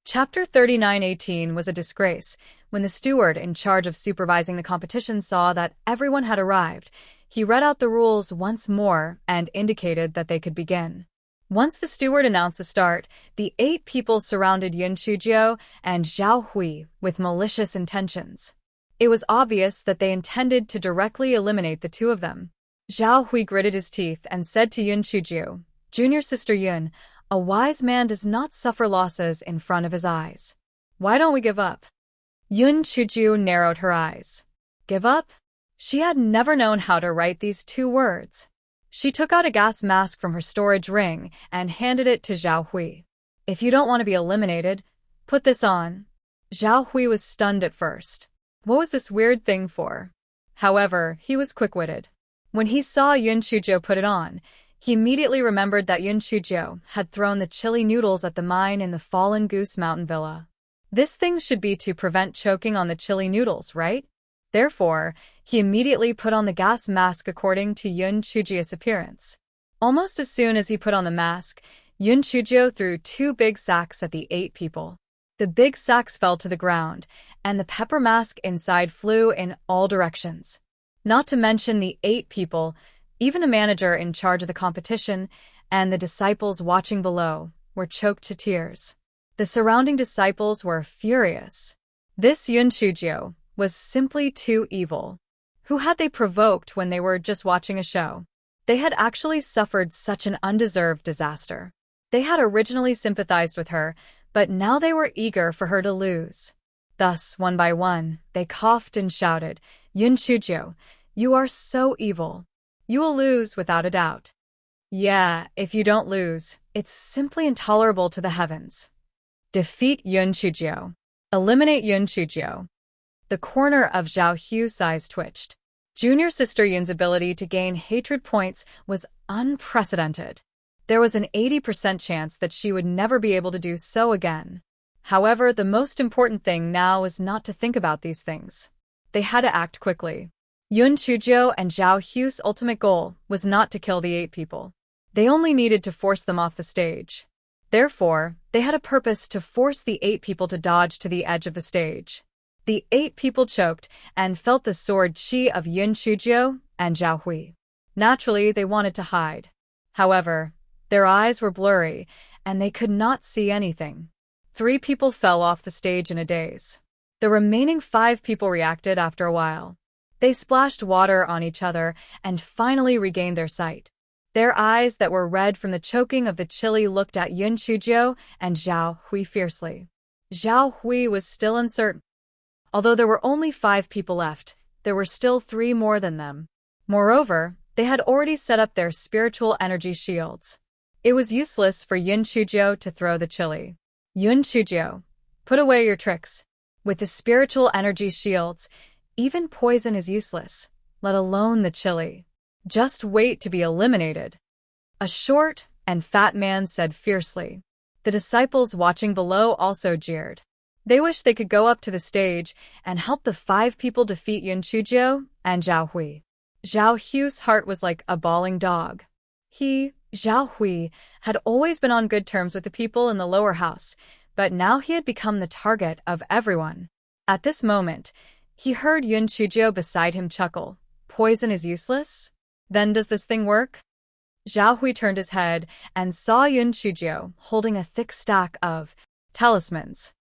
Chapter 3918 was a disgrace. When the steward in charge of supervising the competition saw that everyone had arrived, he read out the rules once more and indicated that they could begin. Once the steward announced the start, the 8 people surrounded Yun Chujiu and Zhao Hui with malicious intentions. It was obvious that they intended to directly eliminate the 2 of them. Zhao Hui gritted his teeth and said to Yun Chujiu, "Junior sister Yun, a wise man does not suffer losses in front of his eyes. Why don't we give up?" Yun Chujiu narrowed her eyes. Give up? She had never known how to write these 2 words. She took out a gas mask from her storage ring and handed it to Zhao Hui. "If you don't want to be eliminated, put this on." Zhao Hui was stunned at first. What was this weird thing for? However, he was quick-witted. When he saw Yun Chujiu put it on, he immediately remembered that Yun Chujiu had thrown the chili noodles at the mine in the Fallen Goose Mountain Villa. This thing should be to prevent choking on the chili noodles, right? Therefore, he immediately put on the gas mask according to Yun Chujiu's appearance. Almost as soon as he put on the mask, Yun Chujiu threw 2 big sacks at the 8 people. The big sacks fell to the ground, and the pepper mask inside flew in all directions. Not to mention the 8 people, even the manager in charge of the competition, and the disciples watching below, were choked to tears. The surrounding disciples were furious. This Yun Chujiu was simply too evil. Who had they provoked when they were just watching a show? They had actually suffered such an undeserved disaster. They had originally sympathized with her, but now they were eager for her to lose. Thus, one by one, they coughed and shouted, "Yun Chujiu, you are so evil. You will lose without a doubt. Yeah, if you don't lose, it's simply intolerable to the heavens. Defeat Yun Chujiu. Eliminate Yun Chujiu." The corner of Zhao Hu's eyes twitched. Junior sister Yun's ability to gain hatred points was unprecedented. There was an 80% chance that she would never be able to do so again. However, the most important thing now was not to think about these things. They had to act quickly. Yun Chujiu and Zhao Hu's ultimate goal was not to kill the 8 people. They only needed to force them off the stage. Therefore, they had a purpose to force the 8 people to dodge to the edge of the stage. The 8 people choked and felt the sword chi of Yun Chujiu and Zhao Hui. Naturally, they wanted to hide. However, their eyes were blurry, and they could not see anything. 3 people fell off the stage in a daze. The remaining 5 people reacted after a while. They splashed water on each other and finally regained their sight. Their eyes that were red from the choking of the chili looked at Yun Chujiu and Zhao Hui fiercely. Zhao Hui was still uncertain. Although there were only 5 people left, there were still 3 more than them. Moreover, they had already set up their spiritual energy shields. It was useless for Yun Chujiu to throw the chili. Yun Chujiu, put away your tricks. With the spiritual energy shields, even poison is useless, let alone the chili. Just wait to be eliminated. A short and fat man said fiercely. The disciples watching below also jeered. They wished they could go up to the stage and help the 5 people defeat Yun Chujiu and Zhao Hui. Zhao Hu's heart was like a bawling dog. He, Zhao Hui, had always been on good terms with the people in the lower house, but now he had become the target of everyone. At this moment, he heard Yun Chujiu beside him chuckle. Poison is useless? Then does this thing work? Zhao Hui turned his head and saw Yun Chujiu holding a thick stack of talismans.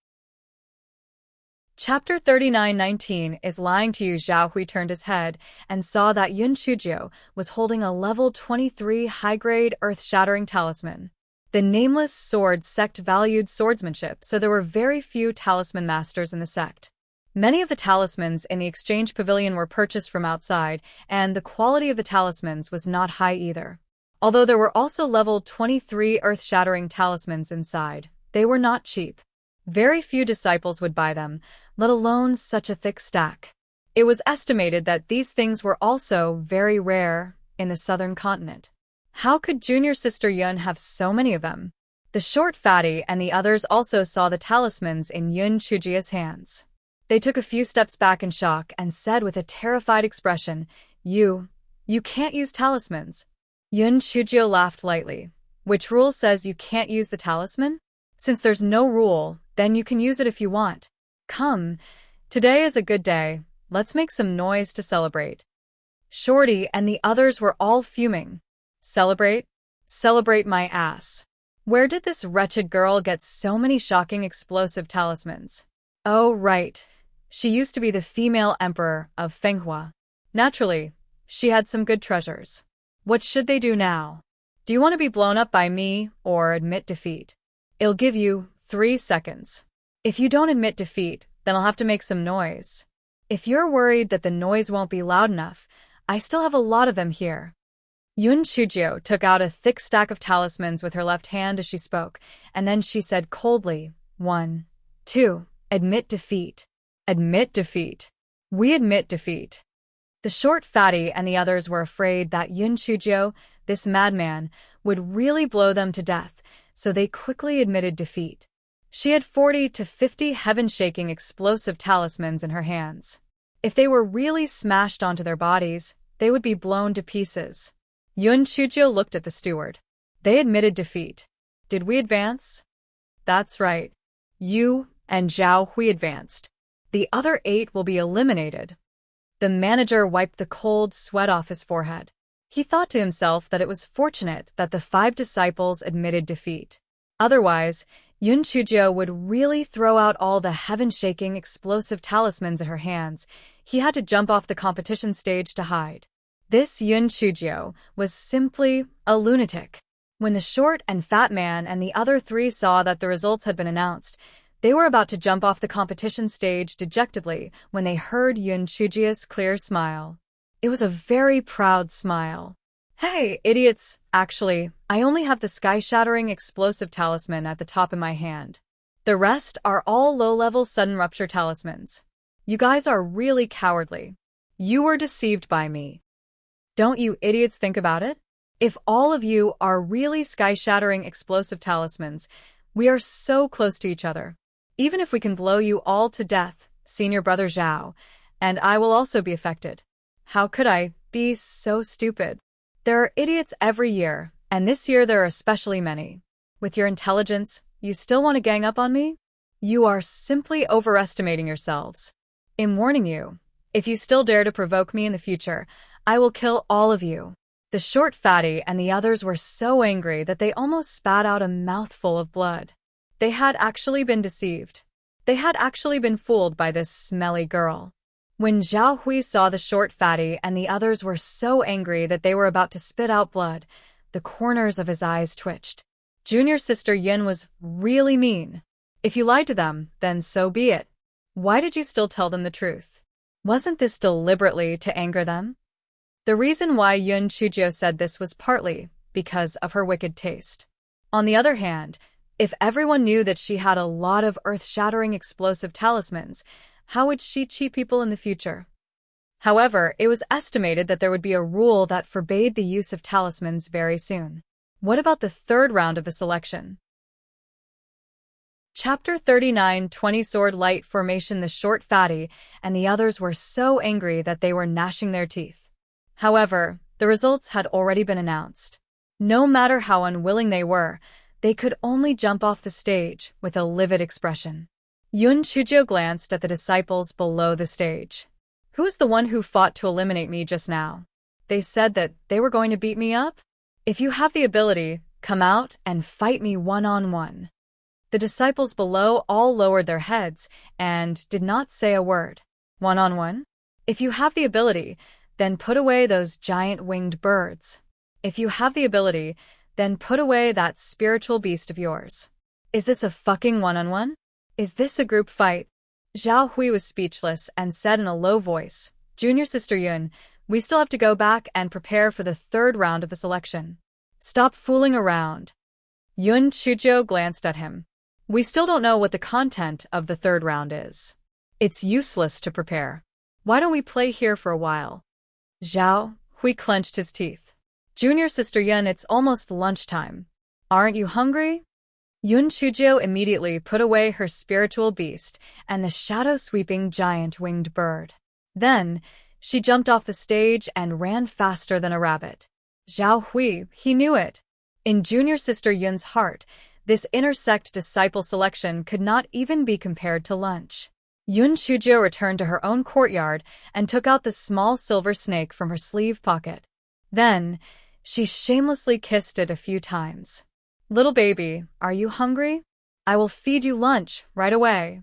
Chapter 3919 is lying to you. Zhao Hui turned his head and saw that Yun Chujiu was holding a level 23 high-grade earth-shattering talisman. The nameless sword sect valued swordsmanship, so there were very few talisman masters in the sect. Many of the talismans in the exchange pavilion were purchased from outside, and the quality of the talismans was not high either. Although there were also level 23 earth-shattering talismans inside, they were not cheap. Very few disciples would buy them, let alone such a thick stack. It was estimated that these things were also very rare in the southern continent. How could junior sister Yun have so many of them? The short fatty and the others also saw the talismans in Yun Chujiu's hands. They took a few steps back in shock and said with a terrified expression, You can't use talismans." Yun Chujiu laughed lightly. "Which rule says you can't use the talisman? Since there's no rule, Then you can use it if you want. Come, today is a good day. Let's make some noise to celebrate. Shorty and the others were all fuming. Celebrate? Celebrate my ass. Where did this wretched girl get so many shocking explosive talismans? Oh, right. She used to be the female emperor of Fenghua. Naturally, she had some good treasures. What should they do now? Do you want to be blown up by me or admit defeat? I'll give you 3 seconds. If you don't admit defeat, then I'll have to make some noise. If you're worried that the noise won't be loud enough, I still have a lot of them here. Yun Chujio took out a thick stack of talismans with her left hand as she spoke, and then she said coldly, 1, 2, admit defeat. Admit defeat. We admit defeat. The short fatty and the others were afraid that Yun Chujio, this madman, would really blow them to death, so they quickly admitted defeat. She had 40 to 50 heaven-shaking explosive talismans in her hands. If they were really smashed onto their bodies, they would be blown to pieces. Yun Chujio looked at the steward. They admitted defeat. Did we advance? That's right. You and Zhao Hui advanced. The other 8 will be eliminated. The manager wiped the cold sweat off his forehead. He thought to himself that it was fortunate that the 5 disciples admitted defeat. Otherwise, Yun Chujio would really throw out all the heaven-shaking explosive talismans in her hands. He had to jump off the competition stage to hide. This Yun Chujio was simply a lunatic. When the short and fat man and the other 3 saw that the results had been announced, they were about to jump off the competition stage dejectedly when they heard Yun Chujio's clear smile. It was a very proud smile. Hey, idiots! Actually, I only have the sky-shattering explosive talisman at the top in my hand. The rest are all low-level sudden rupture talismans. You guys are really cowardly. You were deceived by me. Don't you idiots think about it? If all of you are really sky-shattering explosive talismans, we are so close to each other. Even if we can blow you all to death, senior brother Zhao, and I will also be affected. How could I be so stupid? There are idiots every year, and this year there are especially many. With your intelligence, you still want to gang up on me? You are simply overestimating yourselves. I'm warning you. If you still dare to provoke me in the future, I will kill all of you. The short fatty and the others were so angry that they almost spat out a mouthful of blood. They had actually been deceived. They had actually been fooled by this smelly girl. When Zhao Hui saw the short fatty and the others were so angry that they were about to spit out blood, the corners of his eyes twitched. Junior sister Yin was really mean. If you lied to them, then so be it. Why did you still tell them the truth? Wasn't this deliberately to anger them? The reason why Yun Chujio said this was partly because of her wicked taste. On the other hand, if everyone knew that she had a lot of earth-shattering explosive talismans, how would she cheat people in the future? However, it was estimated that there would be a rule that forbade the use of talismans very soon. What about the 3rd round of the selection? Chapter 39, 20 Sword Light Formation. The short fatty and the others were so angry that they were gnashing their teeth. However, the results had already been announced. No matter how unwilling they were, they could only jump off the stage with a livid expression. Yun Chujio glanced at the disciples below the stage. Who is the one who fought to eliminate me just now? They said that they were going to beat me up? If you have the ability, come out and fight me one-on-one. The disciples below all lowered their heads and did not say a word. One-on-one? If you have the ability, then put away those giant winged birds. If you have the ability, then put away that spiritual beast of yours. Is this a fucking one-on-one? Is this a group fight? Zhao Hui was speechless and said in a low voice, Junior sister Yun, we still have to go back and prepare for the 3rd round of the selection. Stop fooling around. Yun Chujio glanced at him. We still don't know what the content of the 3rd round is. It's useless to prepare. Why don't we play here for a while? Zhao Hui clenched his teeth. Junior sister Yun, it's almost lunchtime. Aren't you hungry? Yun Chujio immediately put away her spiritual beast and the shadow-sweeping giant winged bird. Then, she jumped off the stage and ran faster than a rabbit. Zhao Hui, he knew it. In junior sister Yun's heart, This intersect disciple selection could not even be compared to lunch. Yun Chujio returned to her own courtyard and took out the small silver snake from her sleeve pocket. Then, she shamelessly kissed it a few times. "Little baby, are you hungry? I will feed you lunch right away."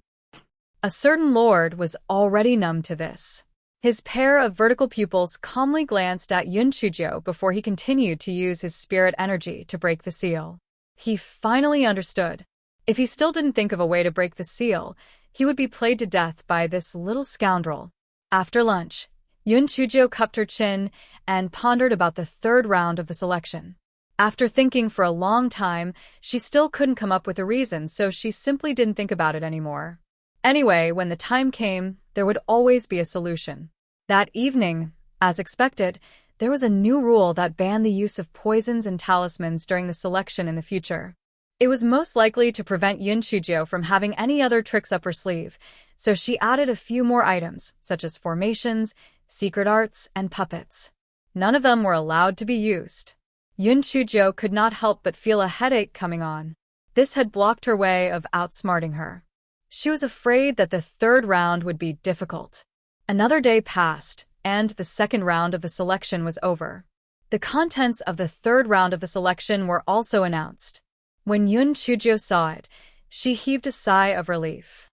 A certain lord was already numb to this. His pair of vertical pupils calmly glanced at Yun Chujio before he continued to use his spirit energy to break the seal. He finally understood. If he still didn't think of a way to break the seal, he would be played to death by this little scoundrel. After lunch, Yun Chujio cupped her chin and pondered about the third round of the selection. After thinking for a long time, she still couldn't come up with a reason, so she simply didn't think about it anymore. Anyway, when the time came, there would always be a solution. That evening, as expected, there was a new rule that banned the use of poisons and talismans during the selection in the future. It was most likely to prevent Yun Chujio from having any other tricks up her sleeve, so she added a few more items, such as formations, secret arts, and puppets. None of them were allowed to be used. Yun Chujio could not help but feel a headache coming on. This had blocked her way of outsmarting her. She was afraid that the third round would be difficult. Another day passed, and the second round of the selection was over. The contents of the third round of the selection were also announced. When Yun Chujio saw it, she heaved a sigh of relief.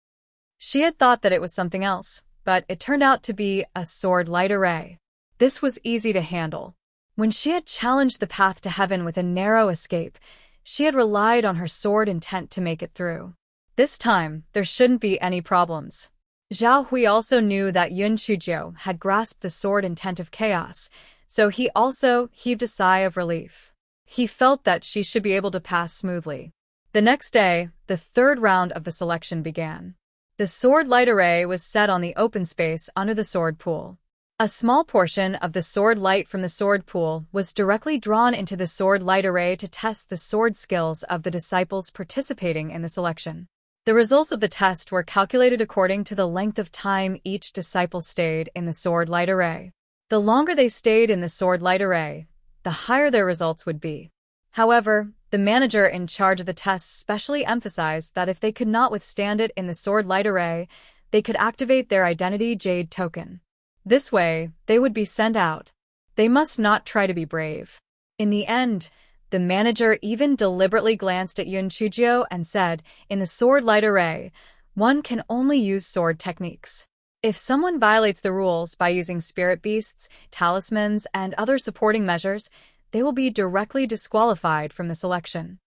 She had thought that it was something else, but it turned out to be a sword light array. This was easy to handle. When she had challenged the path to heaven with a narrow escape, she had relied on her sword intent to make it through. This time, there shouldn't be any problems. Zhao Hui also knew that Yun Chujio had grasped the sword intent of chaos, so he also heaved a sigh of relief. He felt that she should be able to pass smoothly. The next day, the third round of the selection began. The sword light array was set on the open space under the sword pool. A small portion of the sword light from the sword pool was directly drawn into the sword light array to test the sword skills of the disciples participating in the selection. The results of the test were calculated according to the length of time each disciple stayed in the sword light array. The longer they stayed in the sword light array, the higher their results would be. However, the manager in charge of the test specially emphasized that if they could not withstand it in the sword light array, they could activate their identity jade token. This way, they would be sent out. They must not try to be brave. In the end, the manager even deliberately glanced at Yun Chujio and said, "In the sword light array, one can only use sword techniques. If someone violates the rules by using spirit beasts, talismans, and other supporting measures, they will be directly disqualified from the selection."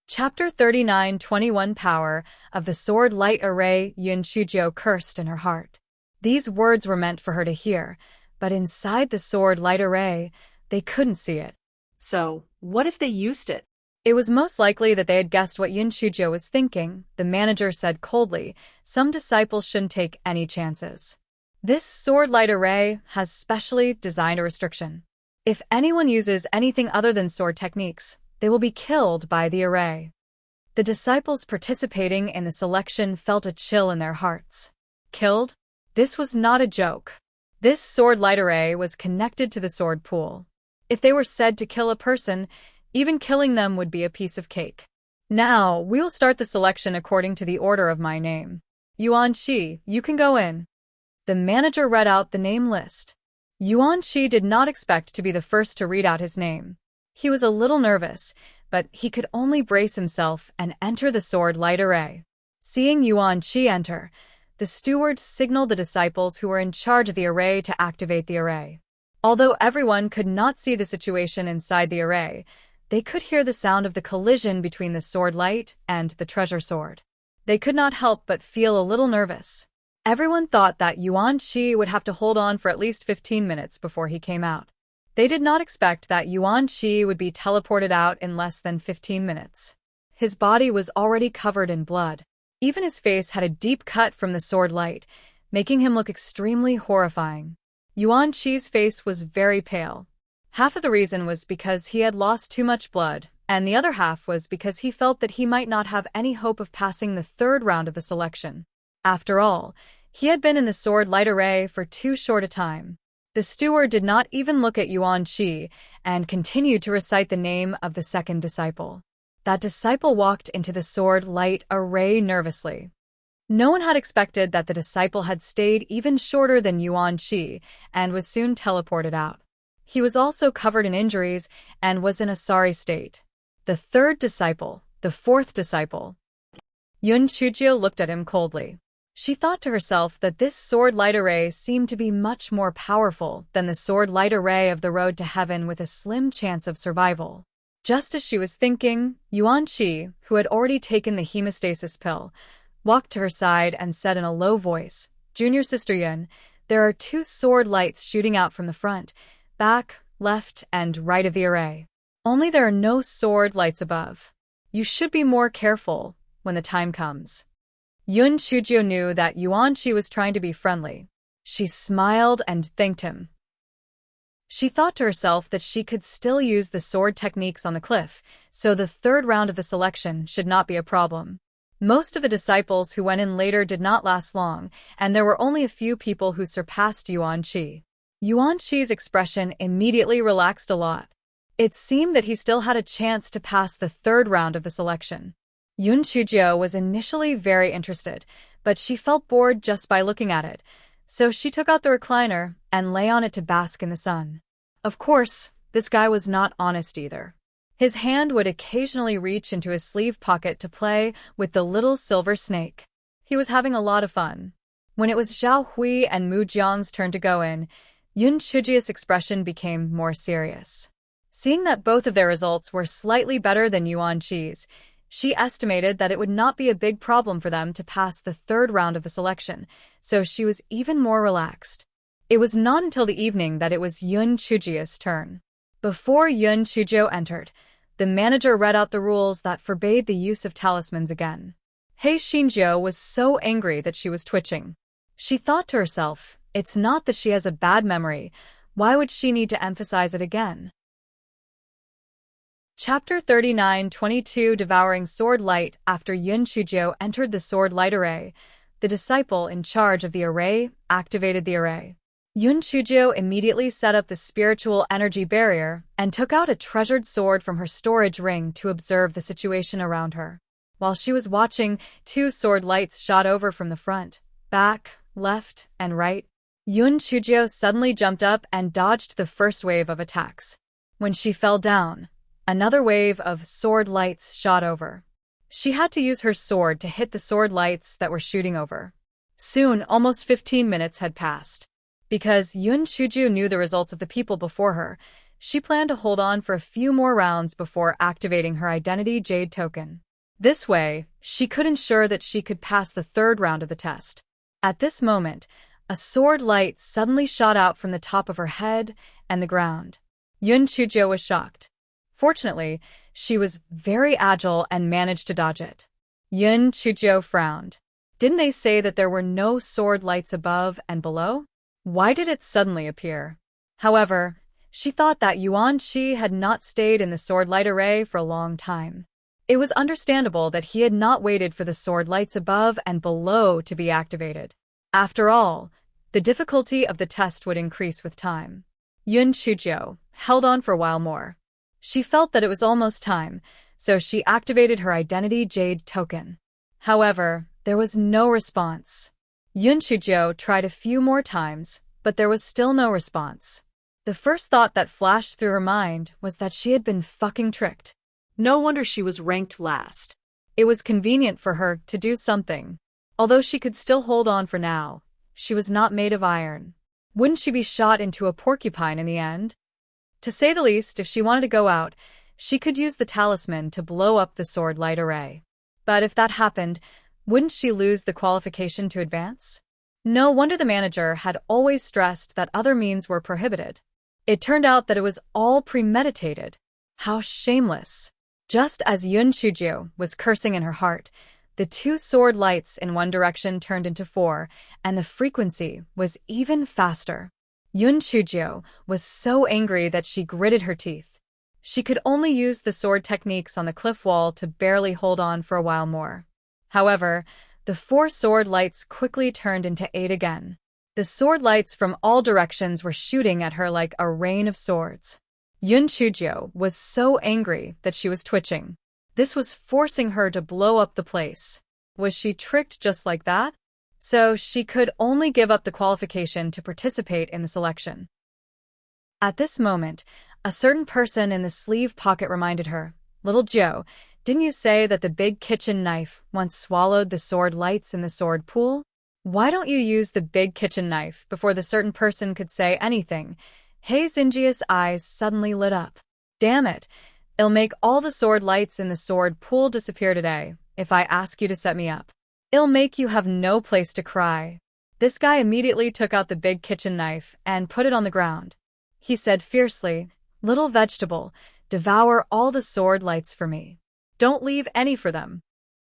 Chapter 39:21 Power of the Sword Light Array. Yun Chujio cursed in her heart. These words were meant for her to hear, but inside the sword light array, they couldn't see it. So, what if they used it? It was most likely that they had guessed what Yun Chujio was thinking. The manager said coldly, "Some disciples shouldn't take any chances. This sword light array has specially designed a restriction. If anyone uses anything other than sword techniques, they will be killed by the array." The disciples participating in the selection felt a chill in their hearts. Killed? This was not a joke. This sword light array was connected to the sword pool. If they were said to kill a person, even killing them would be a piece of cake. "Now, we will start the selection according to the order of my name. Yuan Shi, you can go in." The manager read out the name list. Yuan Shi did not expect to be the first to read out his name. He was a little nervous, but he could only brace himself and enter the sword light array. Seeing Yuan Shi enter, the steward signaled the disciples who were in charge of the array to activate the array. Although everyone could not see the situation inside the array, they could hear the sound of the collision between the sword light and the treasure sword. They could not help but feel a little nervous. Everyone thought that Yuan Shi would have to hold on for at least 15 minutes before he came out. They did not expect that Yuan Shi would be teleported out in less than 15 minutes. His body was already covered in blood. Even his face had a deep cut from the sword light, making him look extremely horrifying. Yuan Shi's face was very pale. Half of the reason was because he had lost too much blood, and the other half was because he felt that he might not have any hope of passing the third round of the selection. After all, he had been in the sword light array for too short a time. The steward did not even look at Yuan Shi and continued to recite the name of the second disciple. That disciple walked into the sword light array nervously. No one had expected that the disciple had stayed even shorter than Yuan Qi and was soon teleported out. He was also covered in injuries and was in a sorry state. The third disciple, the fourth disciple. Yun Chujio looked at him coldly. She thought to herself that this sword light array seemed to be much more powerful than the sword light array of the road to heaven with a slim chance of survival. Just as she was thinking, Yuan Qi, who had already taken the hemostasis pill, walked to her side and said in a low voice, "Junior Sister Yun, there are 2 sword lights shooting out from the front, back, left, and right of the array. Only there are no sword lights above. You should be more careful when the time comes." Yun Chujio knew that Yuan Qi was trying to be friendly. She smiled and thanked him. She thought to herself that she could still use the sword techniques on the cliff, so the third round of the selection should not be a problem. Most of the disciples who went in later did not last long, and there were only a few people who surpassed Yuan Qi. Yuan Qi's expression immediately relaxed a lot. It seemed that he still had a chance to pass the third round of the selection. Yun Chujio was initially very interested, but she felt bored just by looking at it, so she took out the recliner and lay on it to bask in the sun. Of course, this guy was not honest either. His hand would occasionally reach into his sleeve pocket to play with the little silver snake. He was having a lot of fun. When it was Zhao Hui and Mu Jiang's turn to go in, Yun Chujio's expression became more serious. Seeing that both of their results were slightly better than Yuan Qi's, she estimated that it would not be a big problem for them to pass the third round of the selection, so she was even more relaxed. It was not until the evening that it was Yun Chujio's turn. Before Yun Chujio entered, the manager read out the rules that forbade the use of talismans again. Hei Xinjiu was so angry that she was twitching. She thought to herself, it's not that she has a bad memory, why would she need to emphasize it again? Chapter 39-22 Devouring Sword Light. After Yun Chujio entered the sword light array, the disciple in charge of the array activated the array. Yun Chujio immediately set up the spiritual energy barrier and took out a treasured sword from her storage ring to observe the situation around her. While she was watching, 2 sword lights shot over from the front, back, left, and right. Yun Chujio suddenly jumped up and dodged the first wave of attacks. When she fell down, another wave of sword lights shot over. She had to use her sword to hit the sword lights that were shooting over. Soon, almost 15 minutes had passed. Because Yun Chujio knew the results of the people before her, she planned to hold on for a few more rounds before activating her identity jade token. This way, she could ensure that she could pass the third round of the test. At this moment, a sword light suddenly shot out from the top of her head and the ground. Yun Chujio was shocked. Fortunately, she was very agile and managed to dodge it. Yun Chujio frowned. Didn't they say that there were no sword lights above and below? Why did it suddenly appear? However, she thought that Yuan Qi had not stayed in the sword light array for a long time. It was understandable that he had not waited for the sword lights above and below to be activated. After all, the difficulty of the test would increase with time. Yun Chujio held on for a while more. She felt that it was almost time, so she activated her identity jade token. However, there was no response. Yun Chujio tried a few more times, but there was still no response. The first thought that flashed through her mind was that she had been fucking tricked. No wonder she was ranked last. It was convenient for her to do something. Although she could still hold on for now, she was not made of iron. Wouldn't she be shot into a porcupine in the end? To say the least, if she wanted to go out, she could use the talisman to blow up the sword light array. But if that happened, wouldn't she lose the qualification to advance? No wonder the manager had always stressed that other means were prohibited. It turned out that it was all premeditated. How shameless. Just as Yun Chujio was cursing in her heart, the 2 sword lights in one direction turned into 4, and the frequency was even faster. Yun Chujio was so angry that she gritted her teeth. She could only use the sword techniques on the cliff wall to barely hold on for a while more. However, the 4 sword lights quickly turned into 8 again. The sword lights from all directions were shooting at her like a rain of swords. Yun Chujio was so angry that she was twitching. This was forcing her to blow up the place. Was she tricked just like that? So she could only give up the qualification to participate in the selection. At this moment, a certain person in the sleeve pocket reminded her, "Little Joe, didn't you say that the big kitchen knife once swallowed the sword lights in the sword pool? Why don't you use the big kitchen knife?" Before the certain person could say anything, Zinjia's eyes suddenly lit up. "Damn it, it'll make all the sword lights in the sword pool disappear today if I ask you to set me up. It'll make you have no place to cry." This guy immediately took out the big kitchen knife and put it on the ground. He said fiercely, "Little vegetable, devour all the sword lights for me. Don't leave any for them."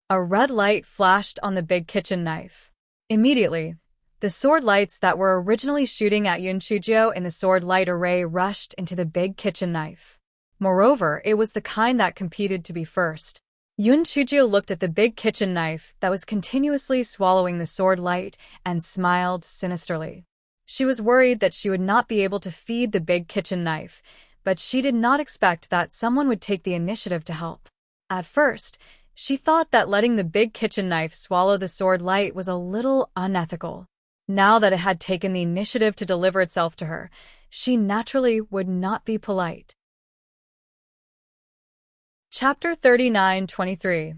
A red light flashed on the big kitchen knife. Immediately, the sword lights that were originally shooting at Yunchujo in the sword light array rushed into the big kitchen knife. Moreover, it was the kind that competed to be first. Yunchujo looked at the big kitchen knife that was continuously swallowing the sword light and smiled sinisterly. She was worried that she would not be able to feed the big kitchen knife, but she did not expect that someone would take the initiative to help. At first, she thought that letting the big kitchen knife swallow the sword light was a little unethical. Now that it had taken the initiative to deliver itself to her, she naturally would not be polite. Chapter 39-23.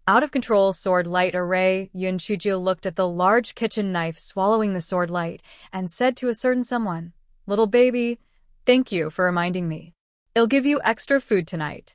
Out of control sword light array. Yunchujo looked at the large kitchen knife swallowing the sword light and said to a certain someone, "Little baby, thank you for reminding me. It'll give you extra food tonight."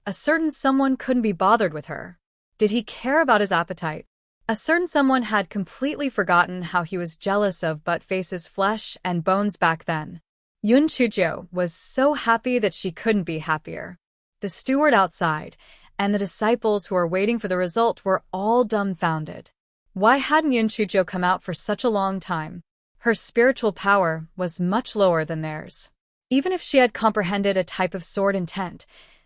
A certain someone couldn't be bothered with her. Did he care about his appetite? A certain someone had completely forgotten how he was jealous of Buttface's flesh and bones back then. Yunchujo was so happy that she couldn't be happier. The steward outside and the disciples who were waiting for the result were all dumbfounded. Why hadn't Yunchujo come out for such a long time? Her spiritual power was much lower than theirs. Even if she had comprehended a type of sword intent,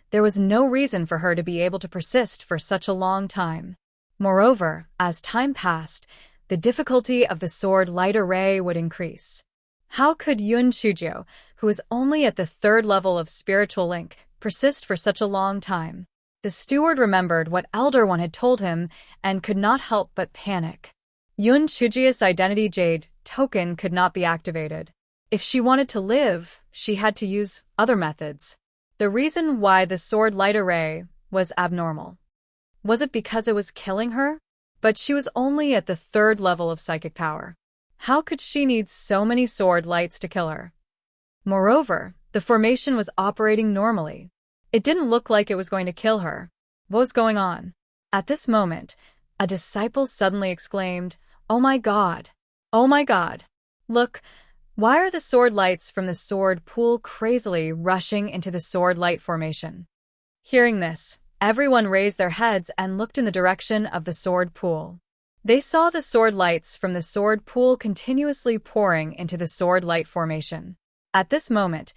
there was no reason for her to be able to persist for such a long time. Moreover, as time passed, the difficulty of the sword light array would increase. How could Yunchujo, who was only at the 3rd level of spiritual link, persist for such a long time? The steward remembered what Elder One had told him and could not help but panic. Yunchujo's identity jade token could not be activated. If she wanted to live, she had to use other methods. The reason why the sword light array was abnormal. Was it because it was killing her? But she was only at the 3rd level of psychic power. How could she need so many sword lights to kill her? Moreover, the formation was operating normally. It didn't look like it was going to kill her. What was going on? At this moment, a disciple suddenly exclaimed, "Oh my God! Oh my God! Look, why are the sword lights from the sword pool crazily rushing into the sword light formation?" Hearing this, everyone raised their heads and looked in the direction of the sword pool. They saw the sword lights from the sword pool continuously pouring into the sword light formation. At this moment,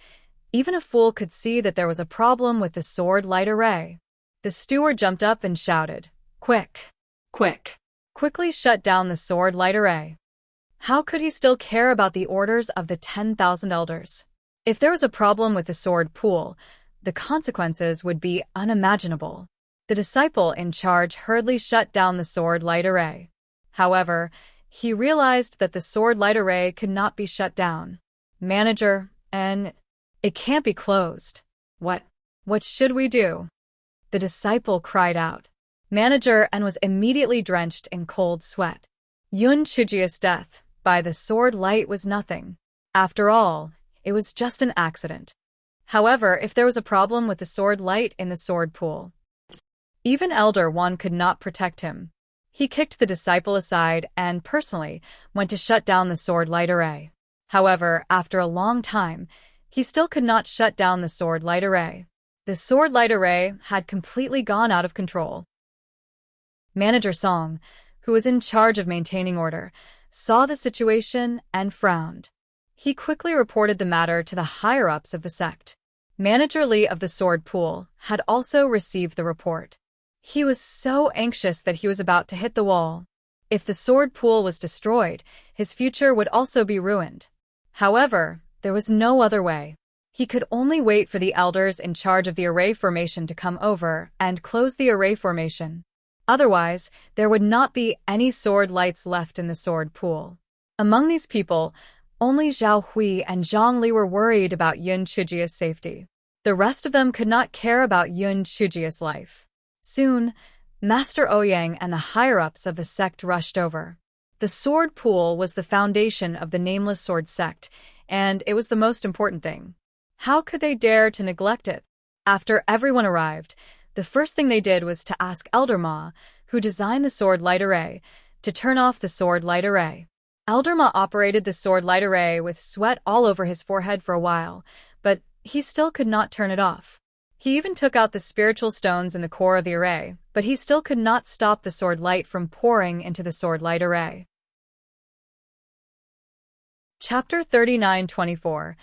even a fool could see that there was a problem with the sword light array. The steward jumped up and shouted, "Quick! Quick! Quickly shut down the sword light array." How could he still care about the orders of the 10,000 elders? If there was a problem with the sword pool, the consequences would be unimaginable. The disciple in charge hurriedly shut down the sword light array. However, he realized that the sword light array could not be shut down. "Manager, it can't be closed. What should we do?" The disciple cried out. Manager and was immediately drenched in cold sweat. Yunchujo's death by the sword light was nothing. After all, it was just an accident. However, if there was a problem with the sword light in the sword pool, even Elder One could not protect him. He kicked the disciple aside and personally went to shut down the sword light array. However, after a long time, he still could not shut down the sword light array. The sword light array had completely gone out of control. Manager Song, who was in charge of maintaining order, saw the situation and frowned. He quickly reported the matter to the higher-ups of the sect. Manager Lee of the sword pool had also received the report. He was so anxious that he was about to hit the wall. If the sword pool was destroyed, his future would also be ruined. However, there was no other way. He could only wait for the elders in charge of the array formation to come over and close the array formation. Otherwise, there would not be any sword lights left in the sword pool. Among these people, only Zhao Hui and Zhang Li were worried about Yun Chujia's safety. The rest of them could not care about Yun Chujia's life. Soon, Master Ouyang and the higher-ups of the sect rushed over. The sword pool was the foundation of the Nameless Sword sect, and it was the most important thing. How could they dare to neglect it? After everyone arrived, the first thing they did was to ask Elder Ma, who designed the sword light array, to turn off the sword light array. Elder Ma operated the sword light array with sweat all over his forehead for a while, but he still could not turn it off. He even took out the spiritual stones in the core of the array, but he still could not stop the sword light from pouring into the sword light array. Chapter 39-24.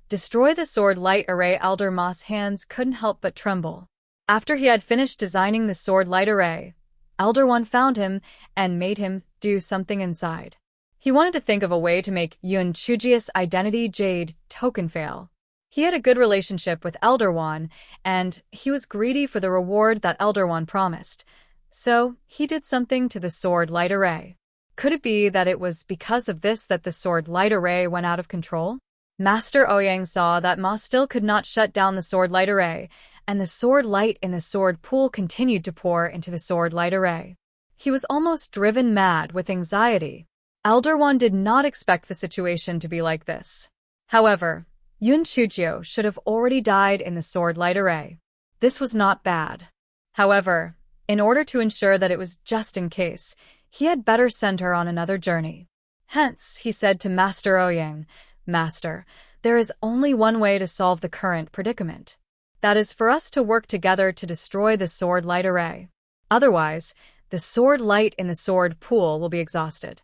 Destroy the sword light array. Elder Ma's hands couldn't help but tremble. After he had finished designing the sword light array, Elder One found him and made him do something inside. He wanted to think of a way to make Yun Chujia's identity jade token fail. He had a good relationship with Elder One, and he was greedy for the reward that Elder One promised. So he did something to the sword light array. Could it be that it was because of this that the sword light array went out of control? Master Ouyang saw that Ma still could not shut down the sword light array, and the sword light in the sword pool continued to pour into the sword light array. He was almost driven mad with anxiety. Elder One did not expect the situation to be like this. However, Yun Chujio should have already died in the sword light array. This was not bad. However, in order to ensure that it was just in case, he had better send her on another journey. Hence, he said to Master Ouyang, "Master, there is only one way to solve the current predicament. That is for us to work together to destroy the sword light array. Otherwise, the sword light in the sword pool will be exhausted."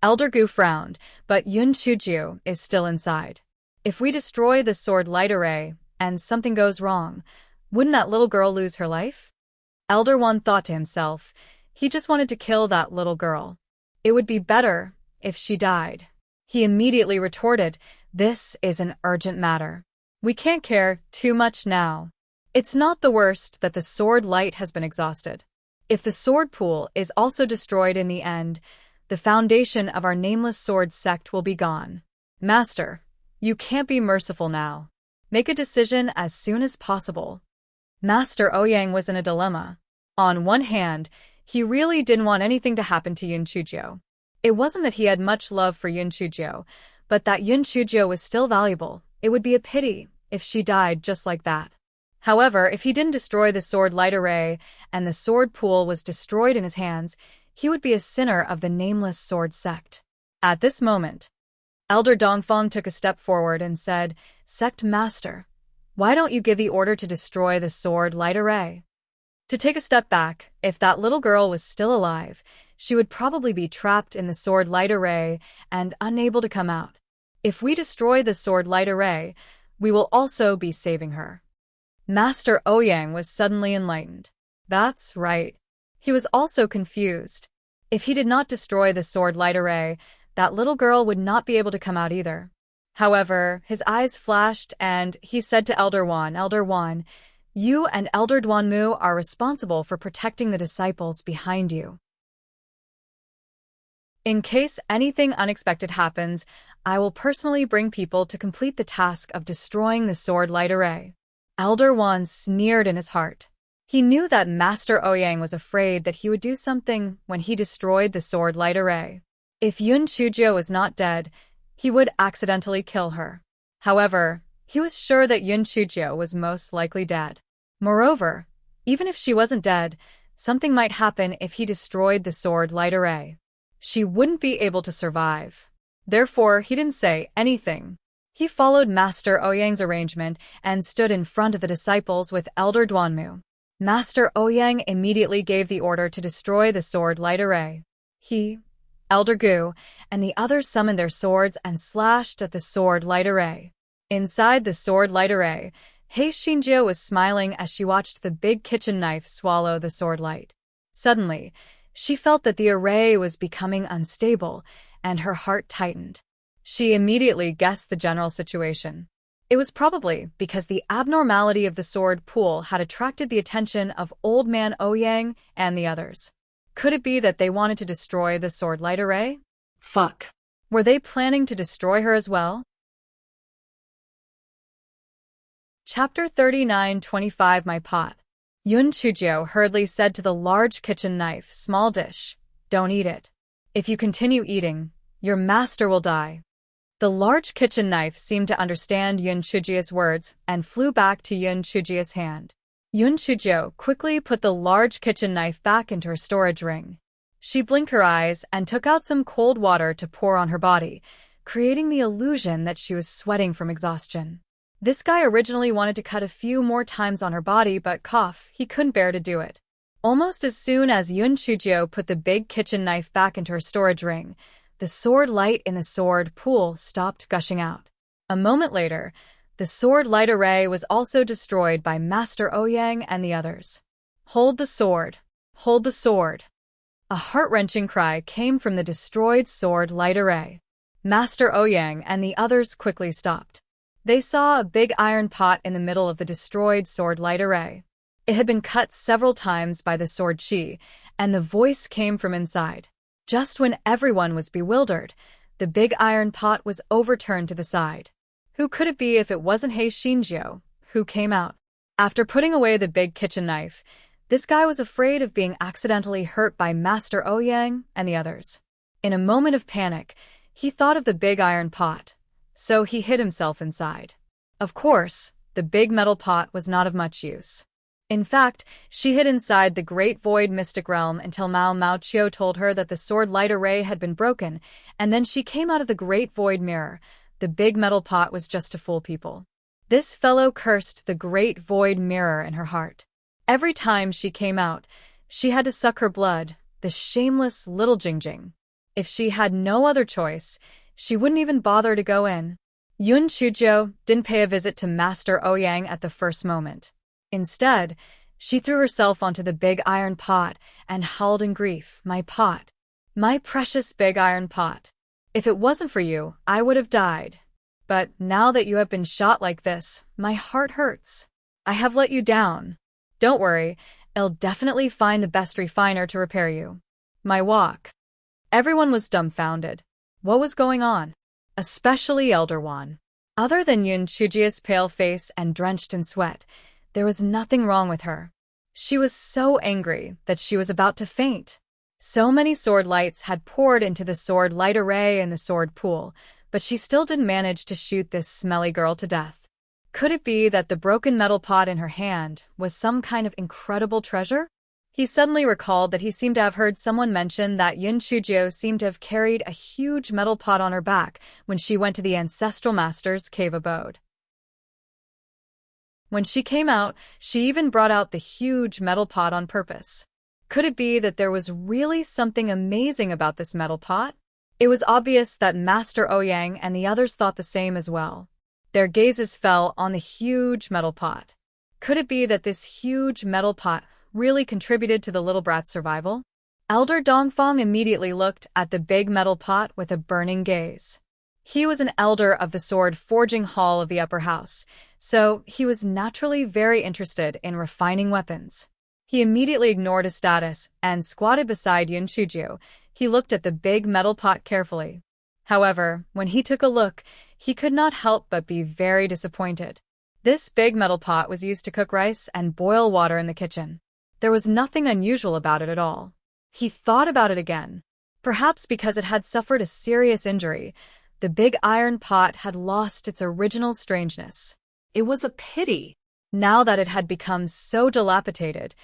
Elder Gu frowned, but Yun Chujio is still inside. If we destroy the sword light array and something goes wrong, wouldn't that little girl lose her life? Elder One thought to himself, he just wanted to kill that little girl. It would be better if she died. He immediately retorted, "This is an urgent matter. We can't care too much now. It's not the worst that the sword light has been exhausted. If the sword pool is also destroyed in the end, the foundation of our Nameless Sword sect will be gone. Master, you can't be merciful now. Make a decision as soon as possible." Master Ouyang was in a dilemma. On one hand, he really didn't want anything to happen to Yun Chujio. It wasn't that he had much love for Yun Chujio, but that Yun Chujio was still valuable. It would be a pity if she died just like that. However, if he didn't destroy the sword light array and the sword pool was destroyed in his hands, he would be a sinner of the Nameless Sword sect. At this moment, Elder Dongfeng took a step forward and said, "Sect Master, why don't you give the order to destroy the sword light array?" To take a step back, if that little girl was still alive, she would probably be trapped in the sword light array and unable to come out. If we destroy the sword light array, we will also be saving her. Master Ouyang was suddenly enlightened. That's right. He was also confused. If he did not destroy the sword light array, that little girl would not be able to come out either. However, his eyes flashed and he said to Elder Wan, "Elder Wan, you and Elder Duanmu are responsible for protecting the disciples behind you. In case anything unexpected happens, I will personally bring people to complete the task of destroying the sword light array." Elder Wan sneered in his heart. He knew that Master Ouyang was afraid that he would do something when he destroyed the sword light array. If Yun Chujio was not dead, he would accidentally kill her. However, he was sure that Yun Chujio was most likely dead. Moreover, even if she wasn't dead, something might happen if he destroyed the sword light array. She wouldn't be able to survive. Therefore, he didn't say anything. He followed Master Ouyang's arrangement and stood in front of the disciples with Elder Duanmu. Master Ouyang immediately gave the order to destroy the sword light array. He, Elder Gu, and the others summoned their swords and slashed at the sword light array. Inside the sword light array, Hei Xinjie was smiling as she watched the big kitchen knife swallow the sword light. Suddenly, she felt that the array was becoming unstable, and her heart tightened. She immediately guessed the general situation. It was probably because the abnormality of the sword pool had attracted the attention of Old Man Ouyang and the others. Could it be that they wanted to destroy the sword light array? Fuck. Were they planning to destroy her as well? Chapter 39-25 My Pot. Yun Chujio hurriedly said to the large kitchen knife, "Small dish, don't eat it. If you continue eating, your master will die." The large kitchen knife seemed to understand Yun Chujio's words and flew back to Yun Chujio's hand. Yun Chujio quickly put the large kitchen knife back into her storage ring. She blinked her eyes and took out some cold water to pour on her body, creating the illusion that she was sweating from exhaustion. This guy originally wanted to cut a few more times on her body, but he couldn't bear to do it. Almost as soon as Yun Chujio put the big kitchen knife back into her storage ring, the sword light in the sword pool stopped gushing out. A moment later, the sword light array was also destroyed by Master Ouyang and the others. "Hold the sword! Hold the sword!" A heart-wrenching cry came from the destroyed sword light array. Master Ouyang and the others quickly stopped. They saw a big iron pot in the middle of the destroyed sword light array. It had been cut several times by the sword chi, and the voice came from inside. Just when everyone was bewildered, the big iron pot was overturned to the side. Who could it be if it wasn't He Xinjiu, who came out? After putting away the big kitchen knife, this guy was afraid of being accidentally hurt by Master Ouyang and the others. In a moment of panic, he thought of the big iron pot, so he hid himself inside. Of course, the big metal pot was not of much use. In fact, she hid inside the Great Void Mystic Realm until Mao Chio told her that the sword light array had been broken, and then she came out of the Great Void Mirror. The big metal pot was just to fool people. This fellow cursed the Great Void Mirror in her heart. Every time she came out, she had to suck her blood, the shameless little Jingjing. If she had no other choice, she wouldn't even bother to go in. Yun Chujio didn't pay a visit to Master Ouyang at the first moment. Instead, she threw herself onto the big iron pot and howled in grief, "My pot! My precious big iron pot! If it wasn't for you, I would have died. But now that you have been shot like this, my heart hurts. I have let you down. Don't worry, I'll definitely find the best refiner to repair you. My walk." Everyone was dumbfounded. What was going on? Especially Elder Wan. Other than Yun Chujio's pale face and drenched in sweat, there was nothing wrong with her. She was so angry that she was about to faint. So many sword lights had poured into the sword light array in the sword pool, but she still didn't manage to shoot this smelly girl to death. Could it be that the broken metal pot in her hand was some kind of incredible treasure? He suddenly recalled that he seemed to have heard someone mention that Yun Chujio seemed to have carried a huge metal pot on her back when she went to the Ancestral Master's cave abode. When she came out, she even brought out the huge metal pot on purpose. Could it be that there was really something amazing about this metal pot? It was obvious that Master Ouyang and the others thought the same as well. Their gazes fell on the huge metal pot. Could it be that this huge metal pot really contributed to the little brat's survival? Elder Dongfang immediately looked at the big metal pot with a burning gaze. He was an elder of the sword forging hall of the upper house, so he was naturally very interested in refining weapons. He immediately ignored his status and squatted beside Yun Chujio. He looked at the big metal pot carefully. However, when he took a look, he could not help but be very disappointed. This big metal pot was used to cook rice and boil water in the kitchen. There was nothing unusual about it at all. He thought about it again. Perhaps because it had suffered a serious injury, the big iron pot had lost its original strangeness. It was a pity. Now that it had become so dilapidated,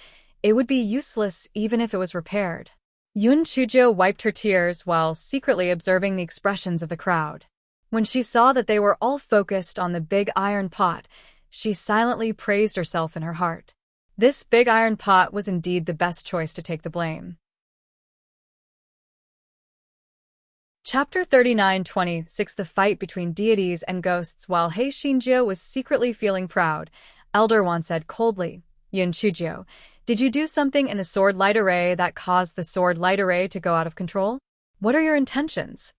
it would be useless even if it was repaired. Yun Chujio wiped her tears while secretly observing the expressions of the crowd. When she saw that they were all focused on the big iron pot, she silently praised herself in her heart. This big iron pot was indeed the best choice to take the blame. Chapter 39-26 The fight between deities and ghosts. While He Xinjiu was secretly feeling proud, Elder Wan said coldly, "Yun Chujio, did you do something in the sword light array that caused the sword light array to go out of control? What are your intentions?"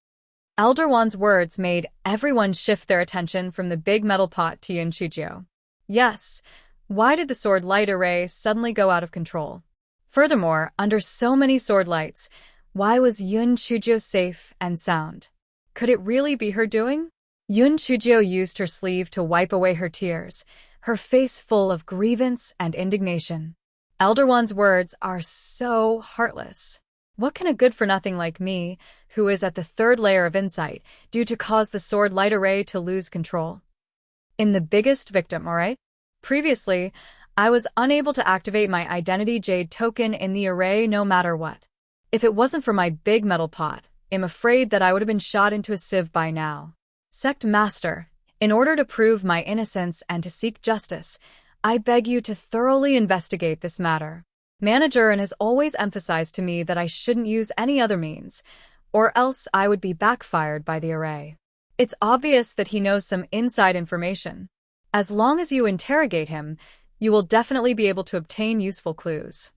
Elder Wan's words made everyone shift their attention from the big metal pot to Yun Chujio. Yes, why did the sword light array suddenly go out of control? Furthermore, under so many sword lights, why was Yun Chujio safe and sound? Could it really be her doing? Yun Chujio used her sleeve to wipe away her tears, her face full of grievance and indignation. Elder Wan's words are so heartless. What can a good-for-nothing like me, who is at the third layer of insight, do to cause the sword light array to lose control? I'm the biggest victim, alright? Previously, I was unable to activate my Identity Jade token in the array no matter what. If it wasn't for my big metal pot, I'm afraid that I would have been shot into a sieve by now. Sect Master, in order to prove my innocence and to seek justice, I beg you to thoroughly investigate this matter. Manager has always emphasized to me that I shouldn't use any other means, or else I would be backfired by the array. It's obvious that he knows some inside information. As long as you interrogate him, you will definitely be able to obtain useful clues.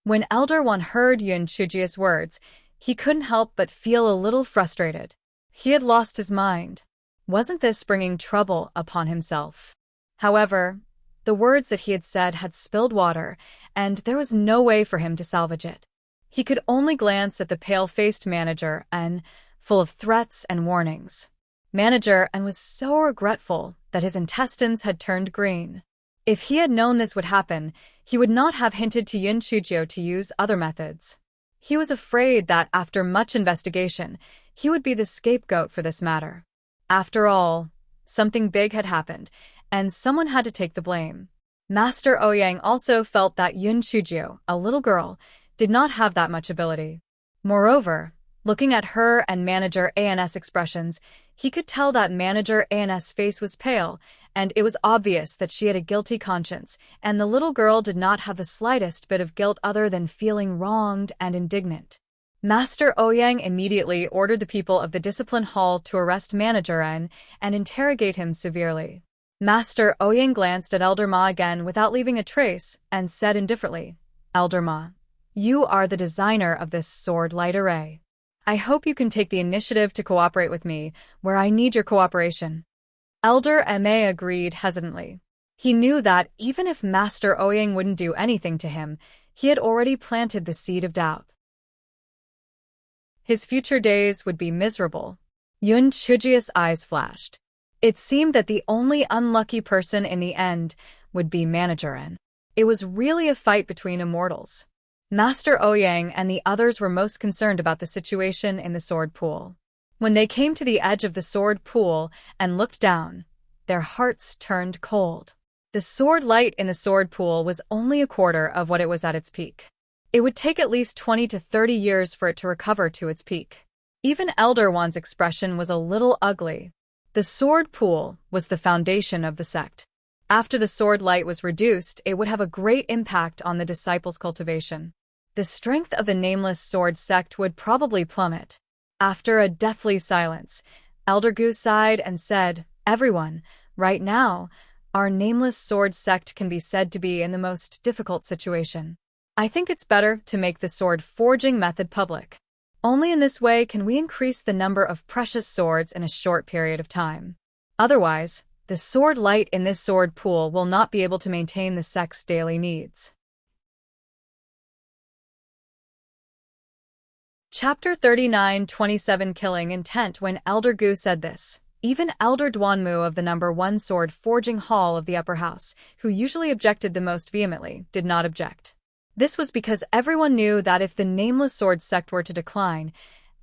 When Elder Wan heard Yun Chujio's words, he couldn't help but feel a little frustrated. He had lost his mind. Wasn't this bringing trouble upon himself? However, the words that he had said had spilled water, and there was no way for him to salvage it. He could only glance at the pale-faced manager and, full of threats and warnings. Manager and was so regretful that his intestines had turned green. If he had known this would happen, he would not have hinted to Yun Chujio to use other methods. He was afraid that after much investigation, he would be the scapegoat for this matter. After all, something big had happened, and someone had to take the blame. Master Ouyang also felt that Yun Chujio, a little girl, did not have that much ability. Moreover, looking at her and Manager An's expressions, he could tell that Manager An's face was pale, and it was obvious that she had a guilty conscience, and the little girl did not have the slightest bit of guilt other than feeling wronged and indignant. Master Ouyang immediately ordered the people of the discipline hall to arrest Manager N and interrogate him severely. Master Ouyang glanced at Elder Ma again without leaving a trace and said indifferently, "Elder Ma, you are the designer of this sword light array. I hope you can take the initiative to cooperate with me, where I need your cooperation." Elder Ma agreed hesitantly. He knew that even if Master Ouyang wouldn't do anything to him, he had already planted the seed of doubt. His future days would be miserable. Yun Chujio's eyes flashed. It seemed that the only unlucky person in the end would be Manager N. It was really a fight between immortals. Master Ouyang and the others were most concerned about the situation in the sword pool. When they came to the edge of the sword pool and looked down, their hearts turned cold. The sword light in the sword pool was only a quarter of what it was at its peak. It would take at least 20 to 30 years for it to recover to its peak. Even Elder Wan's expression was a little ugly. The sword pool was the foundation of the sect. After the sword light was reduced, it would have a great impact on the disciples' cultivation. The strength of the nameless sword sect would probably plummet. After a deathly silence, Elder Gu sighed and said, "Everyone, right now, our nameless sword sect can be said to be in the most difficult situation. I think it's better to make the sword forging method public. Only in this way can we increase the number of precious swords in a short period of time. Otherwise, the sword light in this sword pool will not be able to maintain the sect's daily needs." Chapter 39:27 Killing Intent. When Elder Gu said this, even Elder Duanmu of the number 1 sword forging hall of the upper house, who usually objected the most vehemently, did not object. This was because everyone knew that if the nameless sword sect were to decline,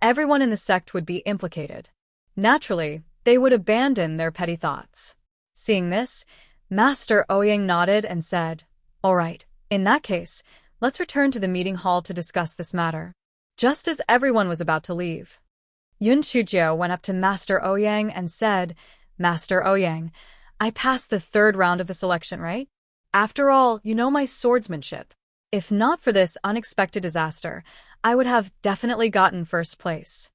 everyone in the sect would be implicated. Naturally, they would abandon their petty thoughts. Seeing this, Master Ouyang nodded and said, "All right, in that case, let's return to the meeting hall to discuss this matter." Just as everyone was about to leave, Yun Chujio went up to Master Ouyang and said, "Master Ouyang, I passed the 3rd round of the selection, right? After all, you know my swordsmanship. If not for this unexpected disaster, I would have definitely gotten 1st place."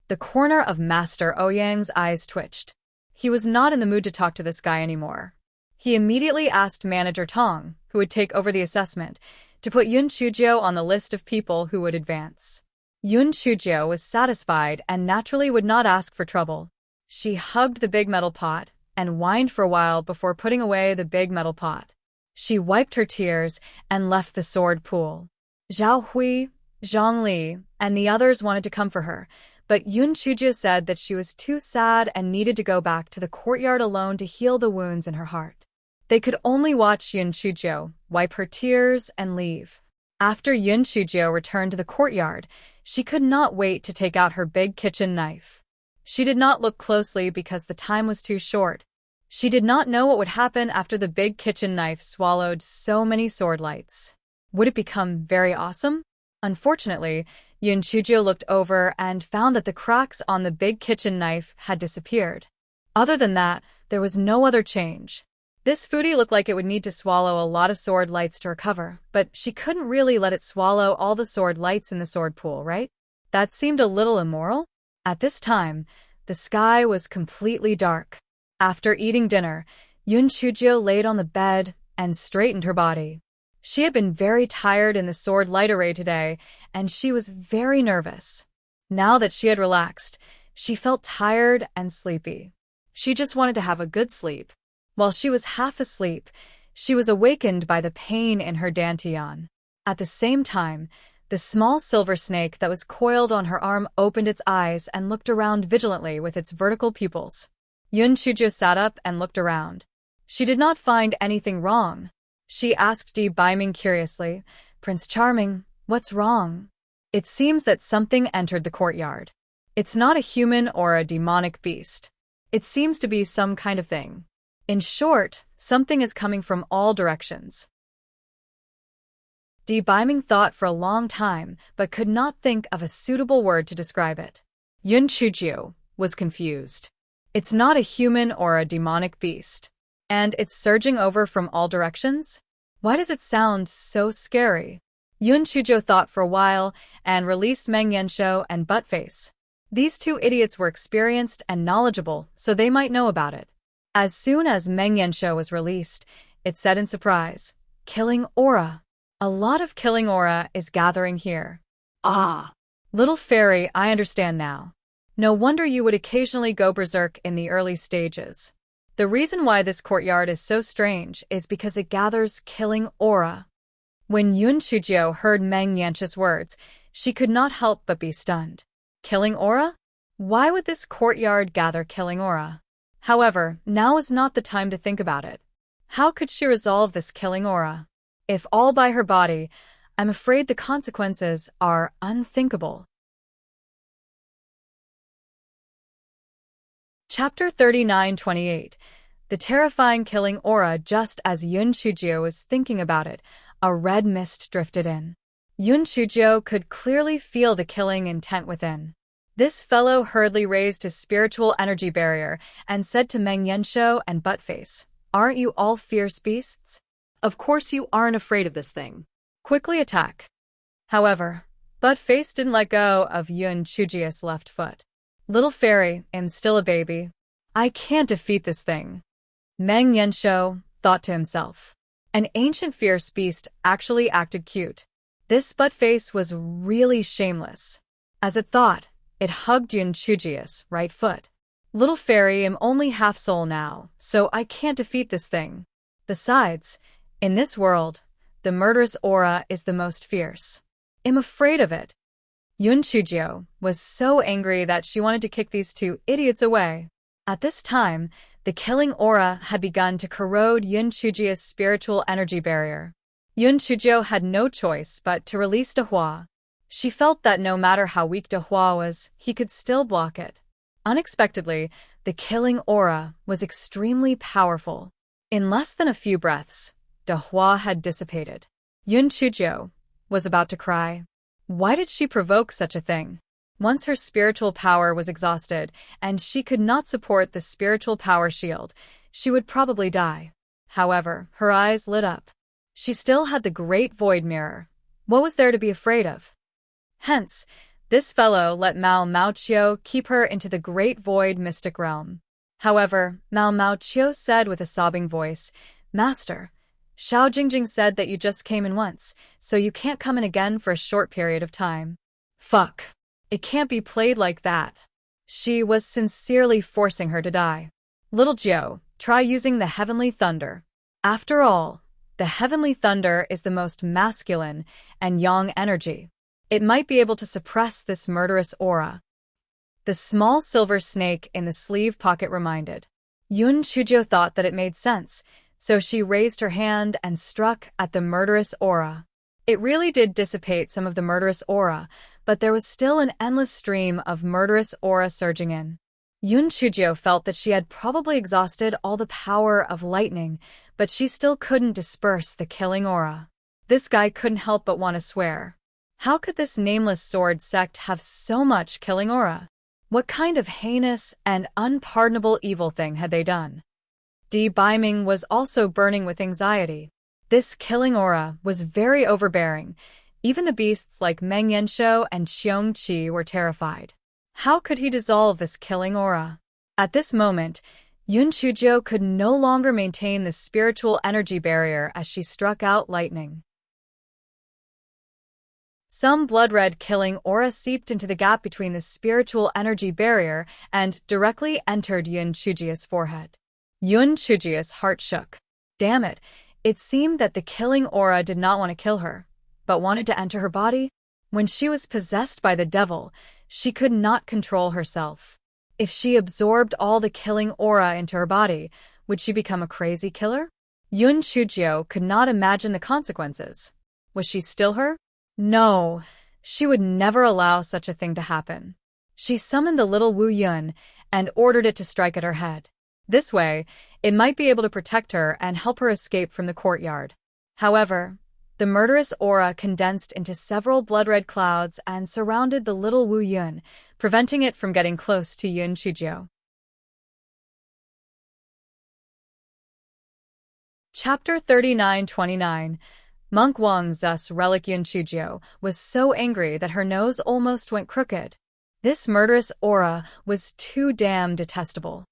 The corner of Master Ouyang's eyes twitched. He was not in the mood to talk to this guy anymore. He immediately asked Manager Tong, who would take over the assessment, to put Yun Chujio on the list of people who would advance. Yun Chujio was satisfied and naturally would not ask for trouble. She hugged the big metal pot and whined for a while before putting away the big metal pot. She wiped her tears and left the sword pool. Zhao Hui, Zhang Li, and the others wanted to come for her, but Yun Chujio said that she was too sad and needed to go back to the courtyard alone to heal the wounds in her heart. They could only watch Yun Chujio wipe her tears and leave. After Yun Chujio returned to the courtyard, she could not wait to take out her big kitchen knife. She did not look closely because the time was too short. She did not know what would happen after the big kitchen knife swallowed so many sword lights. Would it become very awesome? Unfortunately, Yun Chujio looked over and found that the cracks on the big kitchen knife had disappeared. Other than that, there was no other change. This foodie looked like it would need to swallow a lot of sword lights to recover, but she couldn't really let it swallow all the sword lights in the sword pool, right? That seemed a little immoral. At this time, the sky was completely dark. After eating dinner, Yun Chujio laid on the bed and straightened her body. She had been very tired in the sword light array today, and she was very nervous. Now that she had relaxed, she felt tired and sleepy. She just wanted to have a good sleep. While she was half asleep, she was awakened by the pain in her dantian. At the same time, the small silver snake that was coiled on her arm opened its eyes and looked around vigilantly with its vertical pupils. Yun Chujio sat up and looked around. She did not find anything wrong. She asked Di Baiming curiously, "Prince Charming, what's wrong?" It seems that something entered the courtyard. It's not a human or a demonic beast. It seems to be some kind of thing. In short, something is coming from all directions. Di Baiming thought for a long time, but could not think of a suitable word to describe it. Yun Chujio was confused. It's not a human or a demonic beast. And it's surging over from all directions? Why does it sound so scary? Yun Chujio thought for a while and released Meng Yanshou and Buttface. These two idiots were experienced and knowledgeable, so they might know about it. As soon as Meng Yanshou was released, it said in surprise, "Killing aura. A lot of killing aura is gathering here." Ah. Little fairy, I understand now. No wonder you would occasionally go berserk in the early stages. The reason why this courtyard is so strange is because it gathers killing aura. When Yun Chujio heard Meng Yanshou's words, she could not help but be stunned. Killing aura? Why would this courtyard gather killing aura? However, now is not the time to think about it. How could she resolve this killing aura? If all by her body, I'm afraid the consequences are unthinkable. Chapter 39-28. The terrifying killing aura. Just as Yun Chujio was thinking about it, a red mist drifted in. Yun Chujio could clearly feel the killing intent within. This fellow hurriedly raised his spiritual energy barrier and said to Meng Yanshou and Buttface, "Aren't you all fierce beasts? Of course you aren't afraid of this thing. Quickly attack." However, Buttface didn't let go of Yun Chujio's left foot. "Little fairy, I'm still a baby. I can't defeat this thing." Meng Yanshou thought to himself. An ancient fierce beast actually acted cute. This Buttface was really shameless. As it thought, it hugged Yun Chujio's right foot. "Little fairy, I'm only half soul now, so I can't defeat this thing. Besides, in this world, the murderous aura is the most fierce. I'm afraid of it." Yun Chujio was so angry that she wanted to kick these two idiots away. At this time, the killing aura had begun to corrode Yun Chujio's spiritual energy barrier. Yun Chujio had no choice but to release Dehua. She felt that no matter how weak Dehua was, he could still block it. Unexpectedly, the killing aura was extremely powerful. In less than a few breaths, Dehua had dissipated. Yun Chujio was about to cry. Why did she provoke such a thing? Once her spiritual power was exhausted, and she could not support the spiritual power shield, she would probably die. However, her eyes lit up. She still had the Great Void Mirror. What was there to be afraid of? Hence, this fellow let Mao Maoqiu keep her into the Great Void Mystic Realm. However, Mao Maoqiu said with a sobbing voice, "Master, Xiao Jingjing said that you just came in once, so you can't come in again for a short period of time." Fuck. It can't be played like that. She was sincerely forcing her to die. Little Gio, try using the heavenly thunder. After all, the heavenly thunder is the most masculine and yang energy. It might be able to suppress this murderous aura. The small silver snake in the sleeve pocket reminded. Yun Chujio thought that it made sense, so she raised her hand and struck at the murderous aura. It really did dissipate some of the murderous aura, but there was still an endless stream of murderous aura surging in. Yun Chujio felt that she had probably exhausted all the power of lightning, but she still couldn't disperse the killing aura. This guy couldn't help but want to swear. How could this nameless sword sect have so much killing aura? What kind of heinous and unpardonable evil thing had they done? Di Baiming was also burning with anxiety. This killing aura was very overbearing. Even the beasts like Meng Yanshou and Xiong Qi were terrified. How could he dissolve this killing aura? At this moment, Yun Chujio could no longer maintain the spiritual energy barrier as she struck out lightning. Some blood-red killing aura seeped into the gap between the spiritual energy barrier and directly entered Yun Chujio's forehead. Yun Chujio's heart shook. Damn it, it seemed that the killing aura did not want to kill her, but wanted to enter her body. When she was possessed by the devil, she could not control herself. If she absorbed all the killing aura into her body, would she become a crazy killer? Yun Chujio could not imagine the consequences. Was she still her? No, she would never allow such a thing to happen. She summoned the little Wu Yun and ordered it to strike at her head. This way, it might be able to protect her and help her escape from the courtyard. However, the murderous aura condensed into several blood-red clouds and surrounded the little Wu Yun, preventing it from getting close to Yun Chujio. Chapter 39-29. Monk Wang's relic Yun Chujio was so angry that her nose almost went crooked. This murderous aura was too damn detestable.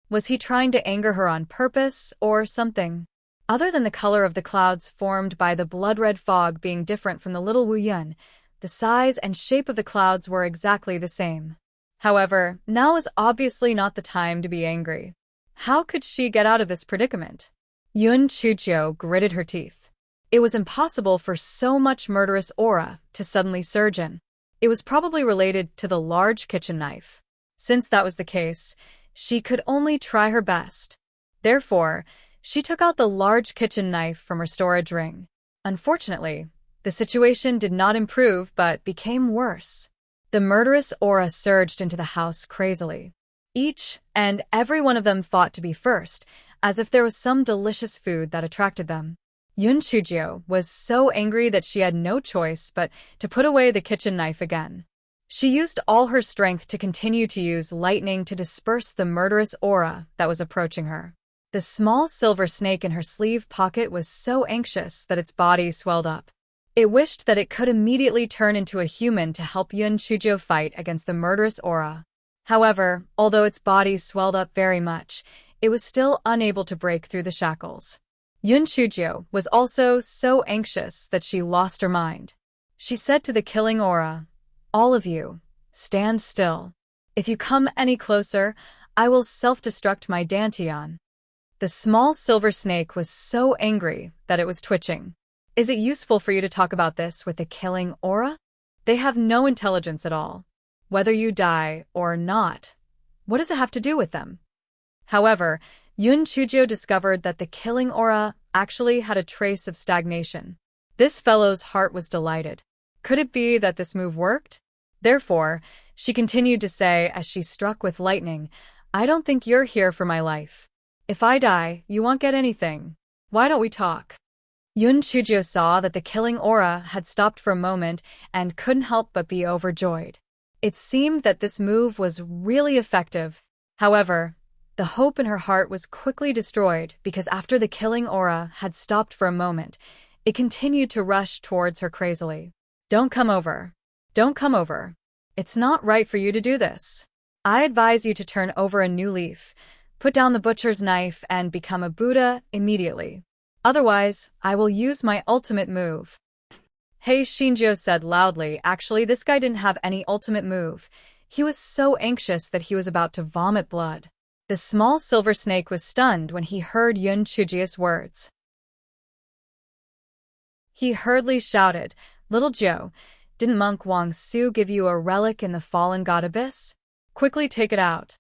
Was he trying to anger her on purpose or something? Other than the color of the clouds formed by the blood-red fog being different from the little Wu Yun, the size and shape of the clouds were exactly the same. However, now was obviously not the time to be angry. How could she get out of this predicament? Yun Chujio gritted her teeth. It was impossible for so much murderous aura to suddenly surge in. It was probably related to the large kitchen knife. Since that was the case, she could only try her best. Therefore, she took out the large kitchen knife from her storage ring. Unfortunately, the situation did not improve but became worse. The murderous aura surged into the house crazily. Each and every one of them fought to be first, as if there was some delicious food that attracted them. Yun Chujio was so angry that she had no choice but to put away the kitchen knife again. She used all her strength to continue to use lightning to disperse the murderous aura that was approaching her. The small silver snake in her sleeve pocket was so anxious that its body swelled up. It wished that it could immediately turn into a human to help Yun Chujio fight against the murderous aura. However, although its body swelled up very much, it was still unable to break through the shackles. Yun Chujio was also so anxious that she lost her mind. She said to the killing aura, "All of you, stand still. If you come any closer, I will self-destruct my dantian." The small silver snake was so angry that it was twitching. Is it useful for you to talk about this with the killing aura? They have no intelligence at all. Whether you die or not, what does it have to do with them? However, Yun Chujio discovered that the killing aura actually had a trace of stagnation. This fellow's heart was delighted. Could it be that this move worked? Therefore, she continued to say as she struck with lightning, "I don't think you're here for my life. If I die, you won't get anything. Why don't we talk?" Yun Chujio saw that the killing aura had stopped for a moment and couldn't help but be overjoyed. It seemed that this move was really effective. However, the hope in her heart was quickly destroyed because after the killing aura had stopped for a moment, it continued to rush towards her crazily. "Don't come over. Don't come over. It's not right for you to do this. I advise you to turn over a new leaf. Put down the butcher's knife and become a Buddha immediately. Otherwise, I will use my ultimate move." Hey, Shinjo said loudly. Actually, this guy didn't have any ultimate move. He was so anxious that he was about to vomit blood. The small silver snake was stunned when he heard Yun Chujia's words. He hurriedly shouted, "Little Joe, didn't Monk Wang Su give you a relic in the fallen god abyss? Quickly take it out."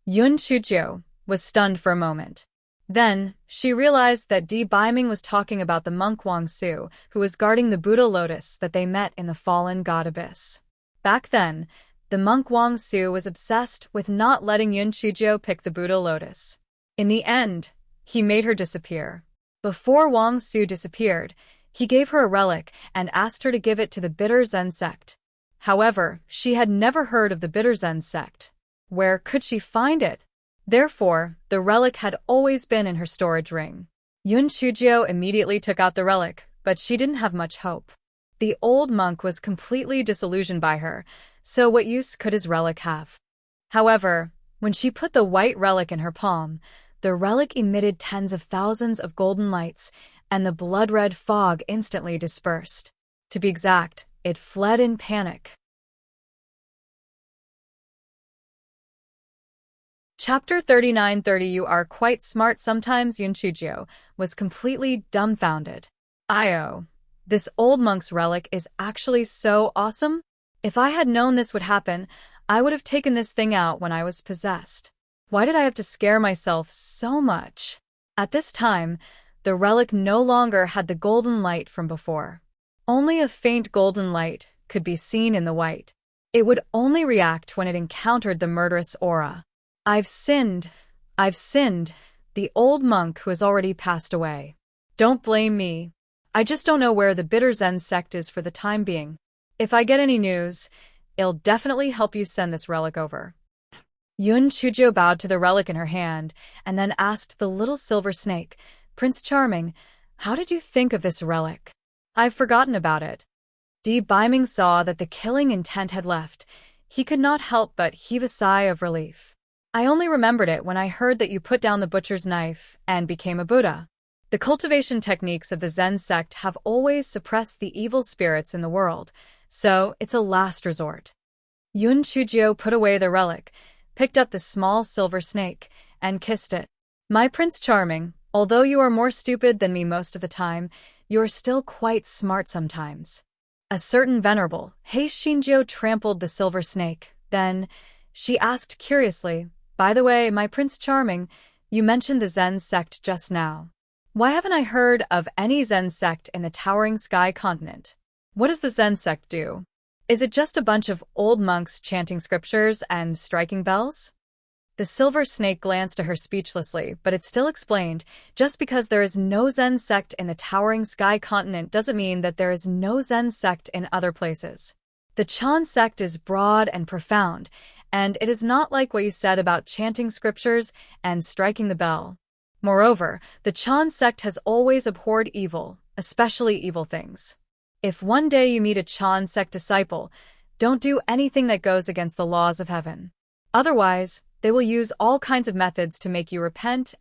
Yun Chujio was stunned for a moment. Then, she realized that Di Baiming was talking about the monk Wang Su, who was guarding the Buddha lotus that they met in the fallen god abyss. Back then, the monk Wang Su was obsessed with not letting Yun Chujio pick the Buddha lotus. In the end, he made her disappear. Before Wang Su disappeared, he gave her a relic and asked her to give it to the Bitter Zen sect. However, she had never heard of the Bitter Zen sect. Where could she find it? Therefore, the relic had always been in her storage ring. Yun Chujio immediately took out the relic, but she didn't have much hope. The old monk was completely disillusioned by her, so what use could his relic have? However, when she put the white relic in her palm, the relic emitted tens of thousands of golden lights, and the blood-red fog instantly dispersed. To be exact, it fled in panic. Chapter 39:30. You are quite smart sometimes. Yun Chujio was completely dumbfounded. This old monk's relic is actually so awesome. If I had known this would happen, I would have taken this thing out when I was possessed. Why did I have to scare myself so much? At this time, the relic no longer had the golden light from before. Only a faint golden light could be seen in the white. It would only react when it encountered the murderous aura. I've sinned, the old monk who has already passed away. Don't blame me. I just don't know where the Bitter Zen sect is for the time being. If I get any news, it'll definitely help you send this relic over. Yun Chujio bowed to the relic in her hand and then asked the little silver snake, "Prince Charming, how did you think of this relic?" "I've forgotten about it." Di Baiming saw that the killing intent had left. He could not help but heave a sigh of relief. "I only remembered it when I heard that you put down the butcher's knife and became a Buddha. The cultivation techniques of the Zen sect have always suppressed the evil spirits in the world, so it's a last resort." Yun Chujio put away the relic, picked up the small silver snake, and kissed it. "My Prince Charming, although you are more stupid than me most of the time, you are still quite smart sometimes." A certain venerable Shinjo trampled the silver snake. Then, she asked curiously, "By the way, my Prince Charming, you mentioned the Zen sect just now. Why haven't I heard of any Zen sect in the Towering Sky continent? What does the Zen sect do? Is it just a bunch of old monks chanting scriptures and striking bells?" The silver snake glanced at her speechlessly, but it still explained, "Just because there is no Zen sect in the Towering Sky continent doesn't mean that there is no Zen sect in other places. The Chan sect is broad and profound, and it is not like what you said about chanting scriptures and striking the bell. Moreover, the Chan sect has always abhorred evil, especially evil things. If one day you meet a Chan sect disciple, don't do anything that goes against the laws of heaven. Otherwise, they will use all kinds of methods to make you repent,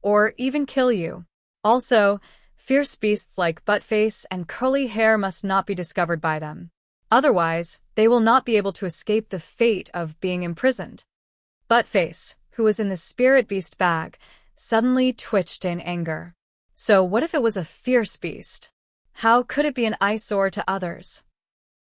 or even kill you. Also, fierce beasts like Buttface and Curly Hair must not be discovered by them. Otherwise, they will not be able to escape the fate of being imprisoned." Buttface, who was in the spirit beast bag, suddenly twitched in anger. So what if it was a fierce beast? How could it be an eyesore to others?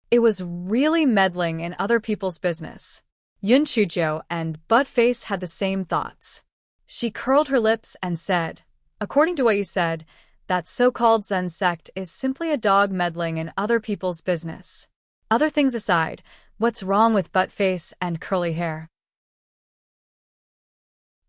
It was really meddling in other people's business. Yun Chujio and Buttface had the same thoughts. She curled her lips and said, "According to what you said, that so-called Zen sect is simply a dog meddling in other people's business. Other things aside, what's wrong with Buttface and Curly Hair?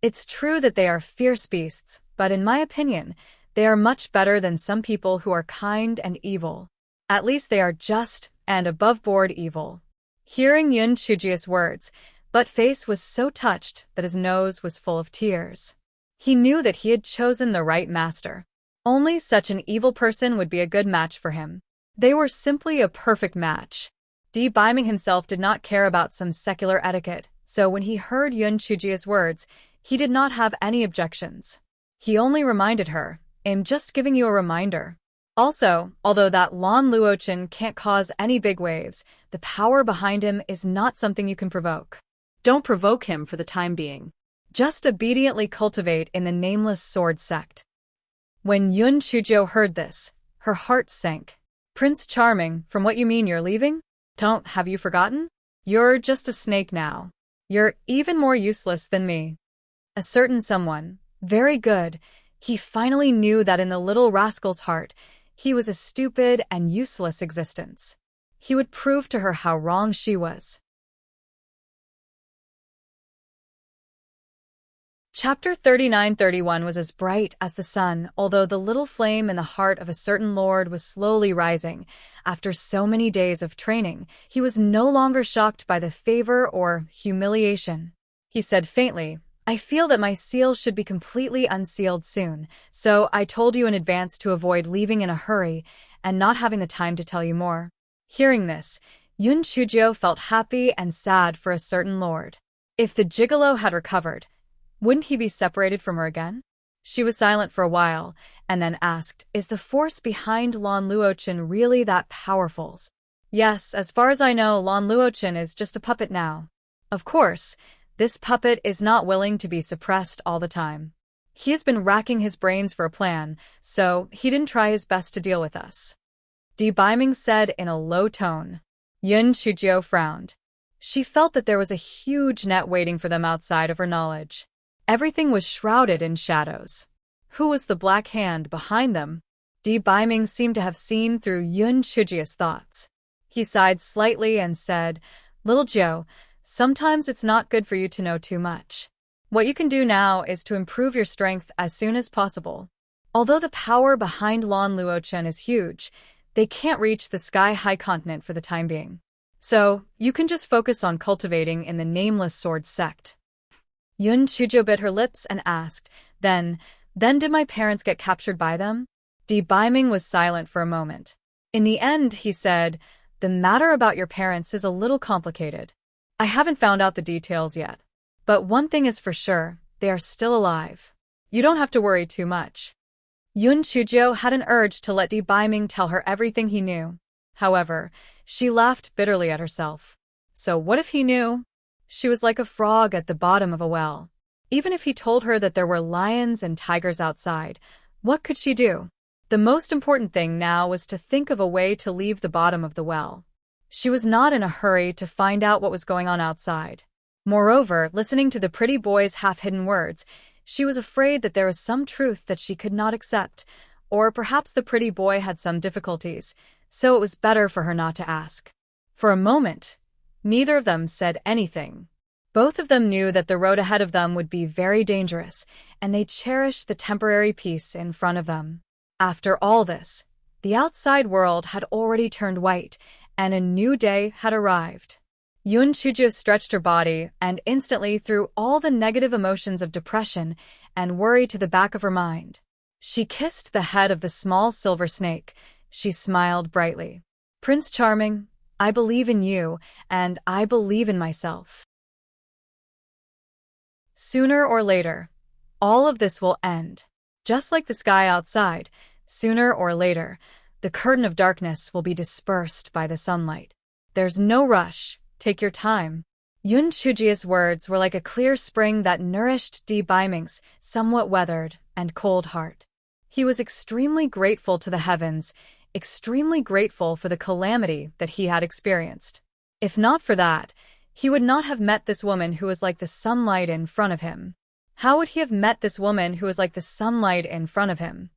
It's true that they are fierce beasts, but in my opinion, they are much better than some people who are kind and evil. At least they are just and above-board evil." Hearing Yun Chujio's words, Buttface was so touched that his nose was full of tears. He knew that he had chosen the right master. Only such an evil person would be a good match for him. They were simply a perfect match. Di Baiming himself did not care about some secular etiquette, so when he heard Yun Chujio's words, he did not have any objections. He only reminded her, "I'm just giving you a reminder." Also, although that Lan Luochen can't cause any big waves, the power behind him is not something you can provoke. Don't provoke him for the time being. Just obediently cultivate in the nameless sword sect. When Yun Chuzhou heard this, her heart sank. Prince Charming, from what you mean you're leaving? Have you forgotten? You're just a snake now. You're even more useless than me. A certain someone, very good, he finally knew that in the little rascal's heart, he was a stupid and useless existence. He would prove to her how wrong she was. Chapter 39-31 was as bright as the sun, although the little flame in the heart of a certain lord was slowly rising. After so many days of training, he was no longer shocked by the favor or humiliation. He said faintly, I feel that my seal should be completely unsealed soon, so I told you in advance to avoid leaving in a hurry and not having the time to tell you more. Hearing this, Yun Chuzhou felt happy and sad for a certain lord. If the gigolo had recovered, wouldn't he be separated from her again? She was silent for a while, and then asked, Is the force behind Lan Luochen really that powerful? Yes, as far as I know, Lan Luochen is just a puppet now. Of course, this puppet is not willing to be suppressed all the time. He has been racking his brains for a plan, so he didn't try his best to deal with us. Di Baiming said in a low tone. Yun Chuzhou frowned. She felt that there was a huge net waiting for them outside of her knowledge. Everything was shrouded in shadows. Who was the black hand behind them? Di Baiming seemed to have seen through Yun Chuzhou's thoughts. He sighed slightly and said, Little Joe, sometimes it's not good for you to know too much. What you can do now is to improve your strength as soon as possible. Although the power behind Lan Luochen is huge, they can't reach the sky-high continent for the time being. So, you can just focus on cultivating in the nameless sword sect. Yun Chuzhou bit her lips and asked, Then did my parents get captured by them? Di Baiming was silent for a moment. In the end, he said, The matter about your parents is a little complicated. I haven't found out the details yet. But one thing is for sure, they are still alive. You don't have to worry too much. Yun Chuzhou had an urge to let Di Baiming tell her everything he knew. However, she laughed bitterly at herself. So what if he knew? She was like a frog at the bottom of a well. Even if he told her that there were lions and tigers outside, what could she do? The most important thing now was to think of a way to leave the bottom of the well. She was not in a hurry to find out what was going on outside. Moreover, listening to the pretty boy's half-hidden words, she was afraid that there was some truth that she could not accept, or perhaps the pretty boy had some difficulties, so it was better for her not to ask. For a moment, neither of them said anything. Both of them knew that the road ahead of them would be very dangerous, and they cherished the temporary peace in front of them. After all this, the outside world had already turned white, and a new day had arrived. Yun Chuzhou stretched her body and instantly threw all the negative emotions of depression and worry to the back of her mind. She kissed the head of the small silver snake. She smiled brightly. Prince Charming, I believe in you, and I believe in myself. Sooner or later, all of this will end. Just like the sky outside, sooner or later, the curtain of darkness will be dispersed by the sunlight. There's no rush. Take your time. Yun Chuzhou's words were like a clear spring that nourished Di Baiming's somewhat weathered and cold heart. He was extremely grateful to the heavens, extremely grateful for the calamity that he had experienced. If not for that, he would not have met this woman who was like the sunlight in front of him. How would he have met this woman who was like the sunlight in front of him?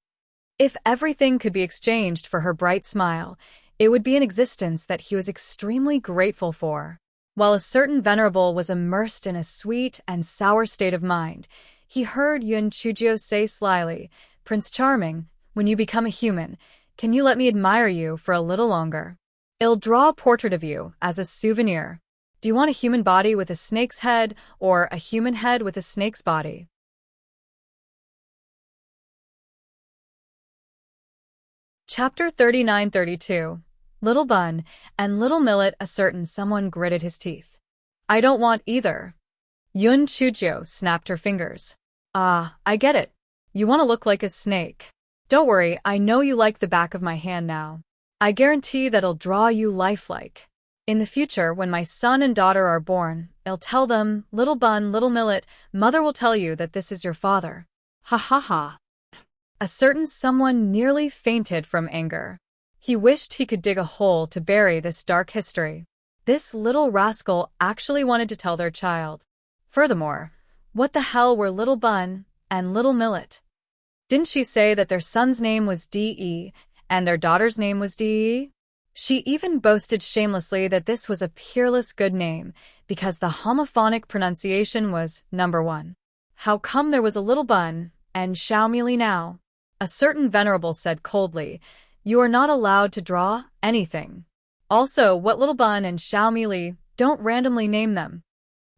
If everything could be exchanged for her bright smile, it would be an existence that he was extremely grateful for. While a certain venerable was immersed in a sweet and sour state of mind, he heard Yun Chuzhou say slyly, Prince Charming, when you become a human, can you let me admire you for a little longer? I'll draw a portrait of you as a souvenir. Do you want a human body with a snake's head or a human head with a snake's body? Chapter 39-32. Little Bun and Little Millet. A certain someone gritted his teeth. I don't want either. Yun Chuzhou snapped her fingers. Ah, I get it. You want to look like a snake. Don't worry, I know you like the back of my hand now. I guarantee that it'll draw you lifelike. In the future, when my son and daughter are born, I'll tell them, little bun, little millet, mother will tell you that this is your father. Ha ha ha. A certain someone nearly fainted from anger. He wished he could dig a hole to bury this dark history. This little rascal actually wanted to tell their child. Furthermore, what the hell were little bun and little millet? Didn't she say that their son's name was D.E. and their daughter's name was D.E.? She even boasted shamelessly that this was a peerless good name because the homophonic pronunciation was number one. How come there was a little bun and Xiaomili now? A certain venerable said coldly, "You are not allowed to draw anything. Also, what little bun and Xiaomili, don't randomly name them."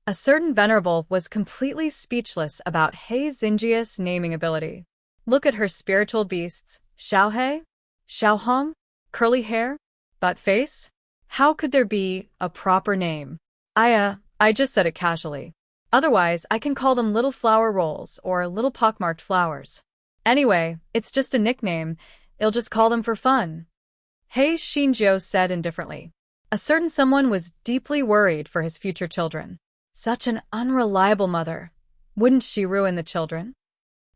A certain venerable was completely speechless about He Xinjia's naming ability. Look at her spiritual beasts, Xiaohe, Xiaohong, curly hair, butt face. How could there be a proper name? I just said it casually. Otherwise, I can call them little flower rolls or little pockmarked flowers. Anyway, it's just a nickname. I'll just call them for fun. He Xinjiu said indifferently. A certain someone was deeply worried for his future children. Such an unreliable mother. Wouldn't she ruin the children?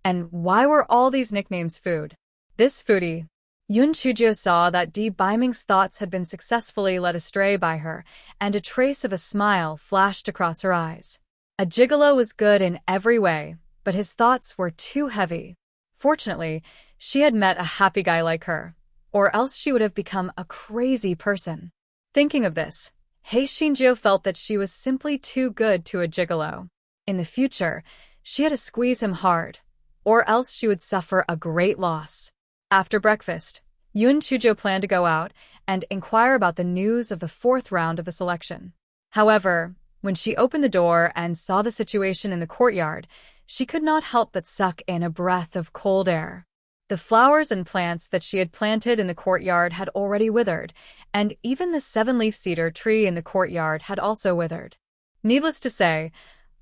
And why were all these nicknames food? This foodie. Yun Chujiu saw that Di Baiming's thoughts had been successfully led astray by her, and a trace of a smile flashed across her eyes. A gigolo was good in every way, but his thoughts were too heavy. Fortunately, she had met a happy guy like her, or else she would have become a crazy person. Thinking of this, He Xinjiu felt that she was simply too good to a gigolo. In the future, she had to squeeze him hard, or else she would suffer a great loss. After breakfast, Yun Chujiu planned to go out and inquire about the news of the fourth round of the selection. However, when she opened the door and saw the situation in the courtyard, she could not help but suck in a breath of cold air. The flowers and plants that she had planted in the courtyard had already withered, and even the seven-leaf cedar tree in the courtyard had also withered. Needless to say,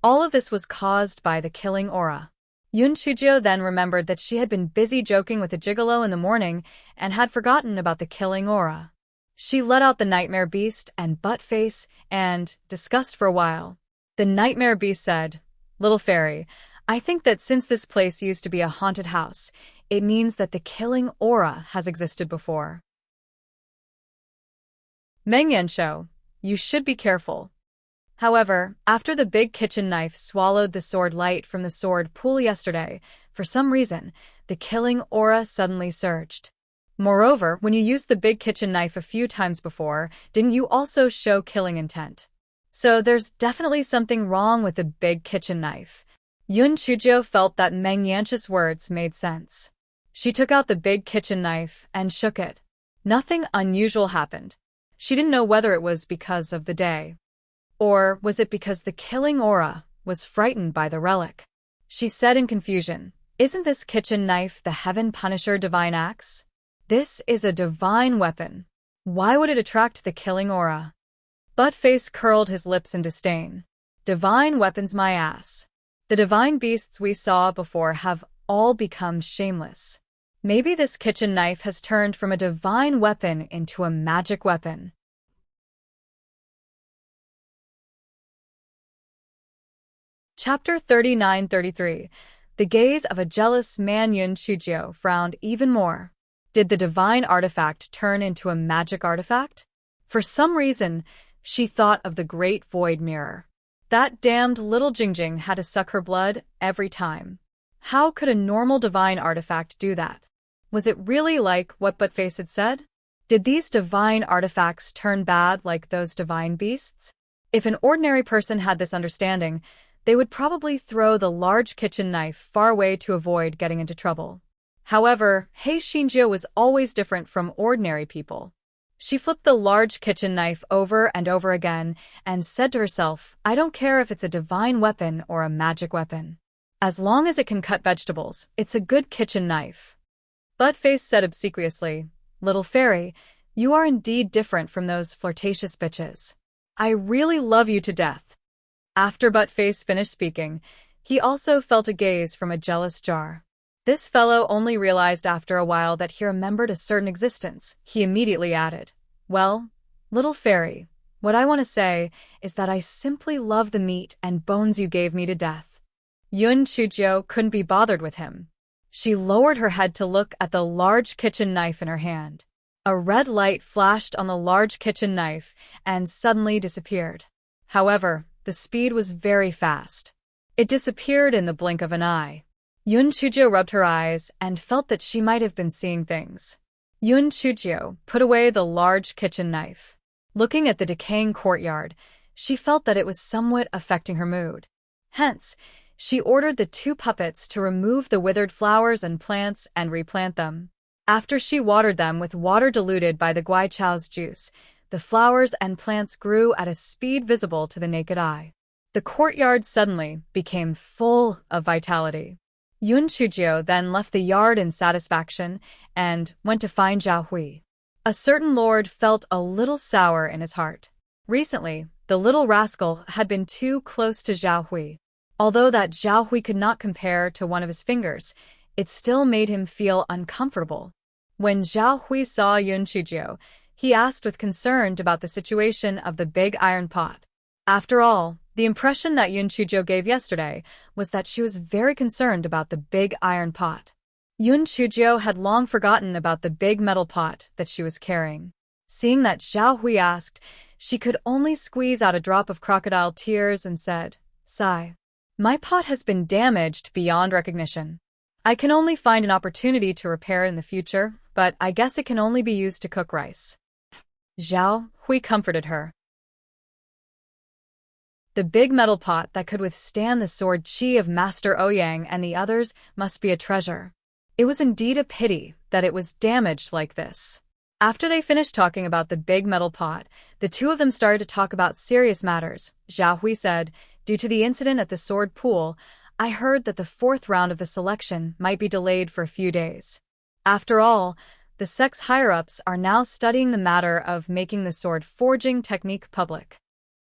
all of this was caused by the killing aura. Yun Chujiu then remembered that she had been busy joking with the gigolo in the morning and had forgotten about the killing aura. She let out the nightmare beast and butt face and discussed for a while. The nightmare beast said, "Little fairy, I think that since this place used to be a haunted house, it means that the killing aura has existed before. Meng Yanshou, you should be careful." However, after the big kitchen knife swallowed the sword light from the sword pool yesterday, for some reason, the killing aura suddenly surged. Moreover, when you used the big kitchen knife a few times before, didn't you also show killing intent? So there's definitely something wrong with the big kitchen knife. Yun Chujiu felt that Meng Yanshou's words made sense. She took out the big kitchen knife and shook it. Nothing unusual happened. She didn't know whether it was because of the day. Or was it because the killing aura was frightened by the relic? She said in confusion, "Isn't this kitchen knife the Heaven Punisher divine axe? This is a divine weapon. Why would it attract the killing aura?" Buttface curled his lips in disdain. "Divine weapons my ass. The divine beasts we saw before have all become shameless. Maybe this kitchen knife has turned from a divine weapon into a magic weapon." Chapter 39-33. The gaze of a jealous man. Yun Chujiu frowned even more. Did the divine artifact turn into a magic artifact? For some reason, she thought of the great void mirror. That damned little Jingjing had to suck her blood every time. How could a normal divine artifact do that? Was it really like what Buttface had said? Did these divine artifacts turn bad like those divine beasts? If an ordinary person had this understanding, they would probably throw the large kitchen knife far away to avoid getting into trouble. However, He Xinjiu was always different from ordinary people. She flipped the large kitchen knife over and over again and said to herself, "I don't care if it's a divine weapon or a magic weapon. As long as it can cut vegetables, it's a good kitchen knife." Buttface said obsequiously, "Little fairy, you are indeed different from those flirtatious bitches. I really love you to death." After Buttface finished speaking, he also felt a gaze from a jealous jar. This fellow only realized after a while that he remembered a certain existence. He immediately added, "Well, little fairy, what I want to say is that I simply love the meat and bones you gave me to death." Yun Chujiu couldn't be bothered with him. She lowered her head to look at the large kitchen knife in her hand. A red light flashed on the large kitchen knife and suddenly disappeared. However, the speed was very fast. It disappeared in the blink of an eye. Yun Chujiu rubbed her eyes and felt that she might have been seeing things. Yun Chujiu put away the large kitchen knife. Looking at the decaying courtyard, she felt that it was somewhat affecting her mood. Hence, she ordered the two puppets to remove the withered flowers and plants and replant them. After she watered them with water diluted by the guaichao's juice, the flowers and plants grew at a speed visible to the naked eye. The courtyard suddenly became full of vitality. Yun Chujiu then left the yard in satisfaction and went to find Zhao Hui. A certain lord felt a little sour in his heart. Recently, the little rascal had been too close to Zhao Hui. Although that Zhao Hui could not compare to one of his fingers, it still made him feel uncomfortable. When Zhao Hui saw Yun Chujiu, he asked with concern about the situation of the big iron pot. After all, the impression that Yun Chujiu gave yesterday was that she was very concerned about the big iron pot. Yun Chujiu had long forgotten about the big metal pot that she was carrying. Seeing that Zhao Hui asked, she could only squeeze out a drop of crocodile tears and said, "Sigh. My pot has been damaged beyond recognition. I can only find an opportunity to repair it in the future, but I guess it can only be used to cook rice." Zhao Hui comforted her. The big metal pot that could withstand the sword qi of Master Ouyang and the others must be a treasure. It was indeed a pity that it was damaged like this. After they finished talking about the big metal pot, the two of them started to talk about serious matters. Zhao Hui said, "Due to the incident at the sword pool, I heard that the fourth round of the selection might be delayed for a few days. After all, the sect's higher-ups are now studying the matter of making the sword forging technique public."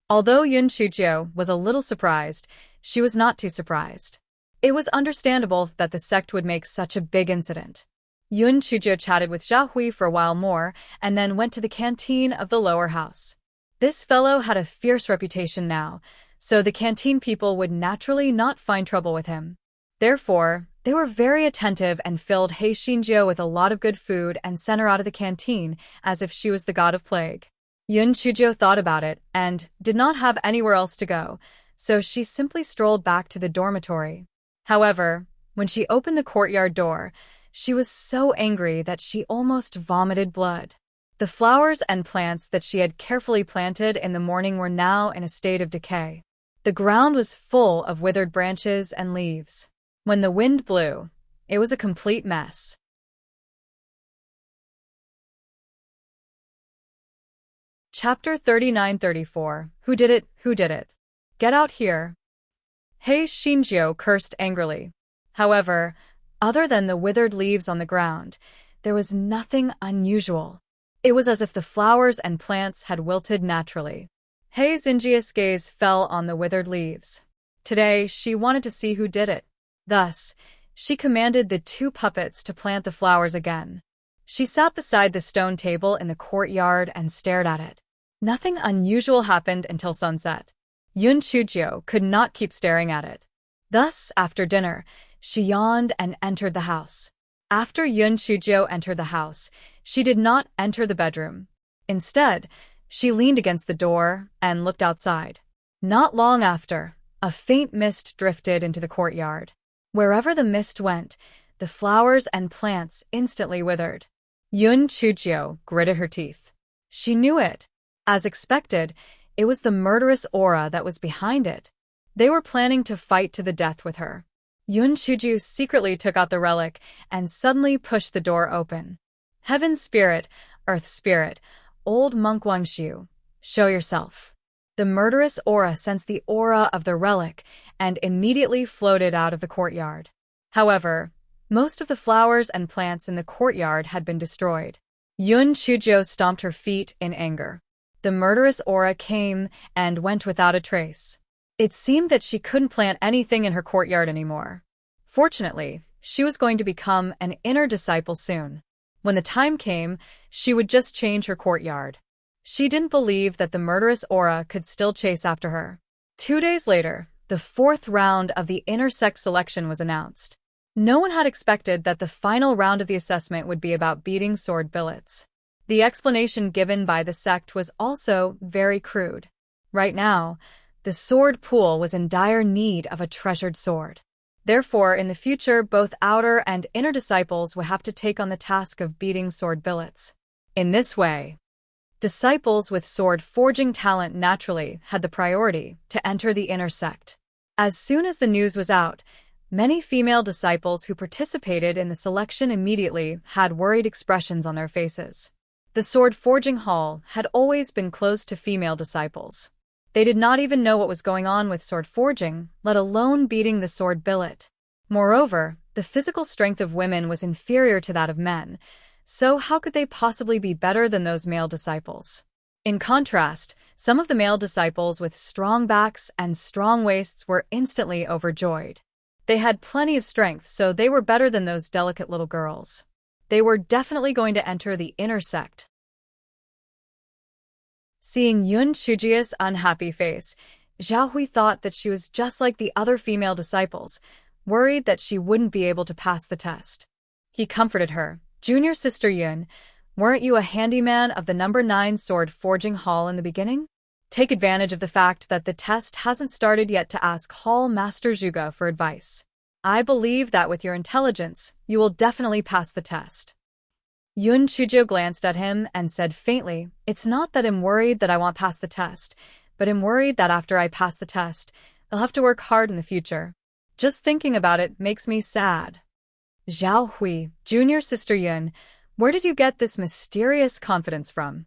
Although Yun Chujiu was a little surprised, she was not too surprised. It was understandable that the sect would make such a big incident. Yun Chujiu chatted with Zhao Hui for a while more and then went to the canteen of the lower house. This fellow had a fierce reputation now, so the canteen people would naturally not find trouble with him. Therefore, they were very attentive and filled He Xinjiu with a lot of good food and sent her out of the canteen as if she was the god of plague. Yun Chujiu thought about it and did not have anywhere else to go, so she simply strolled back to the dormitory. However, when she opened the courtyard door, she was so angry that she almost vomited blood. The flowers and plants that she had carefully planted in the morning were now in a state of decay. The ground was full of withered branches and leaves. When the wind blew, it was a complete mess. Chapter 39-34. Who did it? Who did it? Get out here. He Xinjiu cursed angrily. However, other than the withered leaves on the ground, there was nothing unusual. It was as if the flowers and plants had wilted naturally. He Xinjiu's gaze fell on the withered leaves. Today, she wanted to see who did it. Thus, she commanded the two puppets to plant the flowers again. She sat beside the stone table in the courtyard and stared at it. Nothing unusual happened until sunset. Yun Chujiu could not keep staring at it. Thus, after dinner, she yawned and entered the house. After Yun Chujiu entered the house, she did not enter the bedroom. Instead, she leaned against the door and looked outside. Not long after, a faint mist drifted into the courtyard. Wherever the mist went, the flowers and plants instantly withered. Yun Chujiu gritted her teeth. She knew it. As expected, it was the murderous aura that was behind it. They were planning to fight to the death with her. Yun Chujiu secretly took out the relic and suddenly pushed the door open. Heaven spirit, earth spirit, old monk Wangxiu, show yourself. The murderous aura sensed the aura of the relic and immediately floated out of the courtyard. However, most of the flowers and plants in the courtyard had been destroyed. Yun Chujiu stomped her feet in anger. The murderous aura came and went without a trace. It seemed that she couldn't plant anything in her courtyard anymore. Fortunately, She was going to become an inner disciple soon. When the time came, she would just change her courtyard. She didn't believe that the murderous aura could still chase after her. 2 days later, the fourth round of the inner sect selection was announced. No one had expected that the final round of the assessment would be about beating sword billets. The explanation given by the sect was also very crude. Right now, the sword pool was in dire need of a treasured sword. Therefore, in the future, both outer and inner disciples would have to take on the task of beating sword billets. In this way, disciples with sword forging talent naturally had the priority to enter the inner sect. As soon as the news was out, many female disciples who participated in the selection immediately had worried expressions on their faces. The sword forging hall had always been closed to female disciples. They did not even know what was going on with sword forging, let alone beating the sword billet. Moreover, the physical strength of women was inferior to that of men, so how could they possibly be better than those male disciples? In contrast, some of the male disciples with strong backs and strong waists were instantly overjoyed. They had plenty of strength, so they were better than those delicate little girls. They were definitely going to enter the inner sect. Seeing Yun Chujia's unhappy face, Zhao Hui thought that she was just like the other female disciples, worried that she wouldn't be able to pass the test. He comforted her. "Junior sister Yun, weren't you a handyman of the number 9 sword forging hall in the beginning? Take advantage of the fact that the test hasn't started yet to ask Hall Master Zhuge for advice. I believe that with your intelligence, you will definitely pass the test." Yun Chuzhou glanced at him and said faintly, "It's not that I'm worried that I won't pass the test, but I'm worried that after I pass the test, I'll have to work hard in the future. Just thinking about it makes me sad." "Zhao Hui, junior sister Yun, where did you get this mysterious confidence from?"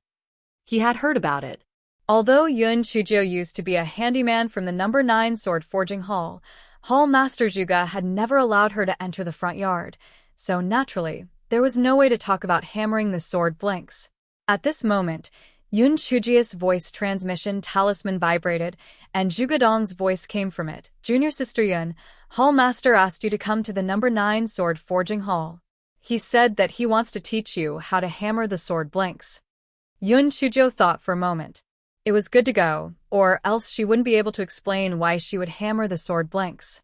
He had heard about it. Although Yun Chuzhou used to be a handyman from the number 9 sword forging hall, Hall Master Zhuge had never allowed her to enter the front yard, so naturally, there was no way to talk about hammering the sword blanks. At this moment, Yun Chujia's voice transmission talisman vibrated, and Zhuge Dong's voice came from it. "Junior sister Yun, Hall Master asked you to come to the number 9 sword forging hall. He said that he wants to teach you how to hammer the sword blanks." Yun Chuzhou thought for a moment. It was good to go, or else she wouldn't be able to explain why she would hammer the sword blanks.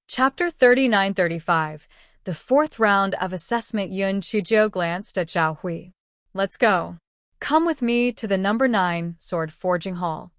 Chapter 39-35. The fourth round of assessment. Yun Chuzhou glanced at Zhao Hui. "Let's go. Come with me to the number 9 sword forging hall."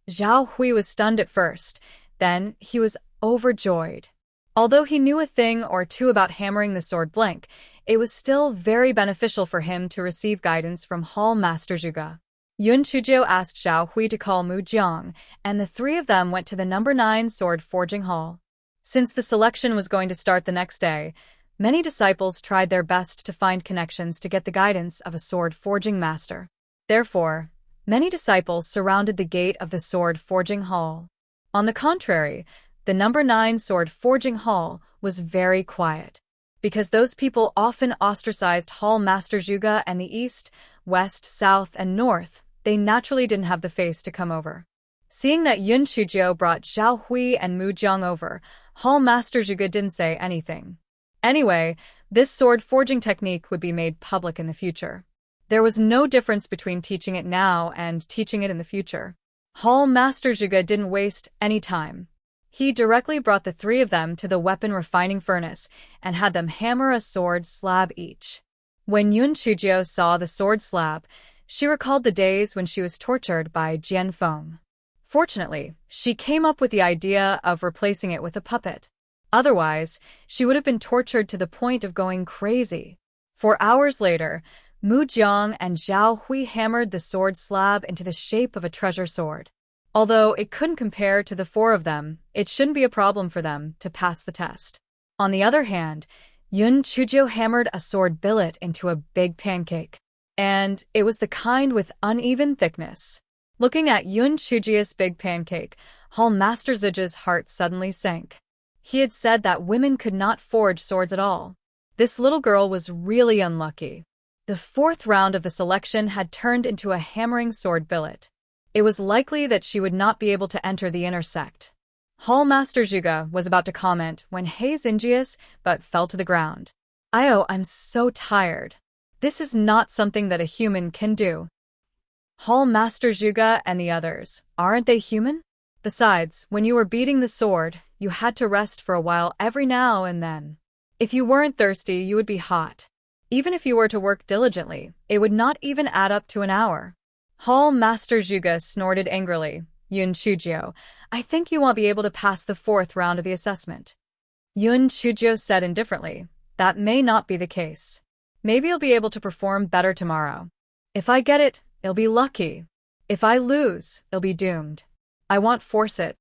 Zhao Hui was stunned at first, then he was overjoyed. Although he knew a thing or two about hammering the sword blank, it was still very beneficial for him to receive guidance from Hall Master Zhuge. Yun Chuzhou asked Zhao Hui to call Mu Jiang, and the three of them went to the number 9 sword forging hall. Since the selection was going to start the next day, many disciples tried their best to find connections to get the guidance of a sword forging master. Therefore, many disciples surrounded the gate of the sword forging hall. On the contrary, the number 9 sword forging hall was very quiet, because those people often ostracized Hall Master Zhuge and the east, west, south, and north. They naturally didn't have the face to come over. Seeing that Yun Chuzhou brought Zhao Hui and Mu Jiang over, Hall Master Zhuge didn't say anything. Anyway, this sword forging technique would be made public in the future. There was no difference between teaching it now and teaching it in the future. Hall Master Zhuge didn't waste any time. He directly brought the three of them to the weapon refining furnace and had them hammer a sword slab each. When Yun Chuzhou saw the sword slab, she recalled the days when she was tortured by Jian Feng. Fortunately, she came up with the idea of replacing it with a puppet. Otherwise, she would have been tortured to the point of going crazy. 4 hours later, Mu Jiang and Zhao Hui hammered the sword slab into the shape of a treasure sword. Although it couldn't compare to the 4 of them, it shouldn't be a problem for them to pass the test. On the other hand, Yun Chuzhou hammered a sword billet into a big pancake. And it was the kind with uneven thickness. Looking at Yun Chujia's big pancake, Hall Master Zhuge's heart suddenly sank. He had said that women could not forge swords at all. This little girl was really unlucky. The fourth round of the selection had turned into a hammering sword billet. it was likely that she would not be able to enter the inner sect. Hall Master Zhuge was about to comment when Hei Xinjius but fell to the ground. I'm so tired. This is not something that a human can do. Hall Master Zhuge and the others, aren't they human? Besides, when you were beating the sword, you had to rest for a while every now and then. If you weren't thirsty, you would be hot. Even if you were to work diligently, it would not even add up to an hour. Hall Master Zhuge snorted angrily. Yun Chujio, I think you won't be able to pass the 4th round of the assessment. Yun Chujio said indifferently, that may not be the case. Maybe you'll be able to perform better tomorrow. If I get it, it'll be lucky. If I lose, it'll be doomed. I won't force it.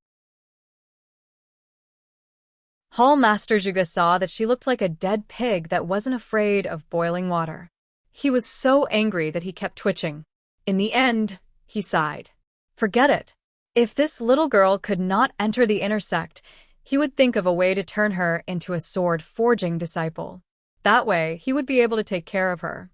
Hall Master Zhuge saw that she looked like a dead pig that wasn't afraid of boiling water. He was so angry that he kept twitching. In the end, he sighed. Forget it. If this little girl could not enter the inner sect, he would think of a way to turn her into a sword-forging disciple. That way, he would be able to take care of her.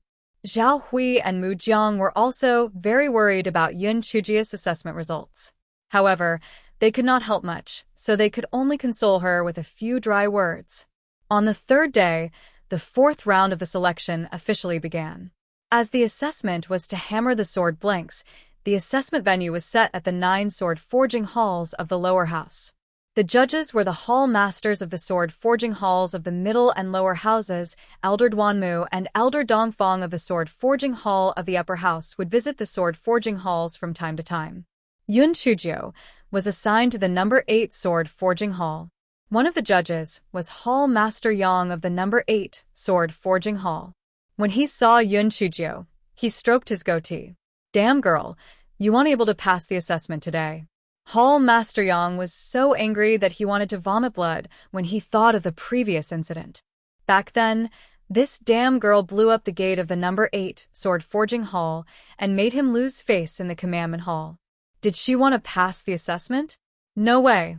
Zhao Hui and Mu Jiang were also very worried about Yun Chujia's assessment results. However, they could not help much, so they could only console her with a few dry words. On the 3rd day, the 4th round of the selection officially began. As the assessment was to hammer the sword blanks, the assessment venue was set at the 9 sword forging halls of the lower house. The judges were the hall masters of the sword forging halls of the middle and lower houses. Elder Duanmu and Elder Dongfang of the sword forging hall of the upper house would visit the sword forging halls from time to time. Yun Chujio was assigned to the number 8 sword forging hall. One of the judges was Hall Master Yang of the number 8 sword forging hall. When he saw Yun Chujio, he stroked his goatee. Damn girl, you weren't able to pass the assessment today. Hall Master Yang was so angry that he wanted to vomit blood when he thought of the previous incident. Back then, this damn girl blew up the gate of the number 8 sword forging hall and made him lose face in the commandment hall. Did she want to pass the assessment? No way.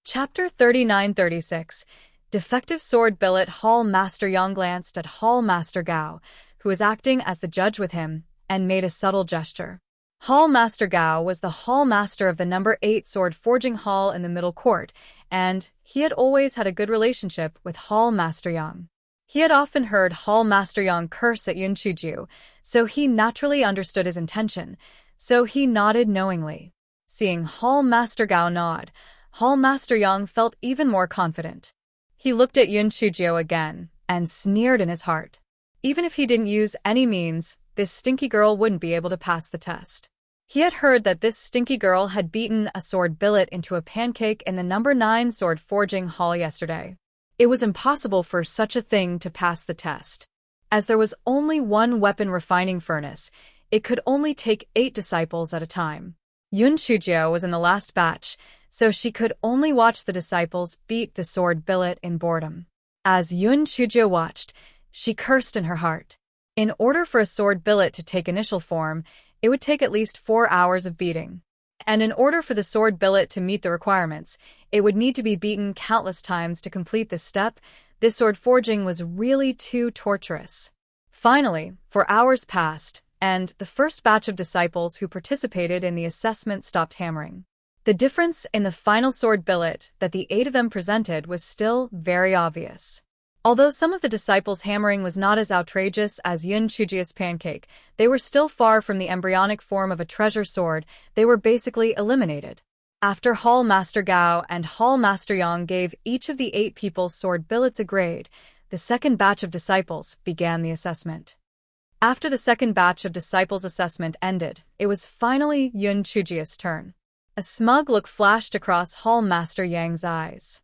Chapter 39-36. Defective sword billet. Hall Master Yang glanced at Hall Master Gao, who was acting as the judge with him, and made a subtle gesture. Hall Master Gao was the hall master of the number 8 sword forging hall in the middle court, and he had always had a good relationship with Hall Master Yang. He had often heard Hall Master Yang curse at Yun Chujiu, so he naturally understood his intention, so he nodded knowingly. Seeing Hall Master Gao nod, Hall Master Yang felt even more confident. He looked at Yun Chujiu again, and sneered in his heart. Even if he didn't use any means, this stinky girl wouldn't be able to pass the test. He had heard that this stinky girl had beaten a sword billet into a pancake in the number 9 sword forging hall yesterday. It was impossible for such a thing to pass the test. As there was only one weapon refining furnace, it could only take 8 disciples at a time. Yun Chujiu was in the last batch, so she could only watch the disciples beat the sword billet in boredom. As Yun Chujiu watched, she cursed in her heart. In order for a sword billet to take initial form, it would take at least 4 hours of beating. And in order for the sword billet to meet the requirements, it would need to be beaten countless times to complete this step. This sword forging was really too torturous. Finally, 4 hours passed, and the first batch of disciples who participated in the assessment stopped hammering. The difference in the final sword billet that the 8 of them presented was still very obvious. Although some of the disciples' hammering was not as outrageous as Yun Chujia's pancake, they were still far from the embryonic form of a treasure sword. They were basically eliminated. After Hall Master Gao and Hall Master Yang gave each of the 8 people's sword billets a grade, the second batch of disciples began the assessment. After the second batch of disciples' assessment ended, it was finally Yun Chujia's turn. A smug look flashed across Hall Master Yang's eyes.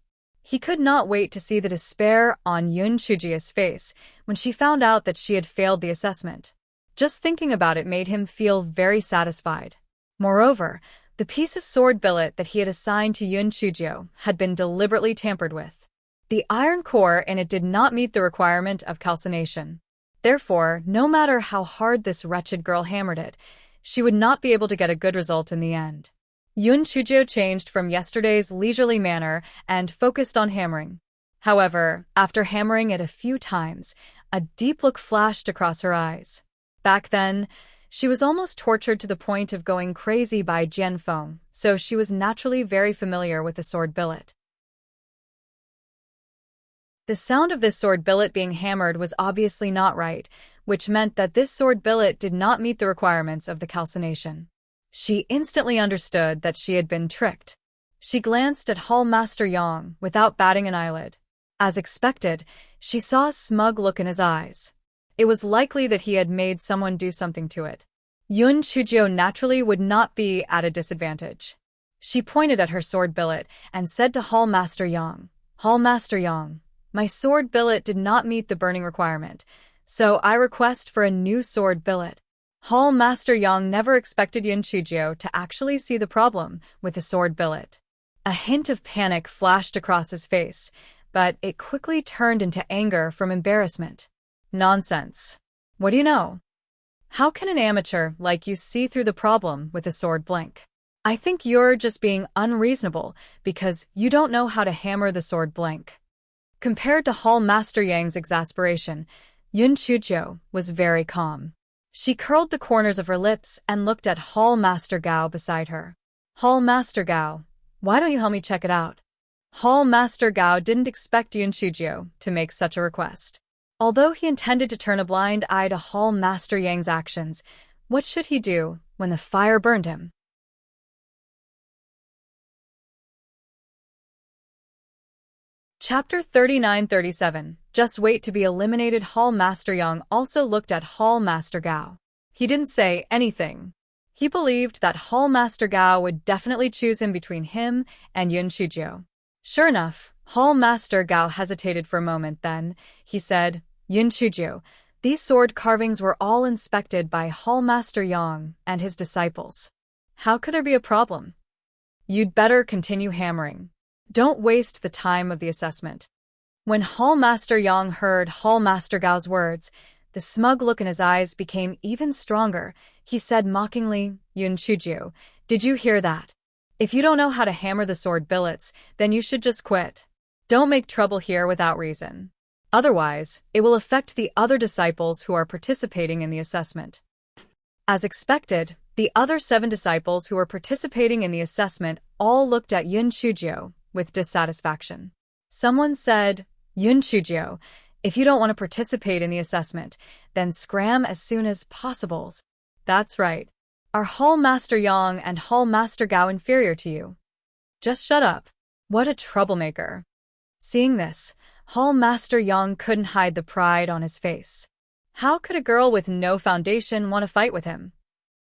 He could not wait to see the despair on Yun Chujia's face when she found out that she had failed the assessment. Just thinking about it made him feel very satisfied. Moreover, the piece of sword billet that he had assigned to Yun Chujiu had been deliberately tampered with. The iron core in it did not meet the requirement of calcination. Therefore, no matter how hard this wretched girl hammered it, she would not be able to get a good result in the end. Yun Chujiu changed from yesterday's leisurely manner and focused on hammering. However, after hammering it a few times, A deep look flashed across her eyes. Back then, she was almost tortured to the point of going crazy by Jianfeng, so she was naturally very familiar with the sword billet. The sound of this sword billet being hammered was obviously not right, which meant that this sword billet did not meet the requirements of the calcination. She instantly understood that she had been tricked. She glanced at Hall Master Yang without batting an eyelid. As expected, she saw a smug look in his eyes. It was likely that he had made someone do something to it. Yun Chuzhou naturally would not be at a disadvantage. She pointed at her sword billet and said to Hall Master Yang, "Hall Master Yang, my sword billet did not meet the burning requirement, so I request for a new sword billet." Hall Master Yang never expected Yun Chuzhou to actually see the problem with the sword billet. A hint of panic flashed across his face, but it quickly turned into anger from embarrassment. Nonsense. What do you know? How can an amateur like you see through the problem with a sword blank? I think you're just being unreasonable because you don't know how to hammer the sword blank. Compared to Hall Master Yang's exasperation, Yun Chuzhou was very calm. She curled the corners of her lips and looked at Hall Master Gao beside her. "Hall Master Gao, why don't you help me check it out?" Hall Master Gao didn't expect Yun Chuzhou to make such a request. Although he intended to turn a blind eye to Hall Master Yang's actions, what should he do when the fire burned him? Chapter 39-37. Just wait to be eliminated. Hall Master Yang also looked at Hall Master Gao. He didn't say anything. He believed that Hall Master Gao would definitely choose him between him and Yun Chuzhou. Sure enough, Hall Master Gao hesitated for a moment, then he said, "Yun Chuzhou, these sword carvings were all inspected by Hall Master Yang and his disciples. How could there be a problem? You'd better continue hammering. Don't waste the time of the assessment." When Hall Master Yang heard Hall Master Gao's words, the smug look in his eyes became even stronger. He said mockingly, "Yun Chuzhou, did you hear that? If you don't know how to hammer the sword billets, then you should just quit. Don't make trouble here without reason. Otherwise, it will affect the other disciples who are participating in the assessment." As expected, the other 7 disciples who were participating in the assessment all looked at Yun Chuzhou with dissatisfaction. Someone said, "Yun Chuzhou, if you don't want to participate in the assessment, then scram as soon as possible." That's right. Are Hall Master Yang and Hall Master Gao inferior to you? Just shut up. What a troublemaker. Seeing this, Hall Master Yang couldn't hide the pride on his face. How could a girl with no foundation want to fight with him?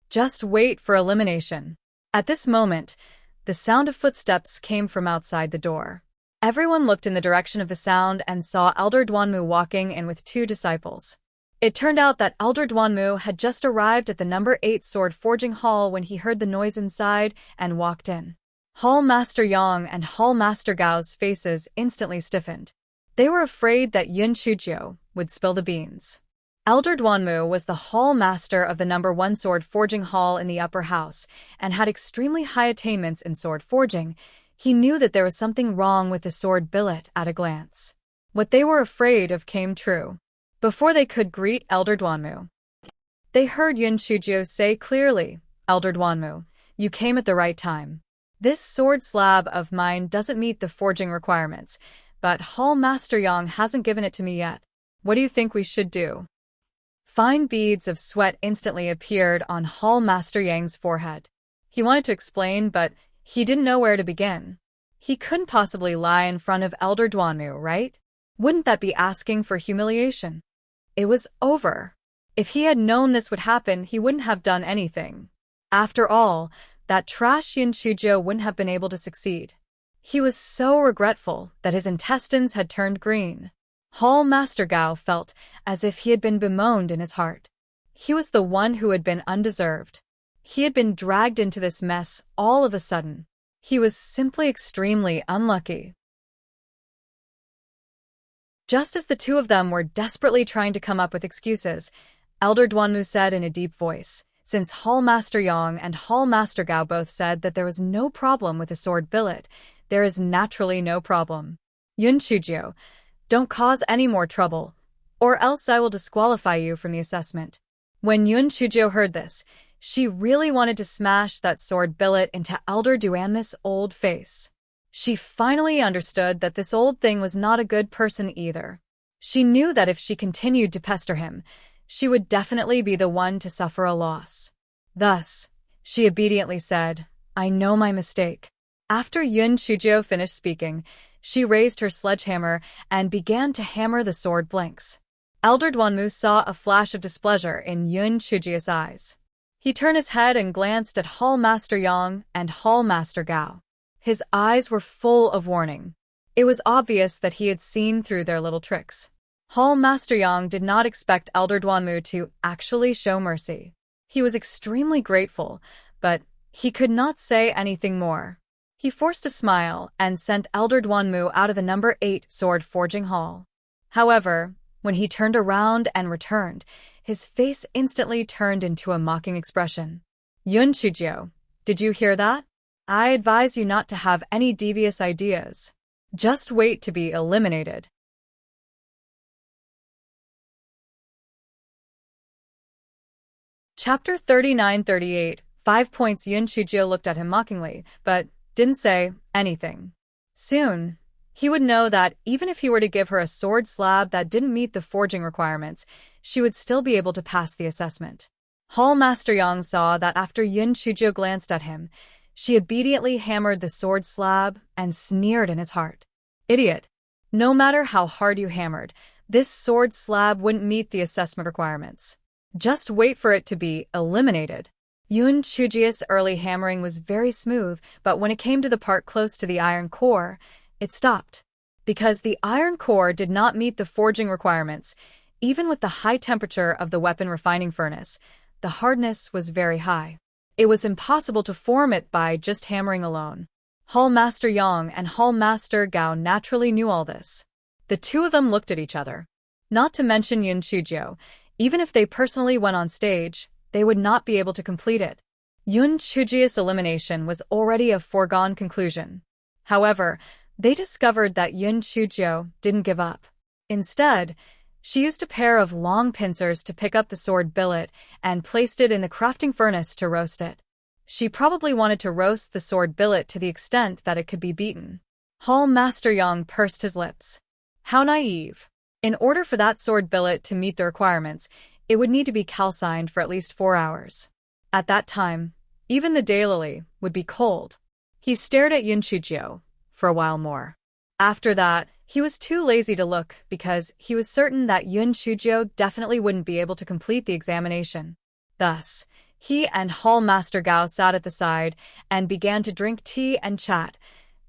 Just wait for elimination. At this moment, the sound of footsteps came from outside the door. Everyone looked in the direction of the sound and saw Elder Duanmu walking in with 2 disciples. It turned out that Elder Duanmu had just arrived at the number 8 sword forging hall when he heard the noise inside and walked in. Hall Master Yang and Hall Master Gao's faces instantly stiffened. They were afraid that Yun Chuzhou would spill the beans. Elder Duanmu was the hall master of the number 1 sword forging hall in the upper house and had extremely high attainments in sword forging. He knew that there was something wrong with the sword billet at a glance. What they were afraid of came true. Before they could greet Elder Duanmu, they heard Yun Chuzhou say clearly, "Elder Duanmu, you came at the right time. This sword slab of mine doesn't meet the forging requirements, but Hall Master Yang hasn't given it to me yet. What do you think we should do?" Fine beads of sweat instantly appeared on Hall Master Yang's forehead. He wanted to explain, but he didn't know where to begin. He couldn't possibly lie in front of Elder Duanmu, right? Wouldn't that be asking for humiliation? It was over. If he had known this would happen, he wouldn't have done anything. After all, that trash Yun Chuzhou wouldn't have been able to succeed. He was so regretful that his intestines had turned green. Hall Master Gao felt as if he had been bemoaned in his heart. He was the one who had been undeserved. He had been dragged into this mess all of a sudden. He was simply extremely unlucky. Just as the 2 of them were desperately trying to come up with excuses, Elder Duanmu said in a deep voice, since Hall Master Yang and Hall Master Gao both said that there was no problem with the sword billet, there is naturally no problem. Yun Chuzhou, don't cause any more trouble, or else I will disqualify you from the assessment." When Yun Chujio heard this, she really wanted to smash that sword billet into Elder Duanmus' old face. She finally understood that this old thing was not a good person either. She knew that if she continued to pester him, she would definitely be the one to suffer a loss. Thus, she obediently said, "I know my mistake." After Yun Chujio finished speaking, she raised her sledgehammer and began to hammer the sword blanks. Elder Duanmu saw a flash of displeasure in Yun Chujio's eyes. He turned his head and glanced at Hall Master Yang and Hall Master Gao. His eyes were full of warning. It was obvious that he had seen through their little tricks. Hall Master Yang did not expect Elder Duanmu to actually show mercy. He was extremely grateful, but he could not say anything more. He forced a smile and sent Elder Duanmu out of the number 8 sword forging hall. However, when he turned around and returned, his face instantly turned into a mocking expression. "Yun Chujio, did you hear that? I advise you not to have any devious ideas. Just wait to be eliminated." Chapter 39-38. 5 points. Yun Chujio looked at him mockingly, but didn't say anything. Soon, he would know that even if he were to give her a sword slab that didn't meet the forging requirements, she would still be able to pass the assessment. Hall Master Yang saw that after Yun Chujio glanced at him, she obediently hammered the sword slab and sneered in his heart. "Idiot! No matter how hard you hammered, this sword slab wouldn't meet the assessment requirements. Just wait for it to be eliminated." Yun Chujio's early hammering was very smooth, but when it came to the part close to the iron core, it stopped. Because the iron core did not meet the forging requirements, even with the high temperature of the weapon refining furnace, the hardness was very high. It was impossible to form it by just hammering alone. Hall Master Yang and Hall Master Gao naturally knew all this. The two of them looked at each other. Not to mention Yun Chujio, even if they personally went on stage, they would not be able to complete it. Yun Chujio's elimination was already a foregone conclusion. However, they discovered that Yun Chujio didn't give up. Instead, she used a pair of long pincers to pick up the sword billet and placed it in the crafting furnace to roast it. She probably wanted to roast the sword billet to the extent that it could be beaten. Hall Master Yang pursed his lips. How naive. In order for that sword billet to meet the requirements, it would need to be calcined for at least 4 hours. At that time, even the daylily would be cold. He stared at Yun Chujio for a while more. After that, he was too lazy to look because he was certain that Yun Chujio definitely wouldn't be able to complete the examination. Thus, he and Hall Master Gao sat at the side and began to drink tea and chat,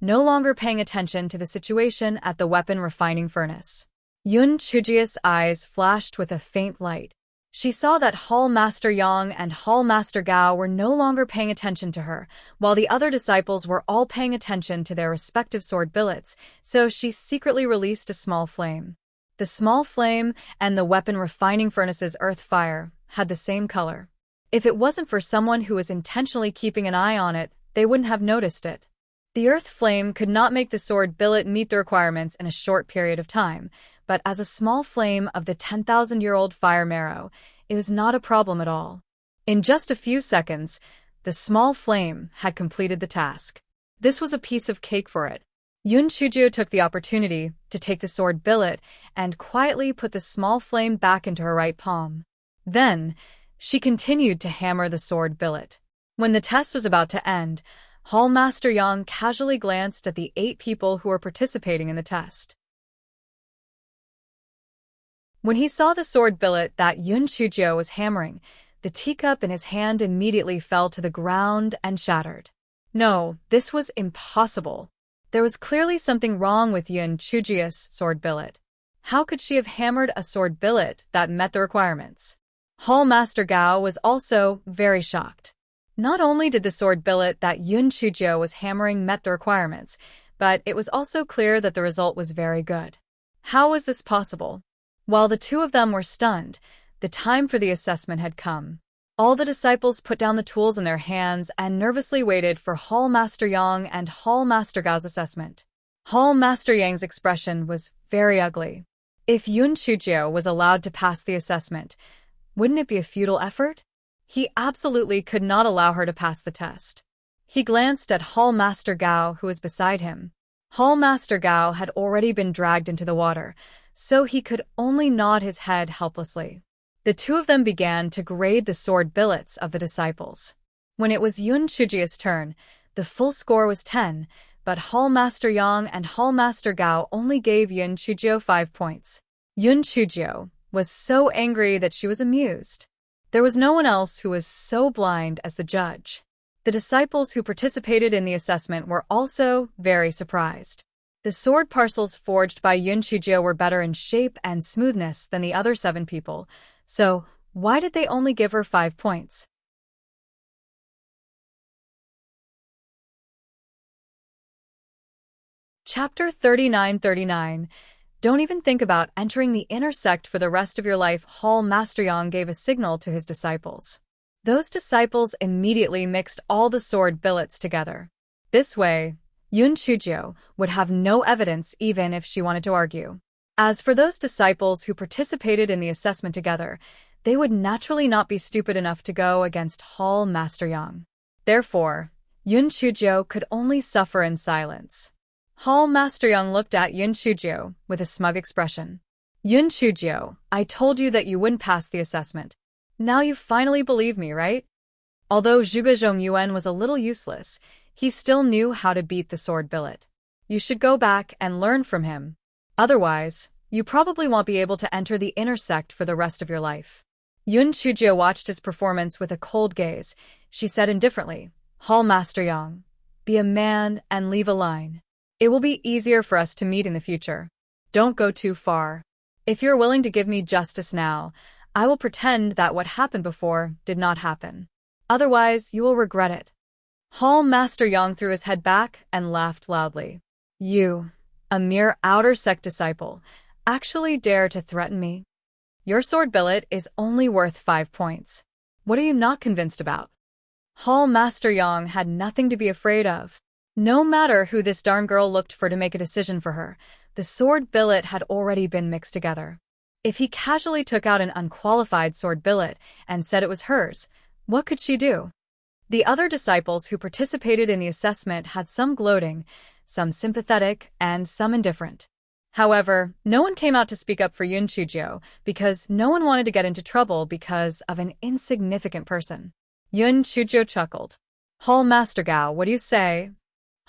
no longer paying attention to the situation at the weapon refining furnace. Yun Chujio's eyes flashed with a faint light. She saw that Hall Master Yang and Hall Master Gao were no longer paying attention to her, while the other disciples were all paying attention to their respective sword billets, so she secretly released a small flame. The small flame and the weapon refining furnace's earth fire had the same color. If it wasn't for someone who was intentionally keeping an eye on it, they wouldn't have noticed it. The earth flame could not make the sword billet meet the requirements in a short period of time, but as a small flame of the 10,000-year-old fire marrow, it was not a problem at all. In just a few seconds, the small flame had completed the task. This was a piece of cake for it. Yun Chujio took the opportunity to take the sword billet and quietly put the small flame back into her right palm. Then, she continued to hammer the sword billet. When the test was about to end, Hall Master Yang casually glanced at the 8 people who were participating in the test. When he saw the sword billet that Yun Chujio was hammering, the teacup in his hand immediately fell to the ground and shattered. No, this was impossible. There was clearly something wrong with Yun Chujio's sword billet. How could she have hammered a sword billet that met the requirements? Hall Master Gao was also very shocked. Not only did the sword billet that Yun Chujio was hammering met the requirements, but it was also clear that the result was very good. How was this possible? While the two of them were stunned, the time for the assessment had come. All the disciples put down the tools in their hands and nervously waited for Hall Master Yang and Hall Master Gao's assessment. Hall Master Yang's expression was very ugly. If Yun Chujio was allowed to pass the assessment, wouldn't it be a futile effort? He absolutely could not allow her to pass the test. He glanced at Hall Master Gao, who was beside him. Hall Master Gao had already been dragged into the water, so he could only nod his head helplessly. The two of them began to grade the sword billets of the disciples. When it was Yun Chujio's turn, the full score was 10, but Hall Master Yang and Hall Master Gao only gave Yun Chujio 5 points. Yun Chujio was so angry that she was amused. There was no one else who was so blind as the judge. The disciples who participated in the assessment were also very surprised. The sword parcels forged by Yun Chujio were better in shape and smoothness than the other 7 people, so why did they only give her 5 points? Chapter 39. Don't even think about entering the inner sect for the rest of your life. Hall Master Yang gave a signal to his disciples. Those disciples immediately mixed all the sword billets together. This way, Yun Chujio would have no evidence even if she wanted to argue. As for those disciples who participated in the assessment together, they would naturally not be stupid enough to go against Hall Master Yang. Therefore, Yun Chujio could only suffer in silence. Hall Master Yang looked at Yun Chujio with a smug expression. Yun Chujio, I told you that you wouldn't pass the assessment. Now you finally believe me, right? Although Zhuge Zhongyuan was a little useless, he still knew how to beat the sword billet. You should go back and learn from him. Otherwise, you probably won't be able to enter the inner sect for the rest of your life. Yun Chujio watched his performance with a cold gaze. She said indifferently, Hall Master Yang, be a man and leave a line. It will be easier for us to meet in the future. Don't go too far. If you're willing to give me justice now, I will pretend that what happened before did not happen. Otherwise, you will regret it. Hall Master Yang threw his head back and laughed loudly. You, a mere outer sect disciple, actually dare to threaten me? Your sword billet is only worth 5 points. What are you not convinced about? Hall Master Yang had nothing to be afraid of. No matter who this darn girl looked for to make a decision for her, the sword billet had already been mixed together. If he casually took out an unqualified sword billet and said it was hers, what could she do? The other disciples who participated in the assessment had some gloating, some sympathetic, and some indifferent. However, no one came out to speak up for Yun Chujio because no one wanted to get into trouble because of an insignificant person. Yun Chujio chuckled. Hall Master Gao, what do you say?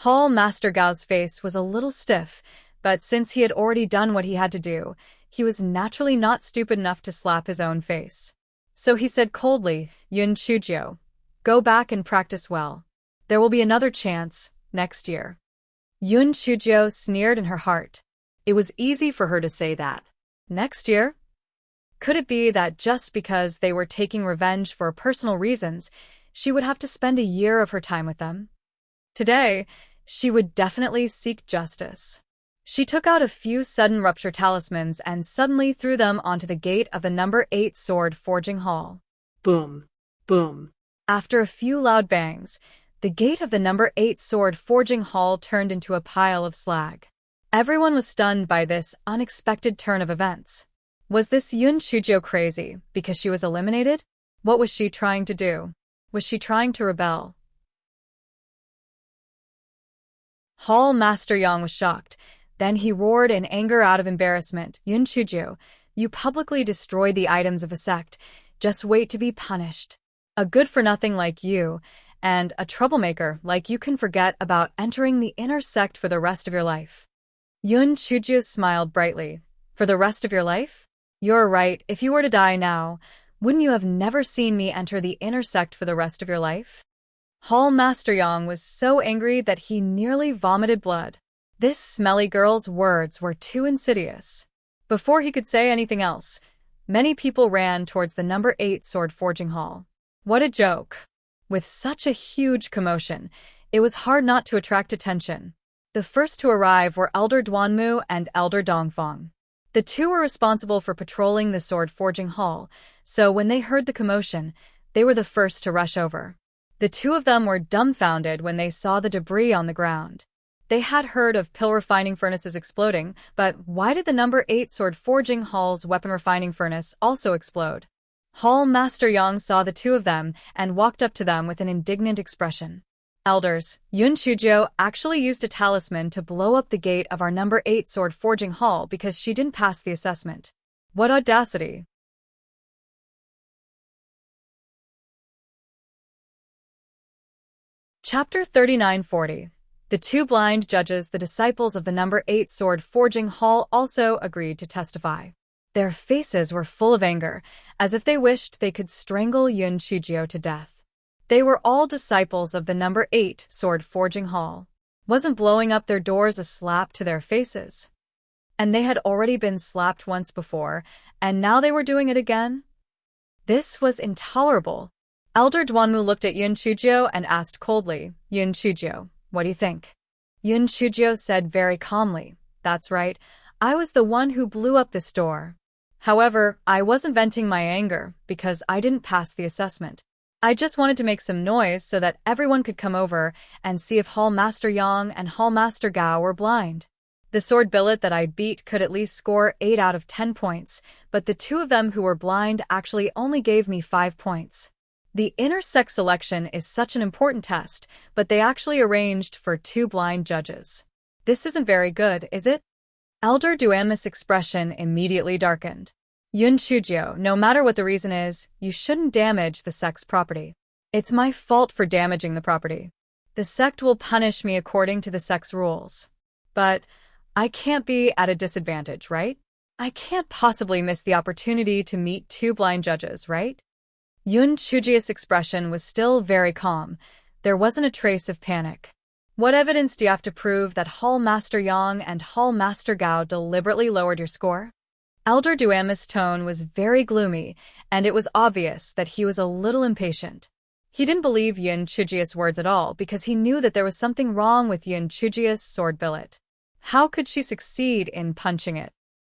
Hall Master Gao's face was a little stiff, but since he had already done what he had to do, he was naturally not stupid enough to slap his own face. So he said coldly, Yun Chujio, go back and practice well. There will be another chance next year. Yun Chujio sneered in her heart. It was easy for her to say that. Next year? Could it be that just because they were taking revenge for personal reasons, she would have to spend a year of her time with them? Today, she would definitely seek justice. She took out a few sudden rupture talismans and suddenly threw them onto the gate of the number 8 sword forging hall. Boom. Boom. After a few loud bangs, the gate of the number 8 sword forging hall turned into a pile of slag. Everyone was stunned by this unexpected turn of events. Was this Yun Chujio crazy because she was eliminated? What was she trying to do? Was she trying to rebel? Hall Master Yang was shocked. Then he roared in anger out of embarrassment. Yun Chujio, you publicly destroyed the items of the sect. Just wait to be punished. A good-for-nothing like you, and a troublemaker like you can forget about entering the inner sect for the rest of your life. Yun Chujio smiled brightly. For the rest of your life? You're right, if you were to die now, wouldn't you have never seen me enter the inner sect for the rest of your life? Hall Master Yang was so angry that he nearly vomited blood. This smelly girl's words were too insidious. Before he could say anything else, many people ran towards the number 8 sword forging hall. What a joke! With such a huge commotion, it was hard not to attract attention. The first to arrive were Elder Duanmu and Elder Dongfang. The two were responsible for patrolling the sword forging hall, so when they heard the commotion, they were the first to rush over. The two of them were dumbfounded when they saw the debris on the ground. They had heard of pill refining furnaces exploding, but why did the number 8 sword forging hall's weapon refining furnace also explode? Hall Master Yang saw the two of them and walked up to them with an indignant expression. Elders, Yun Chujiu actually used a talisman to blow up the gate of our number 8 sword forging hall because she didn't pass the assessment. What audacity! Chapter 3940. The two blind judges, the disciples of the number 8 sword forging hall, also agreed to testify. Their faces were full of anger, as if they wished they could strangle Yun Chujiu to death. They were all disciples of the number 8 sword forging hall. Wasn't blowing up their doors a slap to their faces? And they had already been slapped once before, and now they were doing it again? This was intolerable. Elder Duanmu looked at Yun Chujiu and asked coldly, Yun Chujiu, what do you think? Yun Chujiu said very calmly, that's right, I was the one who blew up this door. However, I wasn't venting my anger because I didn't pass the assessment. I just wanted to make some noise so that everyone could come over and see if Hall Master Yang and Hall Master Gao were blind. The sword billet that I beat could at least score 8 out of 10 points, but the two of them who were blind actually only gave me 5 points. The inner sex selection is such an important test, but they actually arranged for 2 blind judges. This isn't very good, is it? Elder Duanmu's expression immediately darkened. Yun Chujiu, no matter what the reason is, you shouldn't damage the sect's property. It's my fault for damaging the property. The sect will punish me according to the sect's rules. But I can't be at a disadvantage, right? I can't possibly miss the opportunity to meet 2 blind judges, right? Yun Chujiu's expression was still very calm. There wasn't a trace of panic. What evidence do you have to prove that Hall Master Yang and Hall Master Gao deliberately lowered your score? Elder Duanmu's tone was very gloomy, and it was obvious that he was a little impatient. He didn't believe Yun Chujiu's words at all because he knew that there was something wrong with Yun Chujiu's sword billet. How could she succeed in punching it?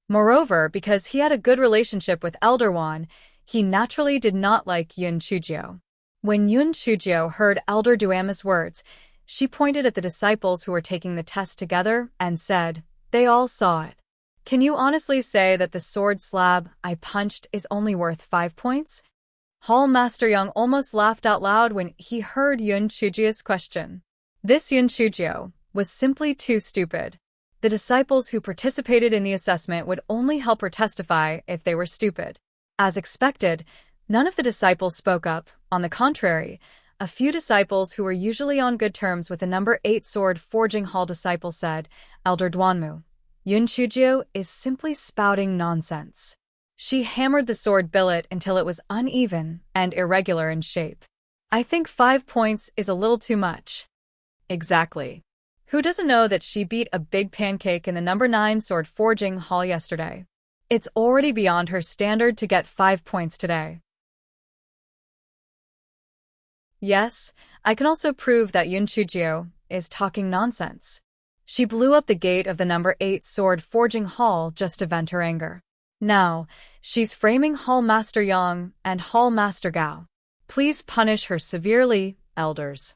Moreover, because he had a good relationship with Elder Wan, he naturally did not like Yun Chujiu. When Yun Chujiu heard Elder Duanmu's words, she pointed at the disciples who were taking the test together and said, they all saw it. Can you honestly say that the sword slab I punched is only worth 5 points? Hall Master Yang almost laughed out loud when he heard Yun Chujiu's question. This Yun Chujiu was simply too stupid. The disciples who participated in the assessment would only help her testify if they were stupid. As expected, none of the disciples spoke up. On the contrary, a few disciples who were usually on good terms with the number 8 sword forging hall disciple said, Elder Duanmu, Yun Chujiu is simply spouting nonsense. She hammered the sword billet until it was uneven and irregular in shape. I think 5 points is a little too much. Exactly. Who doesn't know that she beat a big pancake in the number 9 sword forging hall yesterday? It's already beyond her standard to get 5 points today. Yes, I can also prove that Yun Chujiu is talking nonsense. She blew up the gate of the number 8 sword forging hall just to vent her anger. Now, she's framing Hall Master Yang and Hall Master Gao. Please punish her severely, elders.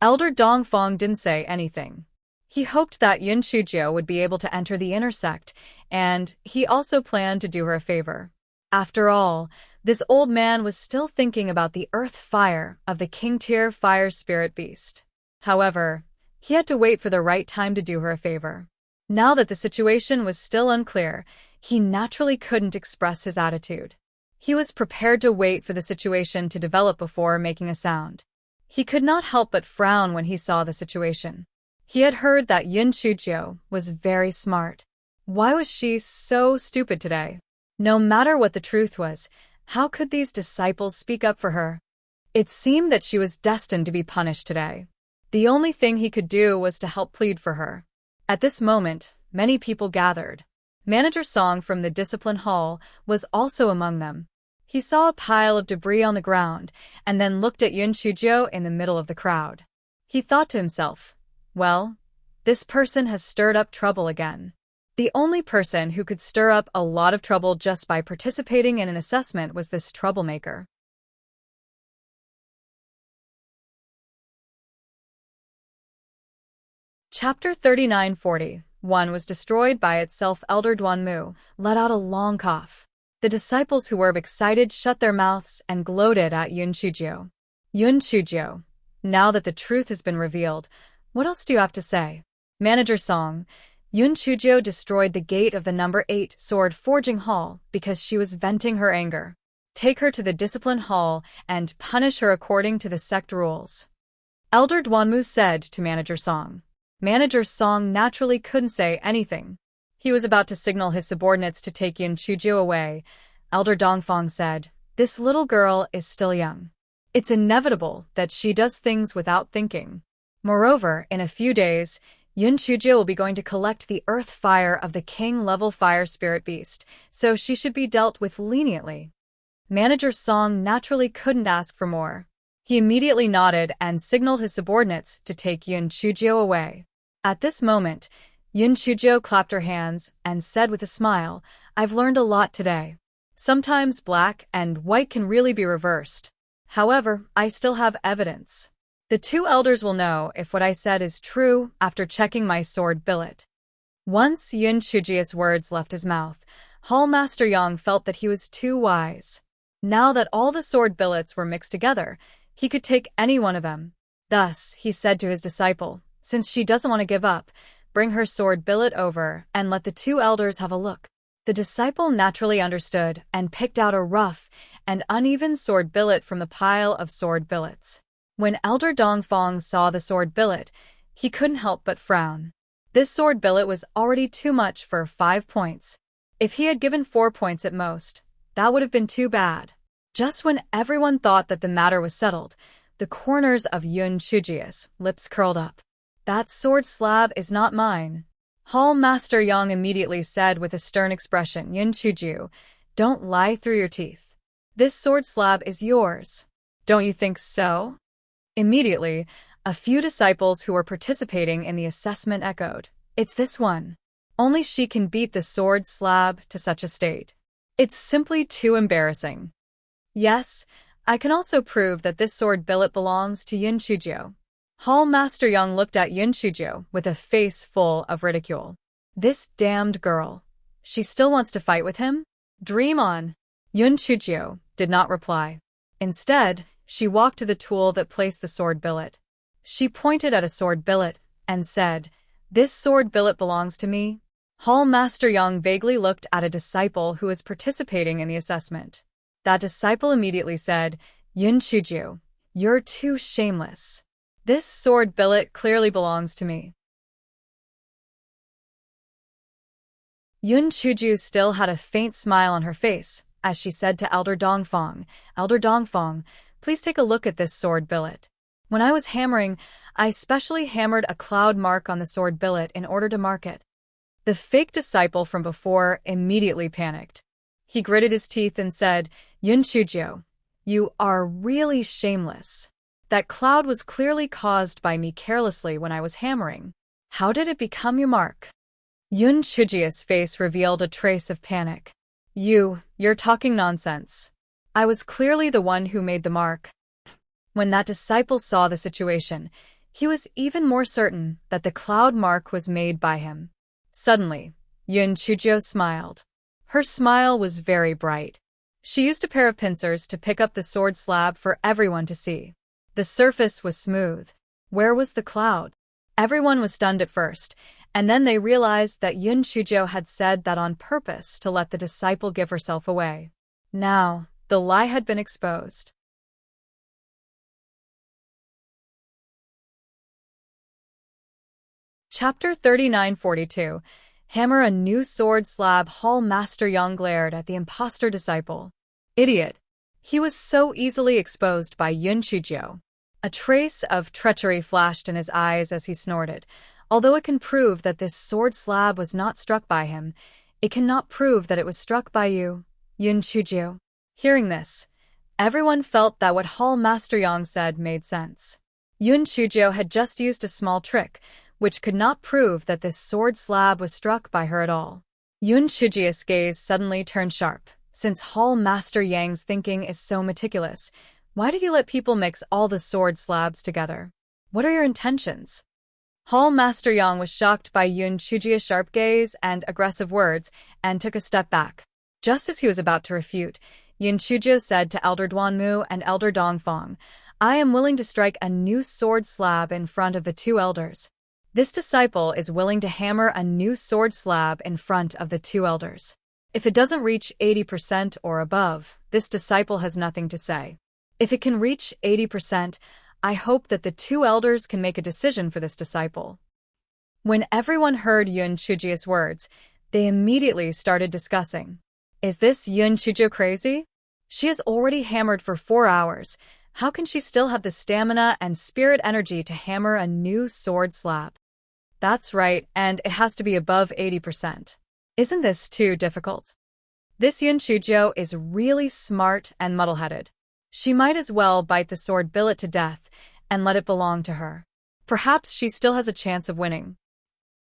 Elder Dongfeng didn't say anything. He hoped that Yun Chujiu would be able to enter the inner sect, and he also planned to do her a favor. After all, this old man was still thinking about the earth fire of the king-tier fire spirit beast. However, he had to wait for the right time to do her a favor. Now that the situation was still unclear, he naturally couldn't express his attitude. He was prepared to wait for the situation to develop before making a sound. He could not help but frown when he saw the situation. He had heard that Yun Chujiu was very smart. Why was she so stupid today? No matter what the truth was, how could these disciples speak up for her? It seemed that she was destined to be punished today. The only thing he could do was to help plead for her. At this moment, many people gathered. Manager Song from the Discipline Hall was also among them. He saw a pile of debris on the ground and then looked at Yun Chujiu in the middle of the crowd. He thought to himself, well, this person has stirred up trouble again. The only person who could stir up a lot of trouble just by participating in an assessment was this troublemaker. Chapter 3940. Was destroyed by itself. Elder Duanmu let out a long cough. The disciples who were excited shut their mouths and gloated at Yun Chujio. Yun Chujio, now that the truth has been revealed, what else do you have to say? Manager Song, Yun Chujio destroyed the gate of the number 8 sword forging hall because she was venting her anger. Take her to the discipline hall and punish her according to the sect rules. Elder Duanmu said to Manager Song. Manager Song naturally couldn't say anything. He was about to signal his subordinates to take Yun Chujio away. Elder Dongfang said, "This little girl is still young. It's inevitable that she does things without thinking. Moreover, in a few days, Yun Chujio will be going to collect the earth fire of the king-level fire spirit beast, so she should be dealt with leniently." Manager Song naturally couldn't ask for more. He immediately nodded and signaled his subordinates to take Yun Chujio away. At this moment, Yun Chujio clapped her hands and said with a smile, "I've learned a lot today. Sometimes black and white can really be reversed. However, I still have evidence. The two elders will know if what I said is true after checking my sword billet." Once Yun Chujio's words left his mouth, Hall Master Yang felt that he was too wise. Now that all the sword billets were mixed together, he could take any one of them. Thus, he said to his disciple, "Since she doesn't want to give up, bring her sword billet over and let the two elders have a look." The disciple naturally understood and picked out a rough and uneven sword billet from the pile of sword billets. When Elder Dongfang saw the sword billet, he couldn't help but frown. This sword billet was already too much for 5 points. If he had given 4 points at most, that would have been too bad. Just when everyone thought that the matter was settled, the corners of Yun Chujio's lips curled up. "That sword slab is not mine." Hall Master Yang immediately said with a stern expression, "Yun Chujio, don't lie through your teeth. This sword slab is yours. Don't you think so?" Immediately, a few disciples who were participating in the assessment echoed, "It's this one. Only she can beat the sword slab to such a state. It's simply too embarrassing." "Yes, I can also prove that this sword billet belongs to Yun Chujio." Hall Master Yang looked at Yun Chujio with a face full of ridicule. "This damned girl. She still wants to fight with him? Dream on." Yun Chujio did not reply. Instead, she walked to the tool that placed the sword billet. She pointed at a sword billet and said, "This sword billet belongs to me." Hall Master Yang vaguely looked at a disciple who was participating in the assessment. That disciple immediately said, "Yun Chujio, you're too shameless. This sword billet clearly belongs to me." Yun Chujio still had a faint smile on her face as she said to Elder Dongfang, "Elder Dongfang, please take a look at this sword billet. When I was hammering, I specially hammered a cloud mark on the sword billet in order to mark it." The fake disciple from before immediately panicked. He gritted his teeth and said, "Yun Chujio, you are really shameless. That cloud was clearly caused by me carelessly when I was hammering. How did it become your mark?" Yun Chujio's face revealed a trace of panic. You're talking nonsense. I was clearly the one who made the mark." When that disciple saw the situation, he was even more certain that the cloud mark was made by him. Suddenly, Yun Chujio smiled. Her smile was very bright. She used a pair of pincers to pick up the sword slab for everyone to see. The surface was smooth. Where was the cloud? Everyone was stunned at first, and then they realized that Yun Chujio had said that on purpose to let the disciple give herself away. Now, the lie had been exposed. Chapter 3942. Hammer a new sword slab. Hall Master Yang glared at the imposter disciple. Idiot. He was so easily exposed by Yun Chujio. A trace of treachery flashed in his eyes as he snorted. Although it can prove that this sword slab was not struck by him, it cannot prove that it was struck by you, Yun Chujio. Hearing this, everyone felt that what Hall Master Yang said made sense. Yun Chujio had just used a small trick, which could not prove that this sword slab was struck by her at all. Yun Chujio's gaze suddenly turned sharp. Since Hall Master Yang's thinking is so meticulous, why did you let people mix all the sword slabs together? What are your intentions? Hall Master Yang was shocked by Yun Chujia's sharp gaze and aggressive words and took a step back. Just as he was about to refute, Yun Chujio said to Elder Duanmu and Elder Dongfang, "I am willing to strike a new sword slab in front of the two elders." This disciple is willing to hammer a new sword slab in front of the two elders. If it doesn't reach 80% or above, this disciple has nothing to say. If it can reach 80%, I hope that the two elders can make a decision for this disciple. When everyone heard Yun Chujia's words, they immediately started discussing. Is this Yun Chujio crazy? She has already hammered for 4 hours. How can she still have the stamina and spirit energy to hammer a new sword slab? That's right, and it has to be above 80%. Isn't this too difficult? This Yun Chujio is really smart and muddle-headed. She might as well bite the sword billet to death and let it belong to her. Perhaps she still has a chance of winning.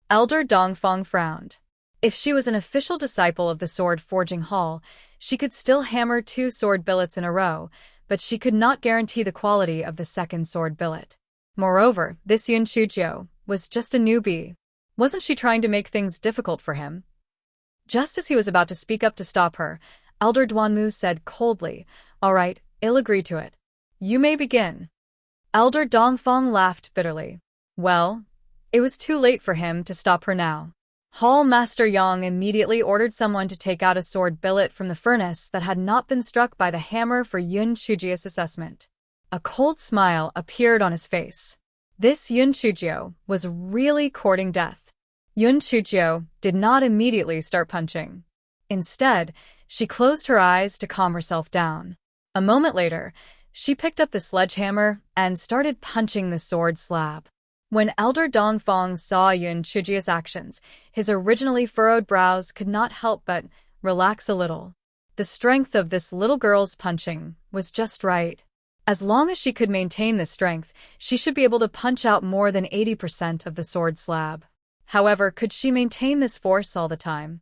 Elder Dongfang frowned. If she was an official disciple of the Sword Forging Hall, she could still hammer 2 sword billets in a row, but she could not guarantee the quality of the second sword billet. Moreover, this Yun Chujio was just a newbie. Wasn't she trying to make things difficult for him? Just as he was about to speak up to stop her, Elder Duanmu said coldly, "All right, I'll agree to it. You may begin." Elder Dongfang laughed bitterly. Well, it was too late for him to stop her now. Hall Master Yang immediately ordered someone to take out a sword billet from the furnace that had not been struck by the hammer for Yun Chujia's assessment. A cold smile appeared on his face. This Yun Chujio was really courting death. Yun Chujio did not immediately start punching. Instead, she closed her eyes to calm herself down. A moment later, she picked up the sledgehammer and started punching the sword slab. When Elder Dongfang saw Yun Chujia's actions, his originally furrowed brows could not help but relax a little. The strength of this little girl's punching was just right. As long as she could maintain this strength, she should be able to punch out more than 80% of the sword slab. However, could she maintain this force all the time?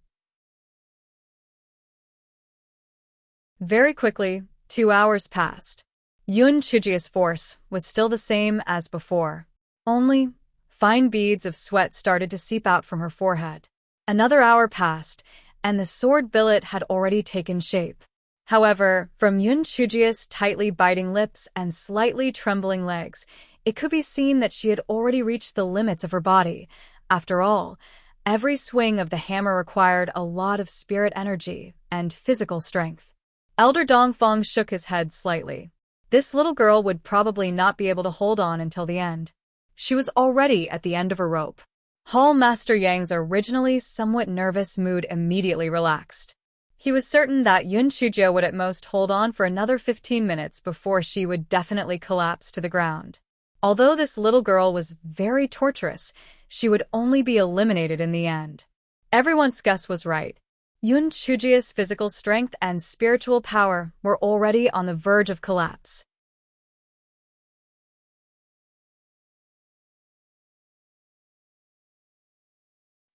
Very quickly, 2 hours passed. Yun Chujia's force was still the same as before. Only, fine beads of sweat started to seep out from her forehead. Another hour passed, and the sword billet had already taken shape. However, from Yun Chujia's tightly biting lips and slightly trembling legs, it could be seen that she had already reached the limits of her body. After all, every swing of the hammer required a lot of spirit energy and physical strength. Elder Dongfang shook his head slightly. This little girl would probably not be able to hold on until the end. She was already at the end of her rope. Hall Master Yang's originally somewhat nervous mood immediately relaxed. He was certain that Yun Chujio would at most hold on for another 15 minutes before she would definitely collapse to the ground. Although this little girl was very torturous, she would only be eliminated in the end. Everyone's guess was right. Yun Chujio's physical strength and spiritual power were already on the verge of collapse.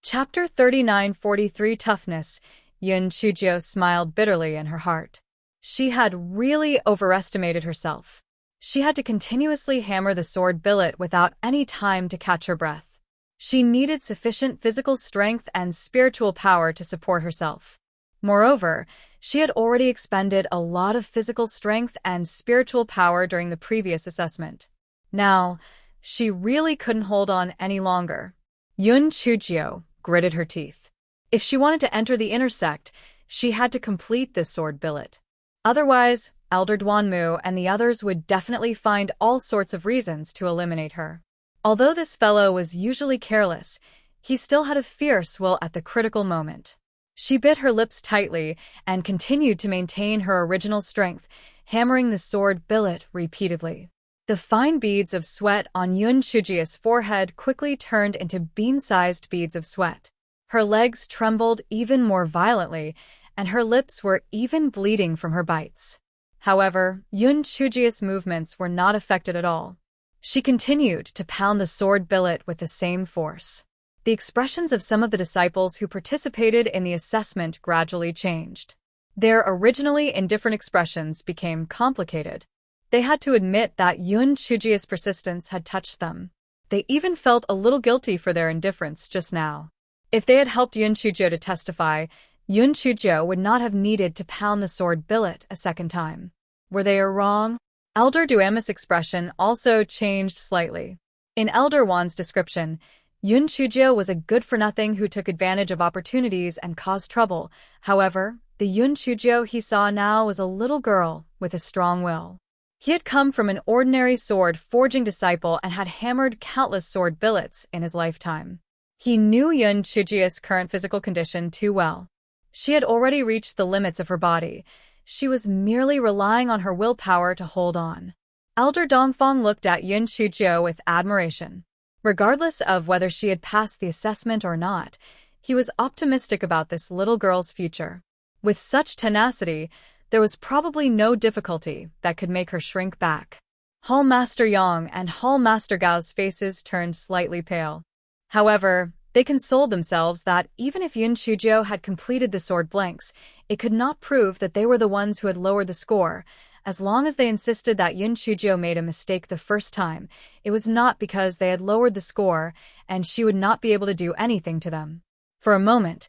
Chapter 39:43 Toughness. Yun Chujio smiled bitterly in her heart. She had really overestimated herself. She had to continuously hammer the sword billet without any time to catch her breath. She needed sufficient physical strength and spiritual power to support herself. Moreover, she had already expended a lot of physical strength and spiritual power during the previous assessment. Now, she really couldn't hold on any longer. Yun Chujio gritted her teeth. If she wanted to enter the inner sect, she had to complete this sword billet. Otherwise, Elder Duanmu and the others would definitely find all sorts of reasons to eliminate her. Although this fellow was usually careless, he still had a fierce will at the critical moment. She bit her lips tightly and continued to maintain her original strength, hammering the sword billet repeatedly. The fine beads of sweat on Yun Chujio's forehead quickly turned into bean-sized beads of sweat. Her legs trembled even more violently, and her lips were even bleeding from her bites. However, Yun Chujio's movements were not affected at all. She continued to pound the sword billet with the same force. The expressions of some of the disciples who participated in the assessment gradually changed. Their originally indifferent expressions became complicated. They had to admit that Yun Chujio's persistence had touched them. They even felt a little guilty for their indifference just now. If they had helped Yun Chujo to testify, Yun Chujo would not have needed to pound the sword billet a second time. Were they wrong? Elder Duamis' expression also changed slightly. In Elder Wan's description, Yun Chujo was a good-for-nothing who took advantage of opportunities and caused trouble. However, the Yun Chujo he saw now was a little girl with a strong will. He had come from an ordinary sword-forging disciple and had hammered countless sword billets in his lifetime. He knew Yun Chujia's current physical condition too well. She had already reached the limits of her body. She was merely relying on her willpower to hold on. Elder Dongfang looked at Yun Chujo with admiration. Regardless of whether she had passed the assessment or not, he was optimistic about this little girl's future. With such tenacity, there was probably no difficulty that could make her shrink back. Hall Master Yang and Hall Master Gao's faces turned slightly pale. However, they consoled themselves that even if Yun Chujo had completed the sword blanks, it could not prove that they were the ones who had lowered the score. As long as they insisted that Yun Chujo made a mistake the first time, it was not because they had lowered the score, and she would not be able to do anything to them. For a moment,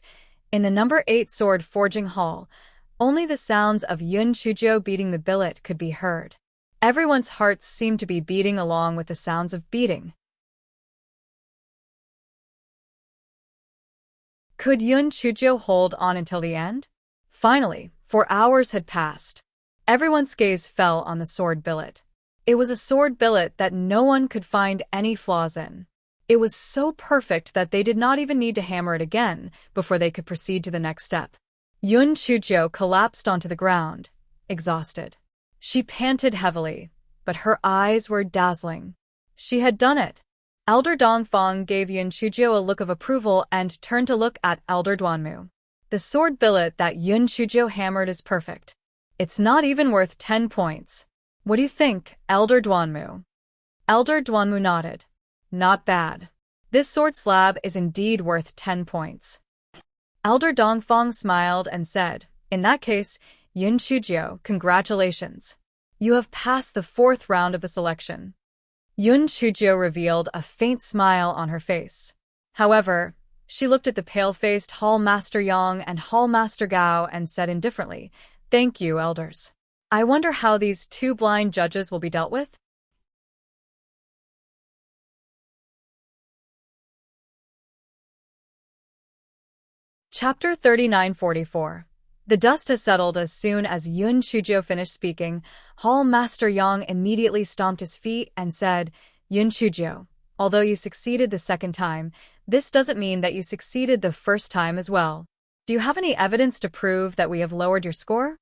in the number 8 sword forging hall, only the sounds of Yun Chujo beating the billet could be heard. Everyone's hearts seemed to be beating along with the sounds of beating. Could Yun Chujo hold on until the end? Finally, 4 hours had passed. Everyone's gaze fell on the sword billet. It was a sword billet that no one could find any flaws in. It was so perfect that they did not even need to hammer it again before they could proceed to the next step. Yun Chujo collapsed onto the ground, exhausted. She panted heavily, but her eyes were dazzling. She had done it. Elder Dongfang gave Yun Chujo a look of approval and turned to look at Elder Duanmu. The sword billet that Yun Chujo hammered is perfect. It's not even worth 10 points. What do you think, Elder Duanmu? Elder Duanmu nodded. Not bad. This sword slab is indeed worth 10 points. Elder Dongfang smiled and said, in that case, Yun Chujo, congratulations. You have passed the 4th round of the selection. Yun Chujo revealed a faint smile on her face. However, she looked at the pale-faced Hall Master Yang and Hall Master Gao and said indifferently, Thank you, elders. I wonder how these 2 blind judges will be dealt with? Chapter 3944. The dust has settled as soon as Yun Chujo finished speaking. Hall Master Yang immediately stomped his feet and said, Yun Chujo, although you succeeded the 2nd time, this doesn't mean that you succeeded the 1st time as well. Do you have any evidence to prove that we have lowered your score?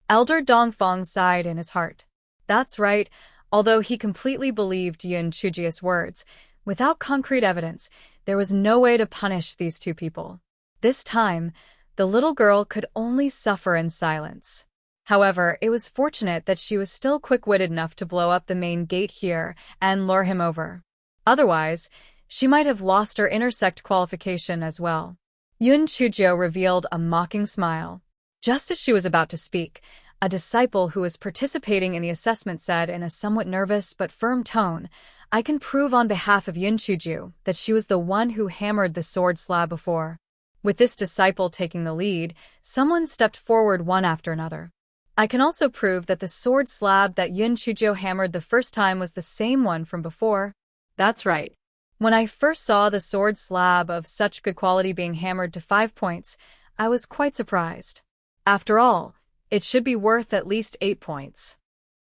Elder Dongfang sighed in his heart. That's right, although he completely believed Yun Chujia's words. Without concrete evidence, there was no way to punish these 2 people. This time, the little girl could only suffer in silence. However, it was fortunate that she was still quick-witted enough to blow up the main gate here and lure him over. Otherwise, she might have lost her intersect qualification as well. Yun Chujo revealed a mocking smile. Just as she was about to speak, a disciple who was participating in the assessment said in a somewhat nervous but firm tone, I can prove on behalf of Yun Chujo that she was the one who hammered the sword slab before. With this disciple taking the lead, someone stepped forward one after another. I can also prove that the sword slab that Yun Chujo hammered the 1st time was the same one from before. That's right. When I first saw the sword slab of such good quality being hammered to 5 points, I was quite surprised. After all, it should be worth at least 8 points.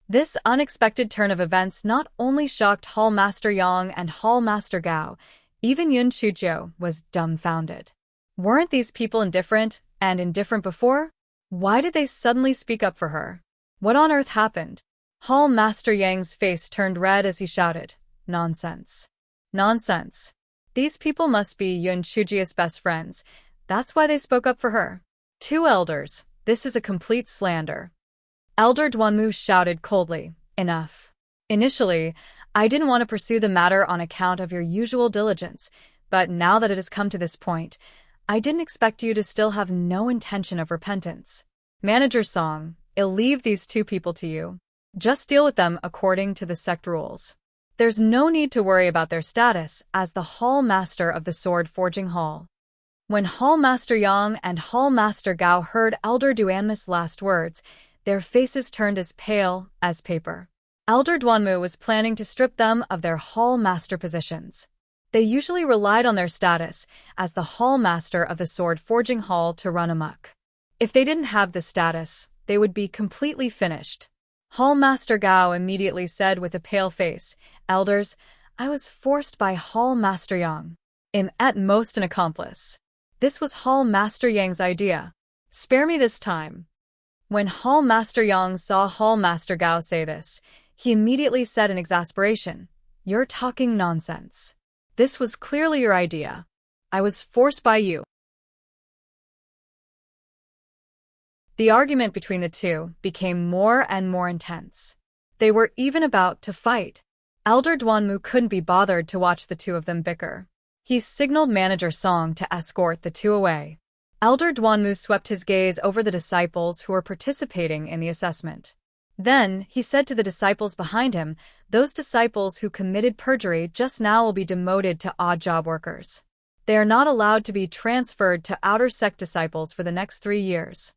This unexpected turn of events not only shocked Hall Master Yang and Hall Master Gao, even Yun Chujo was dumbfounded. Weren't these people indifferent before? Why did they suddenly speak up for her? What on earth happened? Hall Master Yang's face turned red as he shouted, Nonsense. Nonsense. These people must be Yun Chujia's best friends. That's why they spoke up for her. 2 elders, this is a complete slander. Elder Duanmu shouted coldly, Enough. Initially, I didn't want to pursue the matter on account of your usual diligence, but now that it has come to this point, I didn't expect you to still have no intention of repentance. Manager Song, I'll leave these 2 people to you. Just deal with them according to the sect rules. There's no need to worry about their status as the Hall Master of the Sword Forging Hall. When Hall Master Yang and Hall Master Gao heard Elder Duanmu's last words, their faces turned as pale as paper. Elder Duanmu was planning to strip them of their Hall Master positions. They usually relied on their status as the Hall Master of the Sword Forging Hall to run amok. If they didn't have this status, they would be completely finished. Hall Master Gao immediately said with a pale face, "Elders, I was forced by Hall Master Yang. I'm at most an accomplice. This was Hall Master Yang's idea. Spare me this time." When Hall Master Yang saw Hall Master Gao say this, he immediately said in exasperation, "You're talking nonsense. This was clearly your idea. I was forced by you." The argument between the two became more and more intense. They were even about to fight. Elder Duanmu couldn't be bothered to watch the two of them bicker. He signaled Manager Song to escort the two away. Elder Duanmu swept his gaze over the disciples who were participating in the assessment. Then, he said to the disciples behind him, "Those disciples who committed perjury just now will be demoted to odd job workers. They are not allowed to be transferred to outer sect disciples for the next 3 years."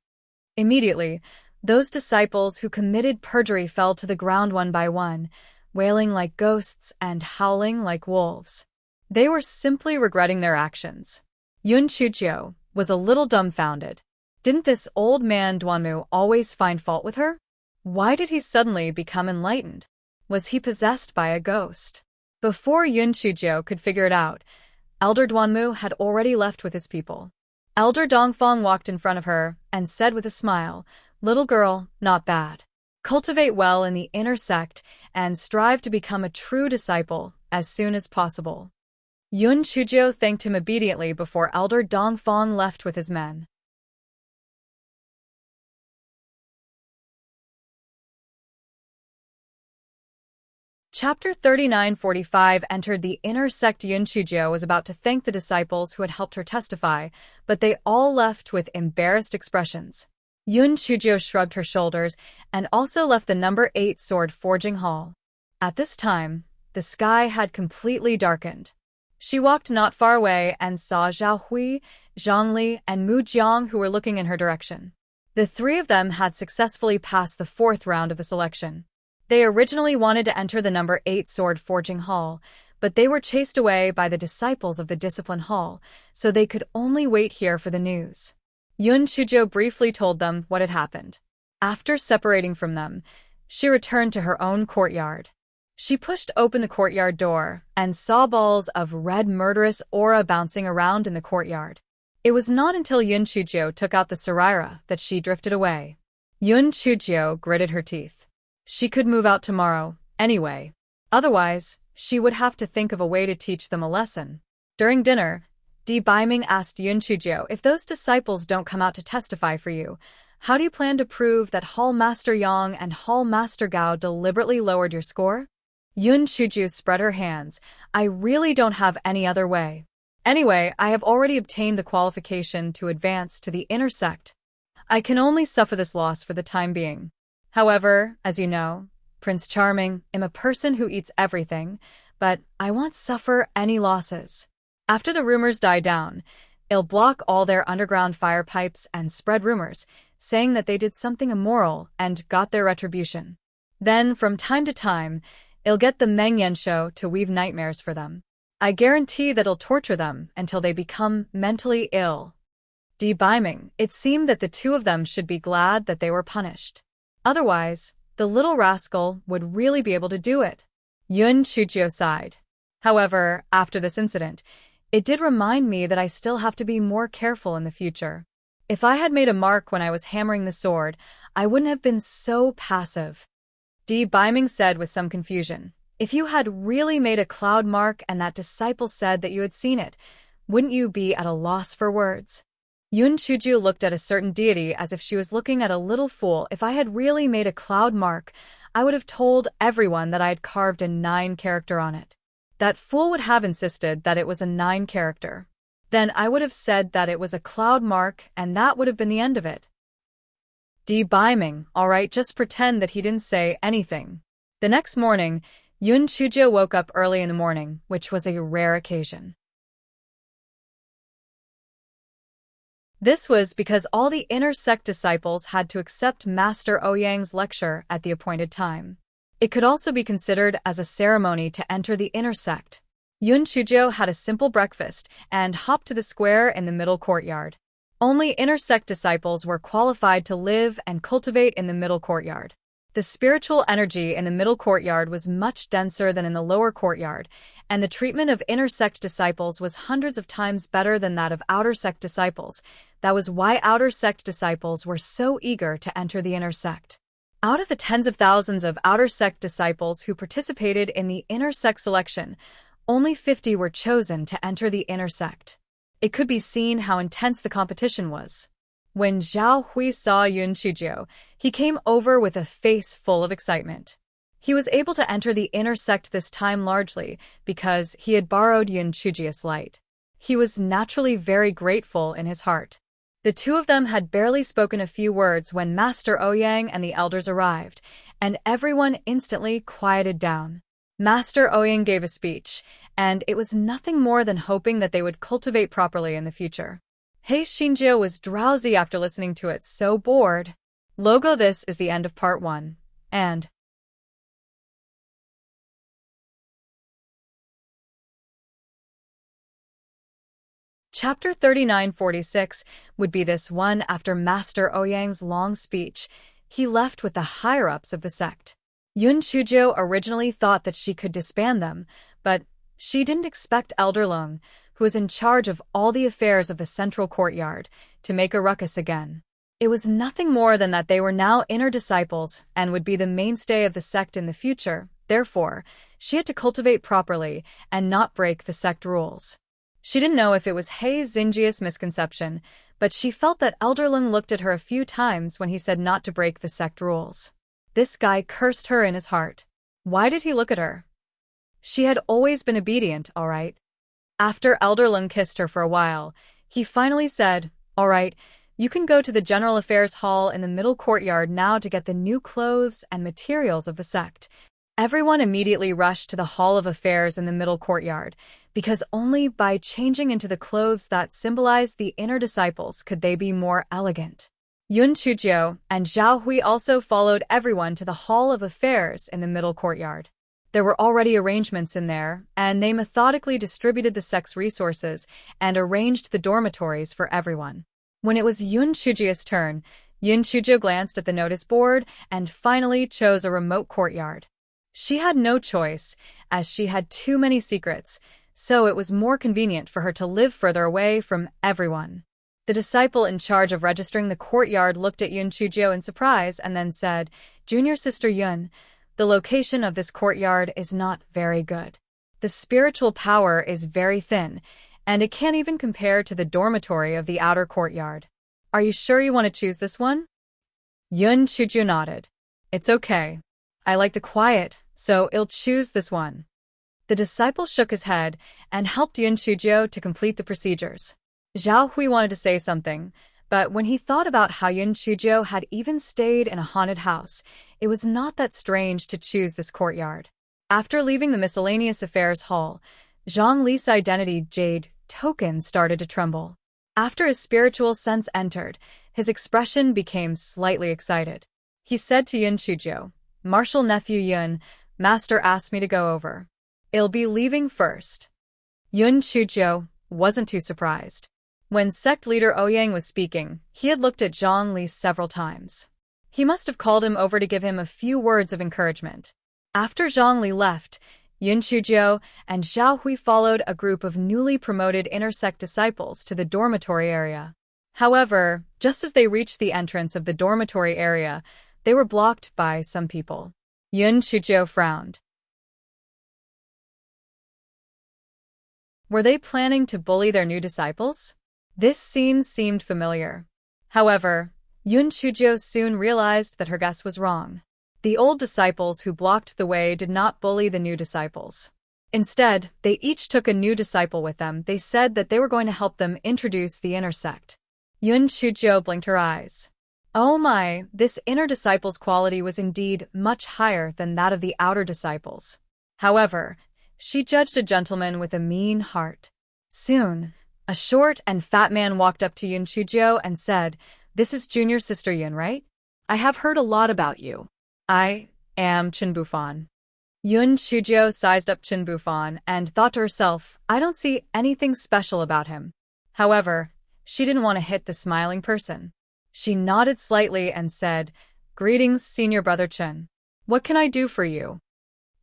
Immediately, those disciples who committed perjury fell to the ground one by one, wailing like ghosts and howling like wolves. They were simply regretting their actions. Yun Chujiu was a little dumbfounded. Didn't this old man Duanmu always find fault with her? Why did he suddenly become enlightened? Was he possessed by a ghost? Before Yun Chujiu could figure it out, Elder Duanmu had already left with his people. Elder Dongfang walked in front of her and said with a smile, "Little girl, not bad. Cultivate well in the inner sect and strive to become a true disciple as soon as possible." Yun Chujiu thanked him obediently before Elder Dongfang left with his men. Chapter 3945 entered the inner sect. Yun Chujiu was about to thank the disciples who had helped her testify, but they all left with embarrassed expressions. Yun Chujiu shrugged her shoulders and also left the number 8 sword forging hall. At this time, the sky had completely darkened. She walked not far away and saw Zhao Hui, Zhang Li, and Mu Jiang who were looking in her direction. The three of them had successfully passed the 4th round of the selection. They originally wanted to enter the number 8 sword forging hall, but they were chased away by the disciples of the discipline hall, so they could only wait here for the news. Yun Chujiu briefly told them what had happened. After separating from them, she returned to her own courtyard. She pushed open the courtyard door and saw balls of red murderous aura bouncing around in the courtyard. It was not until Yun Chujiu took out the Saraira that she drifted away. Yun Chujiu gritted her teeth. She could move out tomorrow, anyway. Otherwise, she would have to think of a way to teach them a lesson. During dinner, Di Baiming asked Yun Chujiu, "If those disciples don't come out to testify for you, how do you plan to prove that Hall Master Yang and Hall Master Gao deliberately lowered your score?" Yun Chujiu spread her hands. "I really don't have any other way. Anyway, I have already obtained the qualification to advance to the inner sect. I can only suffer this loss for the time being. However, as you know, Prince Charming, I'm a person who eats everything, but I won't suffer any losses. After the rumors die down, I'll block all their underground fire pipes and spread rumors, saying that they did something immoral and got their retribution. Then, from time to time, I'll get the Meng Yan show to weave nightmares for them. I guarantee that I'll torture them until they become mentally ill." Di Baiming, it seemed that the two of them should be glad that they were punished. Otherwise, the little rascal would really be able to do it. Yun Chujiu sighed. However, after this incident, it did remind me that I still have to be more careful in the future. If I had made a mark when I was hammering the sword, I wouldn't have been so passive. Di Baiming said with some confusion, "If you had really made a cloud mark and that disciple said that you had seen it, wouldn't you be at a loss for words?" Yun Chujiu looked at a certain deity as if she was looking at a little fool. "If I had really made a cloud mark, I would have told everyone that I had carved a 9 character on it. That fool would have insisted that it was a 9 character. Then I would have said that it was a cloud mark and that would have been the end of it." Di Baiming, all right, just pretend that he didn't say anything. The next morning, Yun Chujio woke up early in the morning, which was a rare occasion. This was because all the inner sect disciples had to accept Master Ouyang's lecture at the appointed time. It could also be considered as a ceremony to enter the inner sect. Yun Chujio had a simple breakfast and hopped to the square in the middle courtyard. Only inner sect disciples were qualified to live and cultivate in the middle courtyard. The spiritual energy in the middle courtyard was much denser than in the lower courtyard, and the treatment of inner sect disciples was hundreds of times better than that of outer sect disciples. That was why outer sect disciples were so eager to enter the inner sect. Out of the tens of thousands of outer sect disciples who participated in the inner sect selection, only 50 were chosen to enter the inner sect. It could be seen how intense the competition was. When Zhao Hui saw Yun Chujio, he came over with a face full of excitement. He was able to enter the inner sect this time largely because he had borrowed Yun Chujio's light. He was naturally very grateful in his heart. The two of them had barely spoken a few words when Master Ouyang and the elders arrived, and everyone instantly quieted down. Master Ouyang gave a speech, and it was nothing more than hoping that they would cultivate properly in the future. He Xinjiu was drowsy after listening to it, so bored. Logo, this is the end of part 1. And Chapter 3946 would be this one. After Master Ouyang's long speech, he left with the higher-ups of the sect. Yun Chujio originally thought that she could disband them, but she didn't expect Elder Lung, who was in charge of all the affairs of the central courtyard, to make a ruckus again. It was nothing more than that they were now inner disciples and would be the mainstay of the sect in the future. Therefore, she had to cultivate properly and not break the sect rules. She didn't know if it was He Xinjia's misconception, but she felt that Elder Lung looked at her a few times when he said not to break the sect rules. This guy cursed her in his heart. Why did he look at her? She had always been obedient, all right. After Elder Lung kissed her for a while, he finally said, "All right, you can go to the General Affairs Hall in the middle courtyard now to get the new clothes and materials of the sect." Everyone immediately rushed to the Hall of Affairs in the middle courtyard, because only by changing into the clothes that symbolized the inner disciples could they be more elegant. Yun Chujio and Zhao Hui also followed everyone to the Hall of Affairs in the middle courtyard. There were already arrangements in there, and they methodically distributed the sect's resources and arranged the dormitories for everyone. When it was Yun Chujio's turn, Yun Chujio glanced at the notice board and finally chose a remote courtyard. She had no choice, as she had too many secrets, so it was more convenient for her to live further away from everyone. The disciple in charge of registering the courtyard looked at Yun Chujio in surprise and then said, "Junior Sister Yun, the location of this courtyard is not very good. The spiritual power is very thin, and it can't even compare to the dormitory of the outer courtyard. Are you sure you want to choose this one?" Yun Chujio nodded. "It's okay. I like the quiet, so I'll choose this one." The disciple shook his head and helped Yun Chujio to complete the procedures. Zhao Hui wanted to say something, but when he thought about how Yun Chujio had even stayed in a haunted house, it was not that strange to choose this courtyard. After leaving the Miscellaneous Affairs Hall, Zhang Li's identity jade token started to tremble. After his spiritual sense entered, his expression became slightly excited. He said to Yun Chujio, "Martial nephew Yun, Master asked me to go over. I'll be leaving first." Yun Chujio wasn't too surprised. When sect leader Ouyang was speaking, he had looked at Zhang Li several times. He must have called him over to give him a few words of encouragement. After Zhang Li left, Yun Chujio and Zhao Hui followed a group of newly promoted inner sect disciples to the dormitory area. However, just as they reached the entrance of the dormitory area, they were blocked by some people. Yun Chujio frowned. Were they planning to bully their new disciples? This scene seemed familiar. However, Yun Chujio soon realized that her guess was wrong. The old disciples who blocked the way did not bully the new disciples. Instead, they each took a new disciple with them. They said that they were going to help them introduce the inner sect. Yun Chujio blinked her eyes. Oh my, this inner disciple's quality was indeed much higher than that of the outer disciples. However, she judged a gentleman with a mean heart. Soon, a short and fat man walked up to Yun Chujio and said, "This is junior sister Yun, right? I have heard a lot about you. I am Chen Bufan." Yun Chujio sized up Chen Bufan and thought to herself, I don't see anything special about him. However, she didn't want to hit the smiling person. She nodded slightly and said, "Greetings, senior brother Chen. What can I do for you?"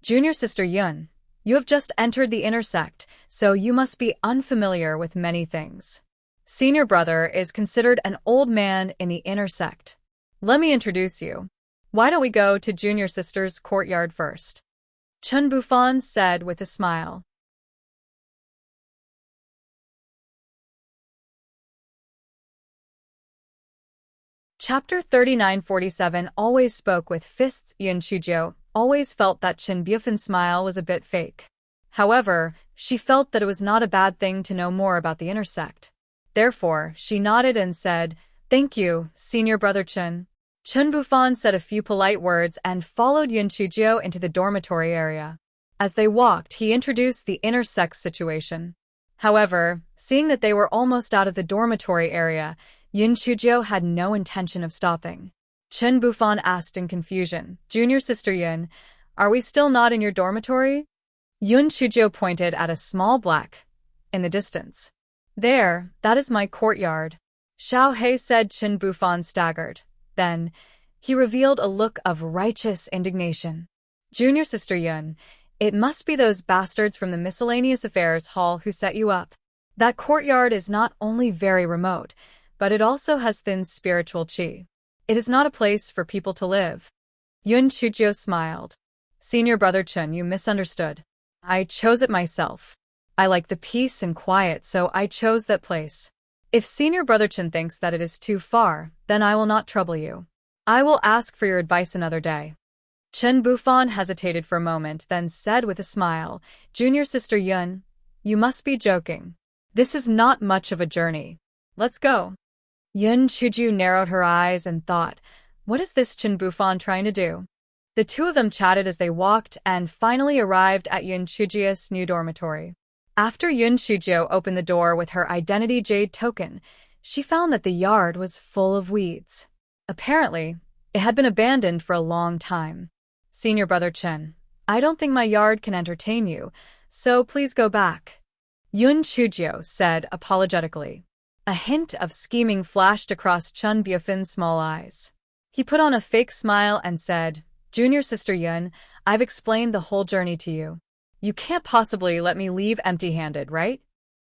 "Junior sister Yun, you have just entered the inner sect, so you must be unfamiliar with many things. Senior brother is considered an old man in the inner sect. Let me introduce you. Why don't we go to junior sister's courtyard first?" Chen Bufan said with a smile. Chapter 3947 always spoke with fists. Yun Chujio always felt that Chen Bufan's smile was a bit fake. However, she felt that it was not a bad thing to know more about the inner sect. Therefore, she nodded and said, "Thank you, senior brother Chen." Chen Bufan said a few polite words and followed Yun Chujio into the dormitory area. As they walked, he introduced the inner sect situation. However, seeing that they were almost out of the dormitory area, Yun Chujio had no intention of stopping. Chen Bufan asked in confusion, "Junior sister Yun, are we still not in your dormitory?" Yun Chujio pointed at a small black in the distance. "There, that is my courtyard." Xiao He said. Chen Bufan staggered. Then, he revealed a look of righteous indignation. "Junior sister Yun, it must be those bastards from the Miscellaneous Affairs Hall who set you up. That courtyard is not only very remote, but it also has thin spiritual qi. It is not a place for people to live." Yun Chujio smiled. "Senior brother Chen, you misunderstood. I chose it myself. I like the peace and quiet, so I chose that place. If senior brother Chen thinks that it is too far, then I will not trouble you. I will ask for your advice another day." Chen Bufan hesitated for a moment, then said with a smile, "Junior sister Yun, you must be joking. This is not much of a journey. Let's go." Yun Chujio narrowed her eyes and thought, what is this Chen Bufan trying to do? The two of them chatted as they walked and finally arrived at Yun Chujio's new dormitory. After Yun Chujio opened the door with her identity jade token, she found that the yard was full of weeds. Apparently, it had been abandoned for a long time. "Senior brother Chen, I don't think my yard can entertain you, so please go back," Yun Chujio said apologetically. A hint of scheming flashed across Chen Bufan's small eyes. He put on a fake smile and said, "Junior sister Yun, I've explained the whole journey to you. You can't possibly let me leave empty-handed, right?"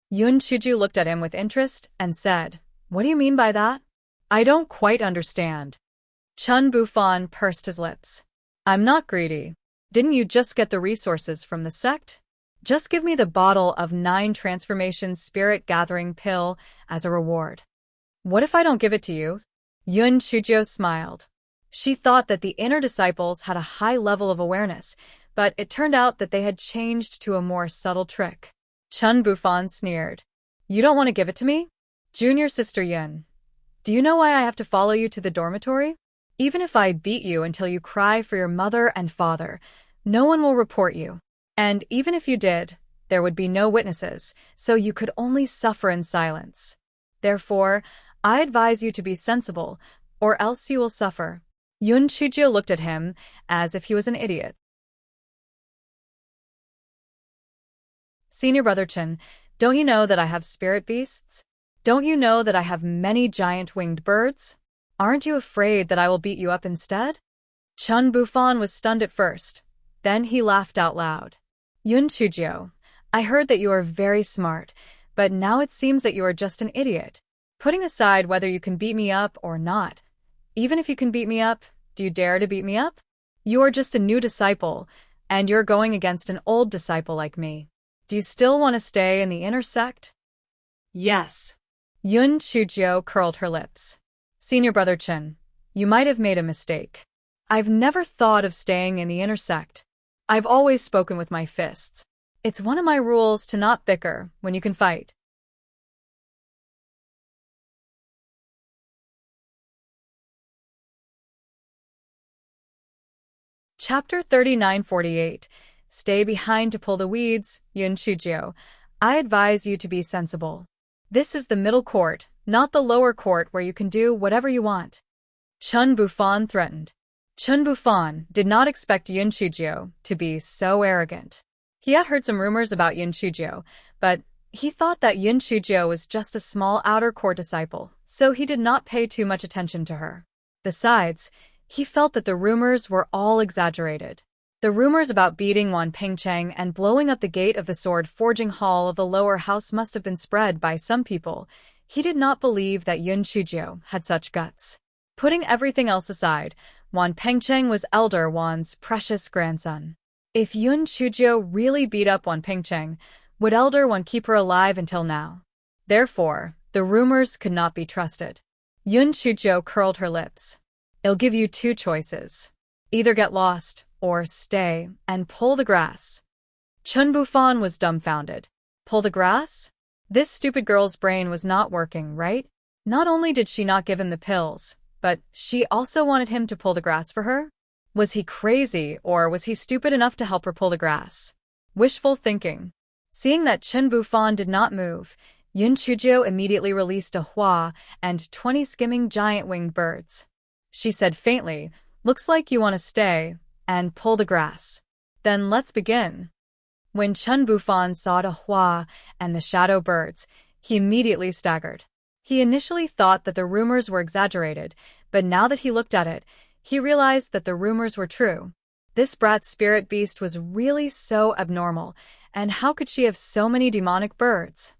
Yun Chujio looked at him with interest and said, "What do you mean by that? I don't quite understand." Chen Bufan pursed his lips. "I'm not greedy. Didn't you just get the resources from the sect? Just give me the bottle of 9 transformation spirit gathering pill as a reward." "What if I don't give it to you?" Yun Chujio smiled. She thought that the inner disciples had a high level of awareness, but it turned out that they had changed to a more subtle trick. Chen Bufan sneered. "You don't want to give it to me? Junior sister Yun, do you know why I have to follow you to the dormitory? Even if I beat you until you cry for your mother and father, no one will report you. And even if you did, there would be no witnesses, so you could only suffer in silence. Therefore, I advise you to be sensible, or else you will suffer." Yun Chujio looked at him as if he was an idiot. "Senior brother Chen, don't you know that I have spirit beasts? Don't you know that I have many giant winged birds? Aren't you afraid that I will beat you up instead?" Chen Bufan was stunned at first. Then he laughed out loud. "Yun Chujio, I heard that you are very smart, but now it seems that you are just an idiot. Putting aside whether you can beat me up or not, even if you can beat me up, do you dare to beat me up? You are just a new disciple, and you're going against an old disciple like me. Do you still want to stay in the inner sect?" Yes. Yun Chujio curled her lips. "Senior brother Chen, you might have made a mistake. I've never thought of staying in the inner sect. I've always spoken with my fists. It's one of my rules to not bicker when you can fight." Chapter 3948. Stay behind to pull the weeds, Yun Chujio. I advise you to be sensible. This is the middle court, not the lower court where you can do whatever you want. Chun Bufan threatened. Chun Bufan did not expect Yun Chujio to be so arrogant. He had heard some rumors about Yun Chujio, but he thought that Yun Chujio was just a small outer court disciple, so he did not pay too much attention to her. Besides, he felt that the rumors were all exaggerated. The rumors about beating Wan Pengcheng and blowing up the gate of the sword forging hall of the lower house must have been spread by some people. He did not believe that Yun Chujio had such guts. Putting everything else aside, Wan Pengcheng was Elder Wan's precious grandson. If Yun Chujio really beat up Wan Pengcheng, would Elder Wan keep her alive until now? Therefore, the rumors could not be trusted. Yun Chujio curled her lips. I'll give you two choices. Either get lost, or stay and pull the grass. Chun Bufan was dumbfounded. Pull the grass? This stupid girl's brain was not working, right? Not only did she not give him the pills, but she also wanted him to pull the grass for her? Was he crazy, or was he stupid enough to help her pull the grass? Wishful thinking. Seeing that Chun Bufan did not move, Yun Chujio immediately released a hua and 20 skimming giant-winged birds. She said faintly, "Looks like you want to stay and pull the grass. Then let's begin." When Chun Bufan saw the hua and the shadow birds, he immediately staggered. He initially thought that the rumors were exaggerated, but now that he looked at it, he realized that the rumors were true. This brat's spirit beast was really so abnormal, and how could she have so many demonic birds?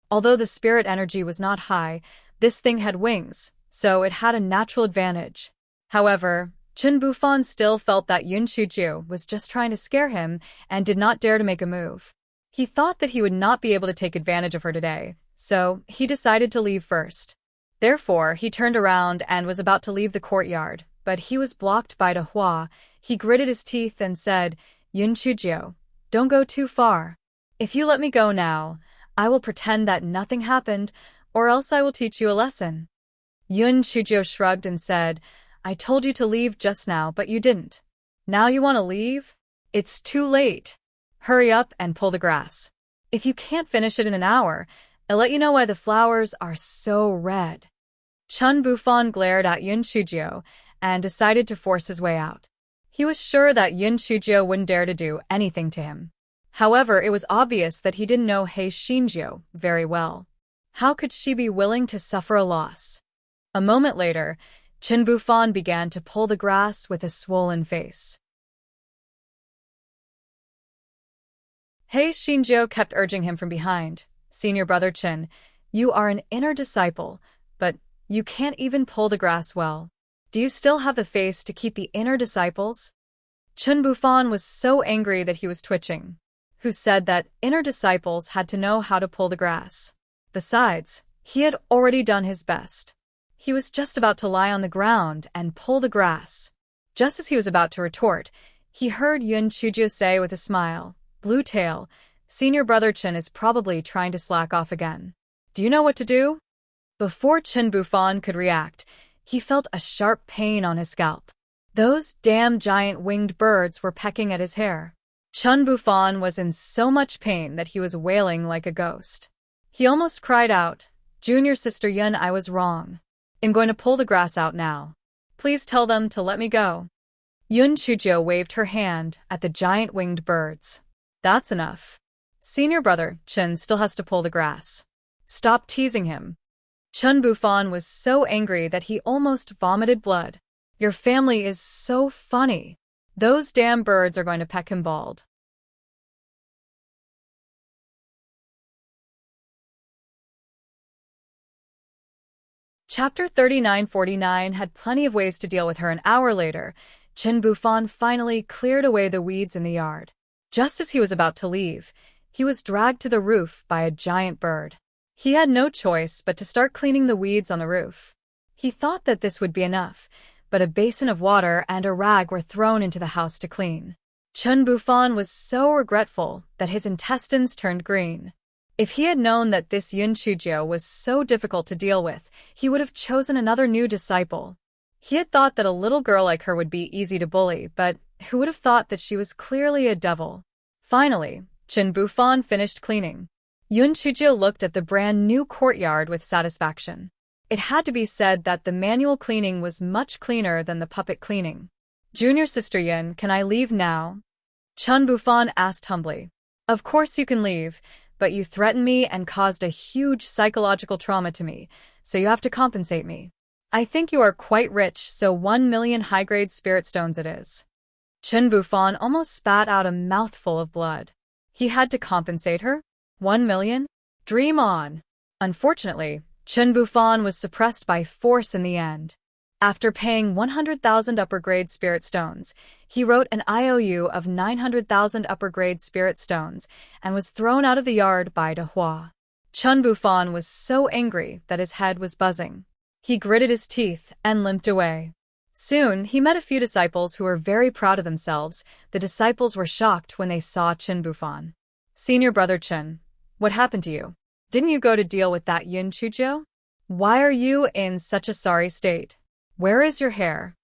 Although the spirit energy was not high, this thing had wings, so it had a natural advantage. However, Chun Bufan still felt that Yun Chujio was just trying to scare him and did not dare to make a move. He thought that he would not be able to take advantage of her today, so he decided to leave first. Therefore, he turned around and was about to leave the courtyard, but he was blocked by the hua. He gritted his teeth and said, "Yun Chujio, don't go too far. If you let me go now, I will pretend that nothing happened, or else I will teach you a lesson." Yun Chujio shrugged and said, "I told you to leave just now, but you didn't. Now you want to leave? It's too late. Hurry up and pull the grass. If you can't finish it in an hour, I'll let you know why the flowers are so red." Chun Bufan glared at Yun Chujio and decided to force his way out. He was sure that Yun Chujio wouldn't dare to do anything to him. However, it was obvious that he didn't know He Xinjiu very well. How could she be willing to suffer a loss? A moment later, Chun Bufan began to pull the grass with a swollen face. He Xinjiu kept urging him from behind. "Senior brother Chun, you are an inner disciple, but you can't even pull the grass well. Do you still have the face to keep the inner disciples?" Chun Bufan was so angry that he was twitching. Who said that inner disciples had to know how to pull the grass? Besides, he had already done his best. He was just about to lie on the ground and pull the grass. Just as he was about to retort, he heard Yun Chujio say with a smile, "Blue Tail, Senior brother Chun is probably trying to slack off again. Do you know what to do?" Before Chun Bufan could react, he felt a sharp pain on his scalp. Those damn giant winged birds were pecking at his hair. Chun Bufan was in so much pain that he was wailing like a ghost. He almost cried out, "Junior sister Yun, I was wrong. I'm going to pull the grass out now. Please tell them to let me go." Yun Chujio waved her hand at the giant winged birds. "That's enough. Senior brother Chun still has to pull the grass. Stop teasing him." Chun Bufan was so angry that he almost vomited blood. "Your family is so funny. Those damn birds are going to peck him bald." Chapter 3949 had plenty of ways to deal with her. An hour later, Chun Bufan finally cleared away the weeds in the yard. Just as he was about to leave, he was dragged to the roof by a giant bird. He had no choice but to start cleaning the weeds on the roof. He thought that this would be enough, but a basin of water and a rag were thrown into the house to clean. Chun Bufan was so regretful that his intestines turned green. If he had known that this Yun Chujio was so difficult to deal with, he would have chosen another new disciple. He had thought that a little girl like her would be easy to bully, but Who would have thought that she was clearly a devil? Finally, Chen Bufan finished cleaning. Yun Chuzhou looked at the brand new courtyard with satisfaction. It had to be said that the manual cleaning was much cleaner than the puppet cleaning. Junior Sister Yun, can I leave now? Chen Bufan asked humbly. Of course you can leave, but you threatened me and caused a huge psychological trauma to me, so you have to compensate me. I think you are quite rich, so 1 million high-grade spirit stones it is. Chen Bufan almost spat out a mouthful of blood. He had to compensate her? 1 million? Dream on! Unfortunately, Chen Bufan was suppressed by force in the end. After paying 100,000 upper-grade spirit stones, he wrote an IOU of 900,000 upper-grade spirit stones and was thrown out of the yard by De Hua. Chen Bufan was so angry that his head was buzzing. He gritted his teeth and limped away. Soon, he met a few disciples who were very proud of themselves. The disciples were shocked when they saw Chen Bufan. Senior brother Chen, what happened to you? Didn't you go to deal with that Yun Chuzhou? Why are you in such a sorry state? Where is your hair?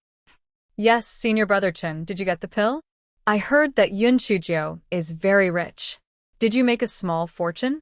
Yes, senior brother Chen, did you get the pill? I heard that Yun Chuzhou is very rich. Did you make a small fortune?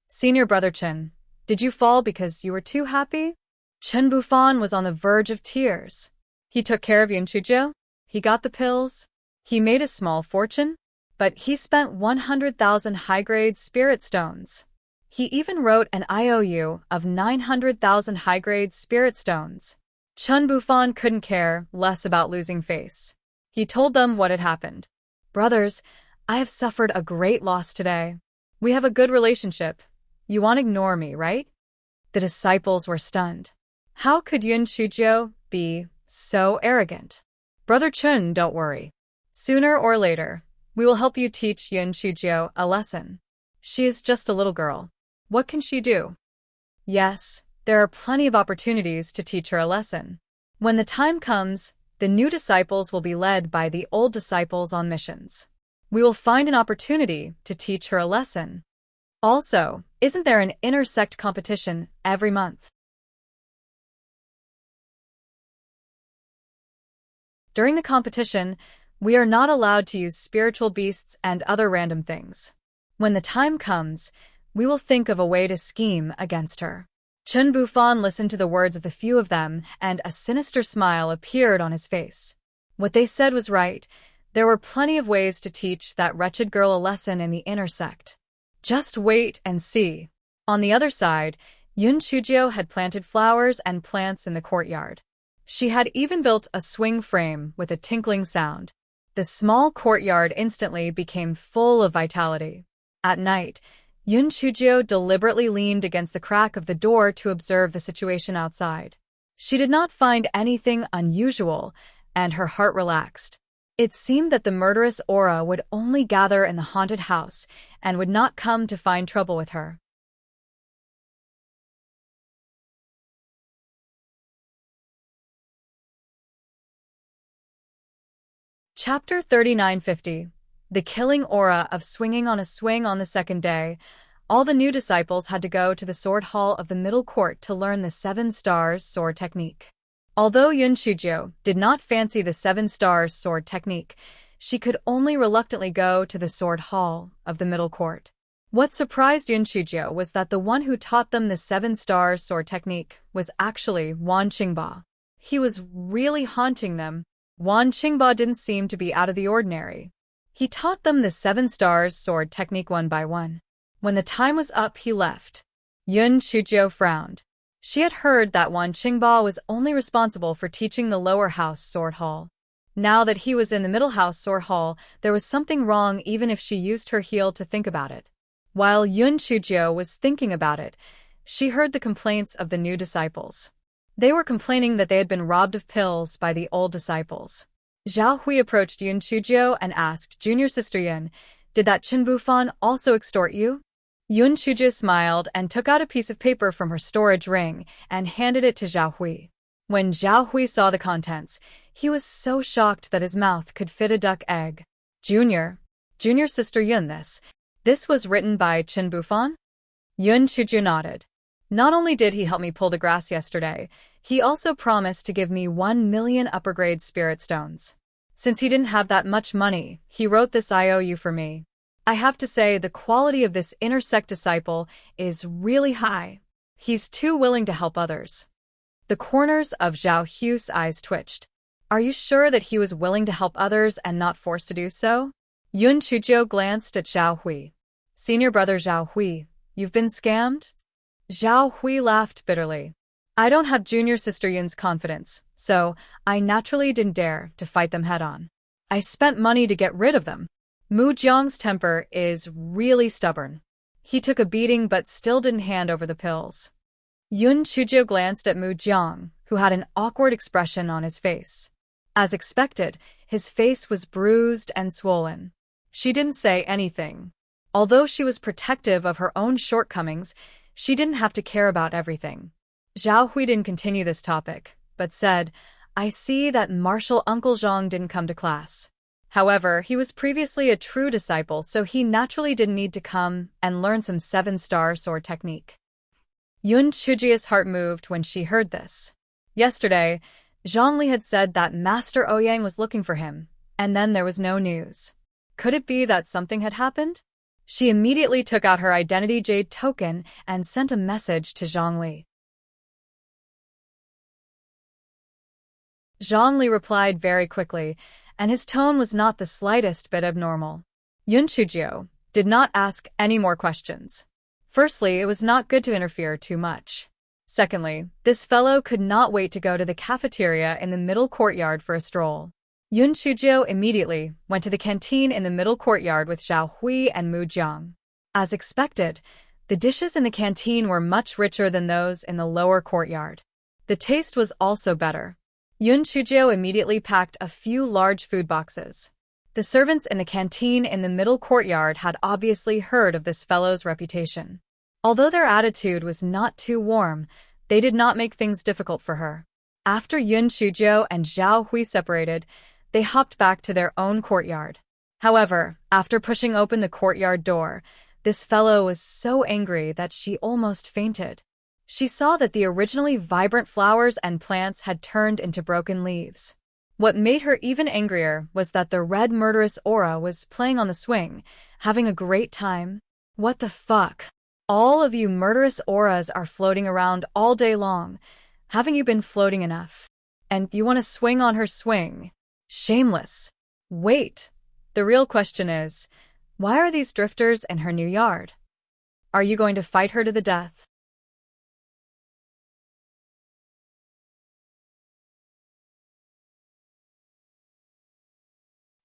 Senior brother Chen, did you fall because you were too happy? Chen Bufan was on the verge of tears. He took care of Yun Chuzhou. He got the pills. He made a small fortune. But he spent 100,000 high-grade spirit stones. He even wrote an IOU of 900,000 high-grade spirit stones. Chen Bufan couldn't care less about losing face. He told them what had happened. Brothers, I have suffered a great loss today. We have a good relationship. You won't ignore me, right? The disciples were stunned. How could Yun Chuzhou be so arrogant? Brother Chen, don't worry. Sooner or later, we will help you teach Yun Chuzhou a lesson. She is just a little girl. What can she do? Yes, there are plenty of opportunities to teach her a lesson. When the time comes, the new disciples will be led by the old disciples on missions. We will find an opportunity to teach her a lesson. Also, isn't there an intersect competition every month? During the competition, we are not allowed to use spiritual beasts and other random things. When the time comes, we will think of a way to scheme against her. Chen Bufan listened to the words of the few of them, and a sinister smile appeared on his face. What they said was right. There were plenty of ways to teach that wretched girl a lesson in the inner sect. Just wait and see. On the other side, Yun Chuzhou had planted flowers and plants in the courtyard. She had even built a swing frame with a tinkling sound. The small courtyard instantly became full of vitality. At night, Yun Chuzhou deliberately leaned against the crack of the door to observe the situation outside. She did not find anything unusual, and her heart relaxed. It seemed that the murderous aura would only gather in the haunted house and would not come to find trouble with her. Chapter 3950. The Killing Aura of Swinging on a Swing. On the second day, all the new disciples had to go to the sword hall of the middle court to learn the 7 stars sword technique. Although Yun Chuzhou did not fancy the 7 stars sword technique, she could only reluctantly go to the sword hall of the middle court. What surprised Yun Chuzhou was that the one who taught them the 7 stars sword technique was actually Wan Qingba. He was really haunting them. Wan Qingba didn't seem to be out of the ordinary. He taught them the 7 stars sword technique one by one. When the time was up, he left. Yun Chuzhou frowned. She had heard that Wan Qingba was only responsible for teaching the lower house sword hall. Now that he was in the middle house sword hall, there was something wrong even if she used her heel to think about it. While Yun Chuzhou was thinking about it, she heard the complaints of the new disciples. They were complaining that they had been robbed of pills by the old disciples. Zhao Hui approached Yun Chuzhou and asked, Junior Sister Yun, did that Chen Bufan also extort you? Yun Chuzhou smiled and took out a piece of paper from her storage ring and handed it to Zhao Hui. When Zhao Hui saw the contents, he was so shocked that his mouth could fit a duck egg. Junior Sister Yun, this was written by Chen Bufan? Yun Chuzhou nodded. Not only did he help me pull the grass yesterday, he also promised to give me 1 million upper-grade spirit stones. Since he didn't have that much money, he wrote this IOU for me. I have to say the quality of this inner sect disciple is really high. He's too willing to help others. The corners of Zhao Hu's eyes twitched. Are you sure that he was willing to help others and not forced to do so? Yun Chuzhou glanced at Zhao Hui. Senior brother Zhao Hui, you've been scammed? Zhao Hui laughed bitterly. I don't have junior sister Yun's confidence, so I naturally didn't dare to fight them head-on. I spent money to get rid of them. Mu Jiang's temper is really stubborn. He took a beating but still didn't hand over the pills. Yun Chuzhou glanced at Mu Jiang, who had an awkward expression on his face. As expected, his face was bruised and swollen. She didn't say anything. Although she was protective of her own shortcomings, she didn't have to care about everything. Zhao Hui didn't continue this topic, but said, I see that Marshal Uncle Zhang didn't come to class. However, he was previously a true disciple, so he naturally didn't need to come and learn some 7-star sword technique. Yun Chujia's heart moved when she heard this. Yesterday, Zhongli had said that Master Ouyang was looking for him, and then there was no news. Could it be that something had happened? She immediately took out her identity jade token and sent a message to Zhongli. Zhongli replied very quickly, and his tone was not the slightest bit abnormal. Yun Chuzhou did not ask any more questions. Firstly, it was not good to interfere too much. Secondly, this fellow could not wait to go to the cafeteria in the middle courtyard for a stroll. Yun Chuzhou immediately went to the canteen in the middle courtyard with Zhao Hui and Mu Jiang. As expected, the dishes in the canteen were much richer than those in the lower courtyard. The taste was also better. Yun Chuzhou immediately packed a few large food boxes. The servants in the canteen in the middle courtyard had obviously heard of this fellow's reputation. Although their attitude was not too warm, they did not make things difficult for her. After Yun Chuzhou and Zhao Hui separated, they hopped back to their own courtyard. However, after pushing open the courtyard door, this fellow was so angry that she almost fainted. She saw that the originally vibrant flowers and plants had turned into broken leaves. What made her even angrier was that the red murderous aura was playing on the swing, having a great time. What the fuck? All of you murderous auras are floating around all day long. Haven't you been floating enough? And you want to swing on her swing? Shameless. Wait. The real question is, why are these drifters in her new yard? Are you going to fight her to the death?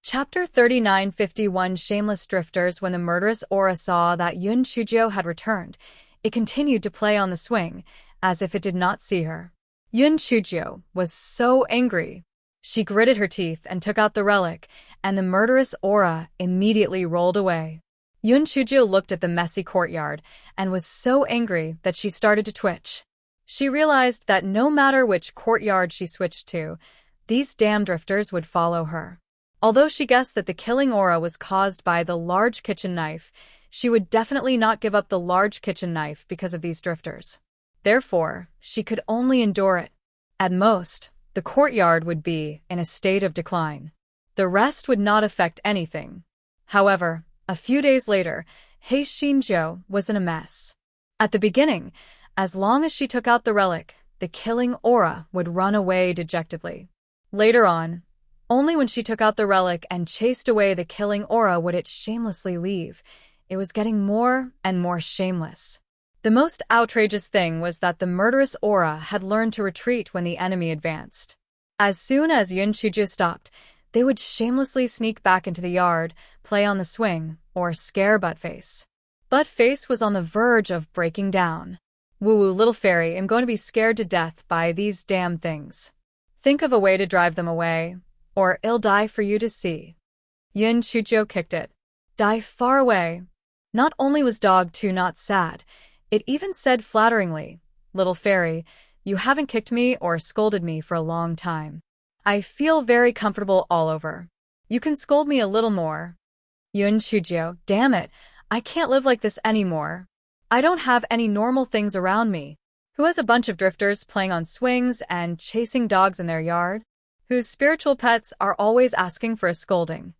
Chapter 3951 Shameless Drifters. When the murderous aura saw that Yun Chuzhou had returned, it continued to play on the swing, as if it did not see her. Yun Chuzhou was so angry. She gritted her teeth and took out the relic, and the murderous aura immediately rolled away. Yun Chuzhou looked at the messy courtyard and was so angry that she started to twitch. She realized that no matter which courtyard she switched to, these damn drifters would follow her. Although she guessed that the killing aura was caused by the large kitchen knife, she would definitely not give up the large kitchen knife because of these drifters. Therefore, she could only endure it. At most, the courtyard would be in a state of decline. The rest would not affect anything. However, a few days later, He Xinzhou was in a mess. At the beginning, as long as she took out the relic, the killing aura would run away dejectedly. Later on, only when she took out the relic and chased away the killing aura would it shamelessly leave. It was getting more and more shameless. The most outrageous thing was that the murderous aura had learned to retreat when the enemy advanced. As soon as Yun Chuzhou stopped, they would shamelessly sneak back into the yard, play on the swing, or scare Buttface. Buttface was on the verge of breaking down. Woo-woo, little fairy, I'm going to be scared to death by these damn things. Think of a way to drive them away, or I'll die for you to see. Yun Chuzhou kicked it. Die far away. Not only was Dog 2 not sad, it even said flatteringly, little fairy, you haven't kicked me or scolded me for a long time. I feel very comfortable all over. You can scold me a little more. Yun Chuzhou, damn it, I can't live like this anymore. I don't have any normal things around me. Who has a bunch of drifters playing on swings and chasing dogs in their yard? whose spiritual pets are always asking for a scolding,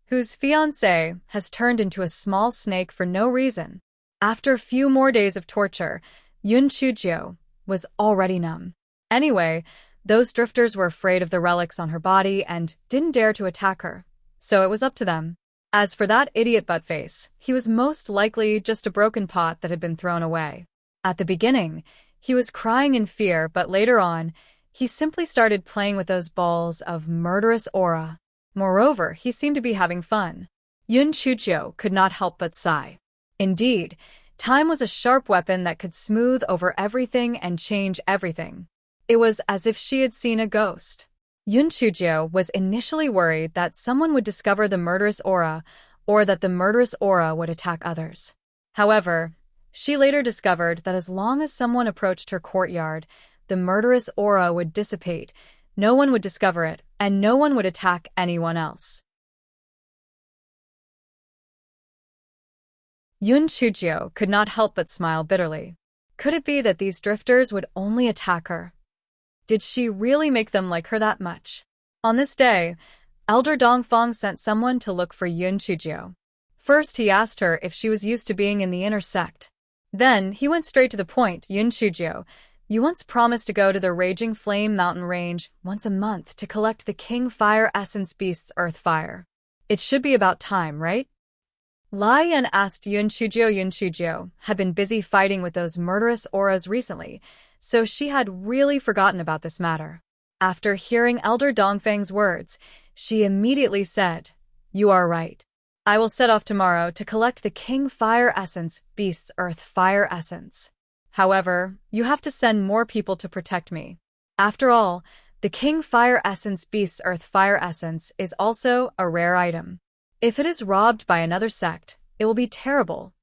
whose fiancé has turned into a small snake for no reason. After a few more days of torture, Yun Chujio was already numb. Anyway, those drifters were afraid of the relics on her body and didn't dare to attack her, so it was up to them. As for that idiot Buttface, he was most likely just a broken pot that had been thrown away. At the beginning, he was crying in fear, but later on, he simply started playing with those balls of murderous aura. Moreover, he seemed to be having fun. Yun Chujio could not help but sigh. Indeed, time was a sharp weapon that could smooth over everything and change everything. It was as if she had seen a ghost. Yun Chujio was initially worried that someone would discover the murderous aura or that the murderous aura would attack others. However, she later discovered that as long as someone approached her courtyard, the murderous aura would dissipate, no one would discover it, and no one would attack anyone else. Yun Chujio could not help but smile bitterly. Could it be that these drifters would only attack her? Did she really make them like her that much? On this day, Elder Dongfang sent someone to look for Yun Chujio. First, he asked her if she was used to being in the inner sect. Then, he went straight to the point. Yun Chujio, you once promised to go to the Raging Flame Mountain Range once a month to collect the King Fire Essence Beast's Earth Fire. It should be about time, right? Lai Yan asked Yun Chujio. Yun Chujio had been busy fighting with those murderous auras recently, so she had really forgotten about this matter. After hearing Elder Dongfang's words, she immediately said, "You are right. I will set off tomorrow to collect the King Fire Essence Beast's Earth Fire Essence. However, you have to send more people to protect me. After all, the King Fire Essence Beast's Earth Fire Essence is also a rare item. If it is robbed by another sect, it will be terrible."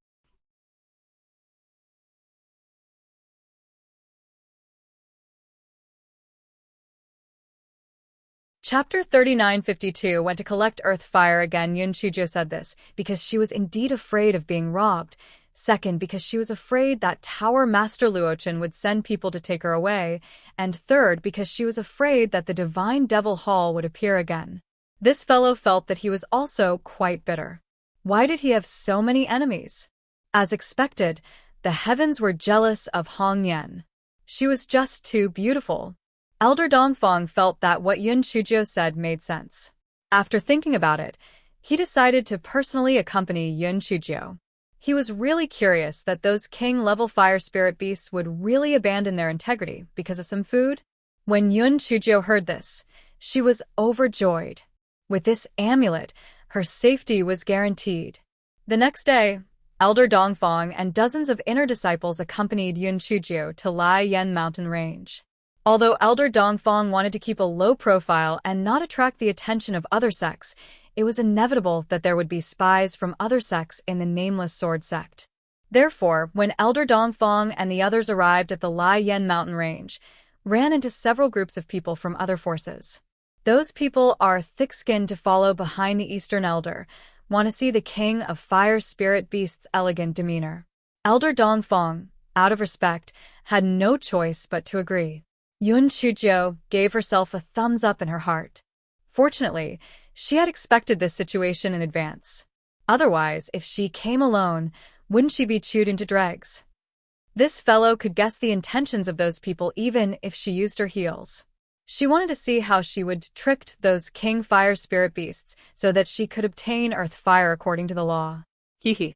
Chapter 3952 went to collect Earth Fire again. Yun Chujio said this because she was indeed afraid of being robbed. Second, because she was afraid that Tower Master Luochen would send people to take her away. And third, because she was afraid that the Divine Devil Hall would appear again. This fellow felt that he was also quite bitter. Why did he have so many enemies? As expected, the heavens were jealous of Hong Yan. She was just too beautiful. Elder Dongfang felt that what Yun Chujio said made sense. After thinking about it, he decided to personally accompany Yun Chujio. He was really curious that those king-level fire spirit beasts would really abandon their integrity because of some food. When Yun Chujio heard this, she was overjoyed. With this amulet, her safety was guaranteed. The next day, Elder Dongfang and dozens of inner disciples accompanied Yun Chujio to Lai Yan Mountain Range. Although Elder Dongfang wanted to keep a low profile and not attract the attention of other sects, it was inevitable that there would be spies from other sects in the Nameless Sword sect. Therefore, when Elder Dongfang and the others arrived at the Lai Yan Mountain Range, ran into several groups of people from other forces. Those people are thick-skinned to follow behind the Eastern Elder, want to see the King of Fire Spirit Beast's elegant demeanor. Elder Dongfang, out of respect, had no choice but to agree. Yun Chujio gave herself a thumbs up in her heart. Fortunately, she had expected this situation in advance. Otherwise, if she came alone, wouldn't she be chewed into dregs? This fellow could guess the intentions of those people even if she used her heels. She wanted to see how she would trick those King Fire Spirit Beasts so that she could obtain Earth Fire according to the law. Hehe.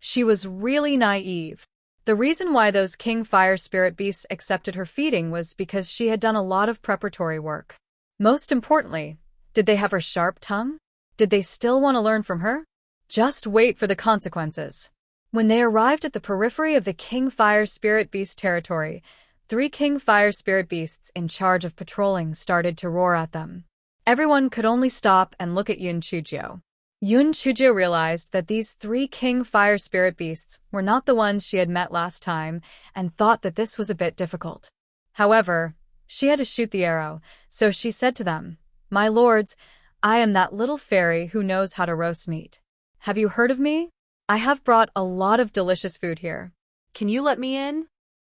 She was really naive. The reason why those King Fire Spirit Beasts accepted her feeding was because she had done a lot of preparatory work. Most importantly, did they have her sharp tongue? Did they still want to learn from her? Just wait for the consequences. When they arrived at the periphery of the King Fire Spirit Beast territory, 3 King Fire Spirit Beasts in charge of patrolling started to roar at them. Everyone could only stop and look at Yun Chujio. Yun Chujio realized that these 3 King Fire Spirit Beasts were not the ones she had met last time and thought that this was a bit difficult. However, she had to shoot the arrow, so she said to them, "My lords, I am that little fairy who knows how to roast meat. Have you heard of me? I have brought a lot of delicious food here. Can you let me in?"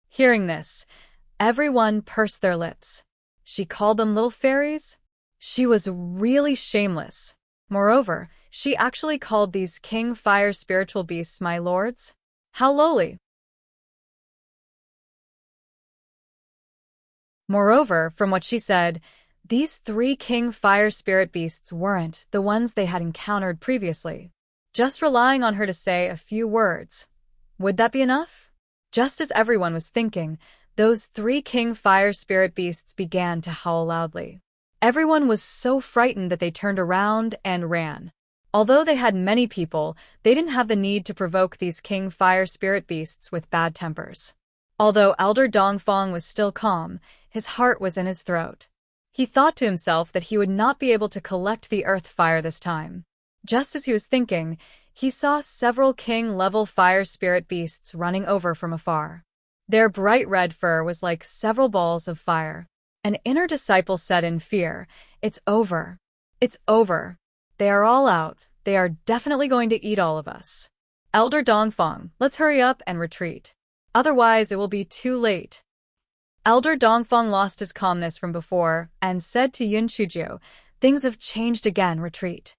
Hearing this, everyone pursed their lips. She called them little fairies? She was really shameless. Moreover, she actually called these king fire spiritual beasts my lords. How lowly. Moreover, from what she said, these 3 king fire spirit beasts weren't the ones they had encountered previously. Just relying on her to say a few words. Would that be enough? Just as everyone was thinking, those 3 king fire spirit beasts began to howl loudly. Everyone was so frightened that they turned around and ran. Although they had many people, they didn't have the need to provoke these king fire spirit beasts with bad tempers. Although Elder Dongfang was still calm, his heart was in his throat. He thought to himself that he would not be able to collect the earth fire this time. Just as he was thinking, he saw several king-level fire spirit beasts running over from afar. Their bright red fur was like several balls of fire. An inner disciple said in fear, "It's over. It's over. They are all out. They are definitely going to eat all of us. Elder Dongfang, let's hurry up and retreat. Otherwise, it will be too late." Elder Dongfang lost his calmness from before and said to Yun Chuzhou, "Things have changed again, retreat."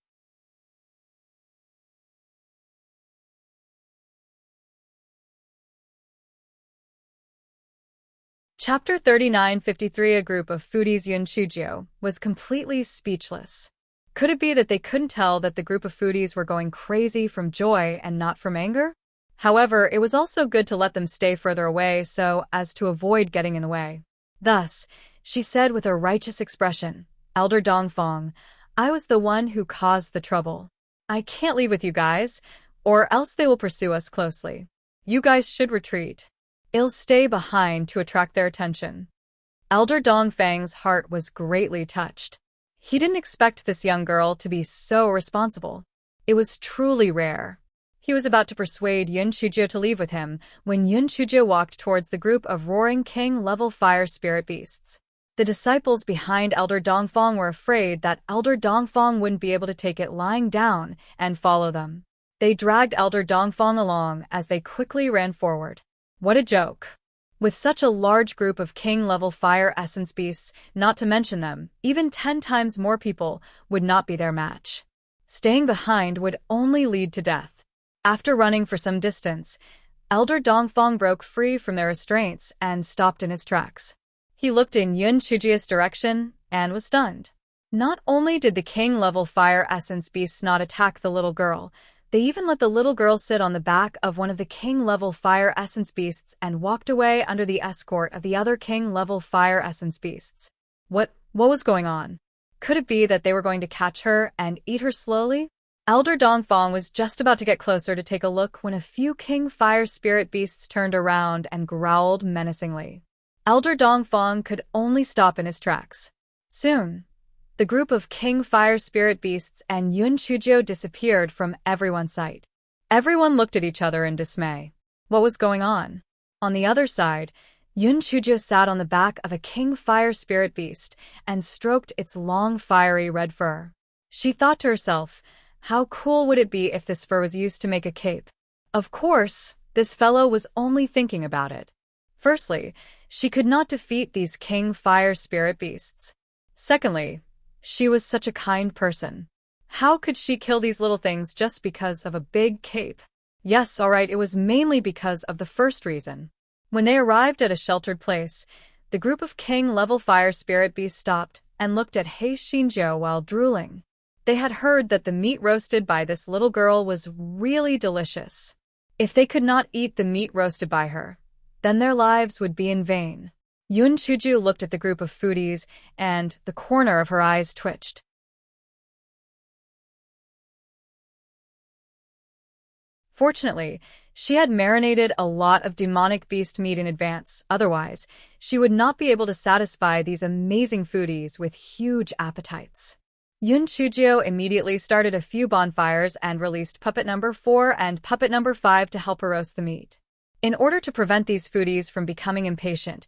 Chapter 3953. A group of foodies. Yun Chuzhou was completely speechless. Could it be that they couldn't tell that the group of foodies were going crazy from joy and not from anger? However, it was also good to let them stay further away so as to avoid getting in the way. Thus, she said with a righteous expression, "Elder Dongfang, I was the one who caused the trouble. I can't leave with you guys, or else they will pursue us closely. You guys should retreat. I'll stay behind to attract their attention." Elder Dongfang's heart was greatly touched. He didn't expect this young girl to be so responsible. It was truly rare. He was about to persuade Yun Chuzhou to leave with him when Yun Chuzhou walked towards the group of roaring king-level fire spirit beasts. The disciples behind Elder Dongfang were afraid that Elder Dongfang wouldn't be able to take it lying down and follow them. They dragged Elder Dongfang along as they quickly ran forward. What a joke. With such a large group of king-level fire essence beasts, not to mention them, even 10 times more people would not be their match. Staying behind would only lead to death. After running for some distance, Elder Dongfang broke free from their restraints and stopped in his tracks. He looked in Yun Chuzhou's direction and was stunned. Not only did the king-level fire essence beasts not attack the little girl, they even let the little girl sit on the back of one of the king-level fire essence beasts and walked away under the escort of the other king-level fire essence beasts. What was going on? Could it be that they were going to catch her and eat her slowly? Elder Dongfang was just about to get closer to take a look when a few king fire spirit beasts turned around and growled menacingly. Elder Dongfang could only stop in his tracks. Soon, the group of king fire spirit beasts and Yun Chuzhou disappeared from everyone's sight. Everyone looked at each other in dismay. What was going on? On the other side, Yun Chuzhou sat on the back of a king fire spirit beast and stroked its long fiery red fur. She thought to herself, how cool would it be if this fur was used to make a cape? Of course, this fellow was only thinking about it. Firstly, she could not defeat these king fire spirit beasts. Secondly, she was such a kind person. How could she kill these little things just because of a big cape? Yes, alright, it was mainly because of the first reason. When they arrived at a sheltered place, the group of king-level fire spirit beasts stopped and looked at He Xinjiu while drooling. They had heard that the meat roasted by this little girl was really delicious. If they could not eat the meat roasted by her, then their lives would be in vain. Yun Chuzhou looked at the group of foodies, and the corner of her eyes twitched. Fortunately, she had marinated a lot of demonic beast meat in advance, otherwise, she would not be able to satisfy these amazing foodies with huge appetites. Yun Chuzhou immediately started a few bonfires and released puppet number 4 and puppet number 5 to help her roast the meat. In order to prevent these foodies from becoming impatient,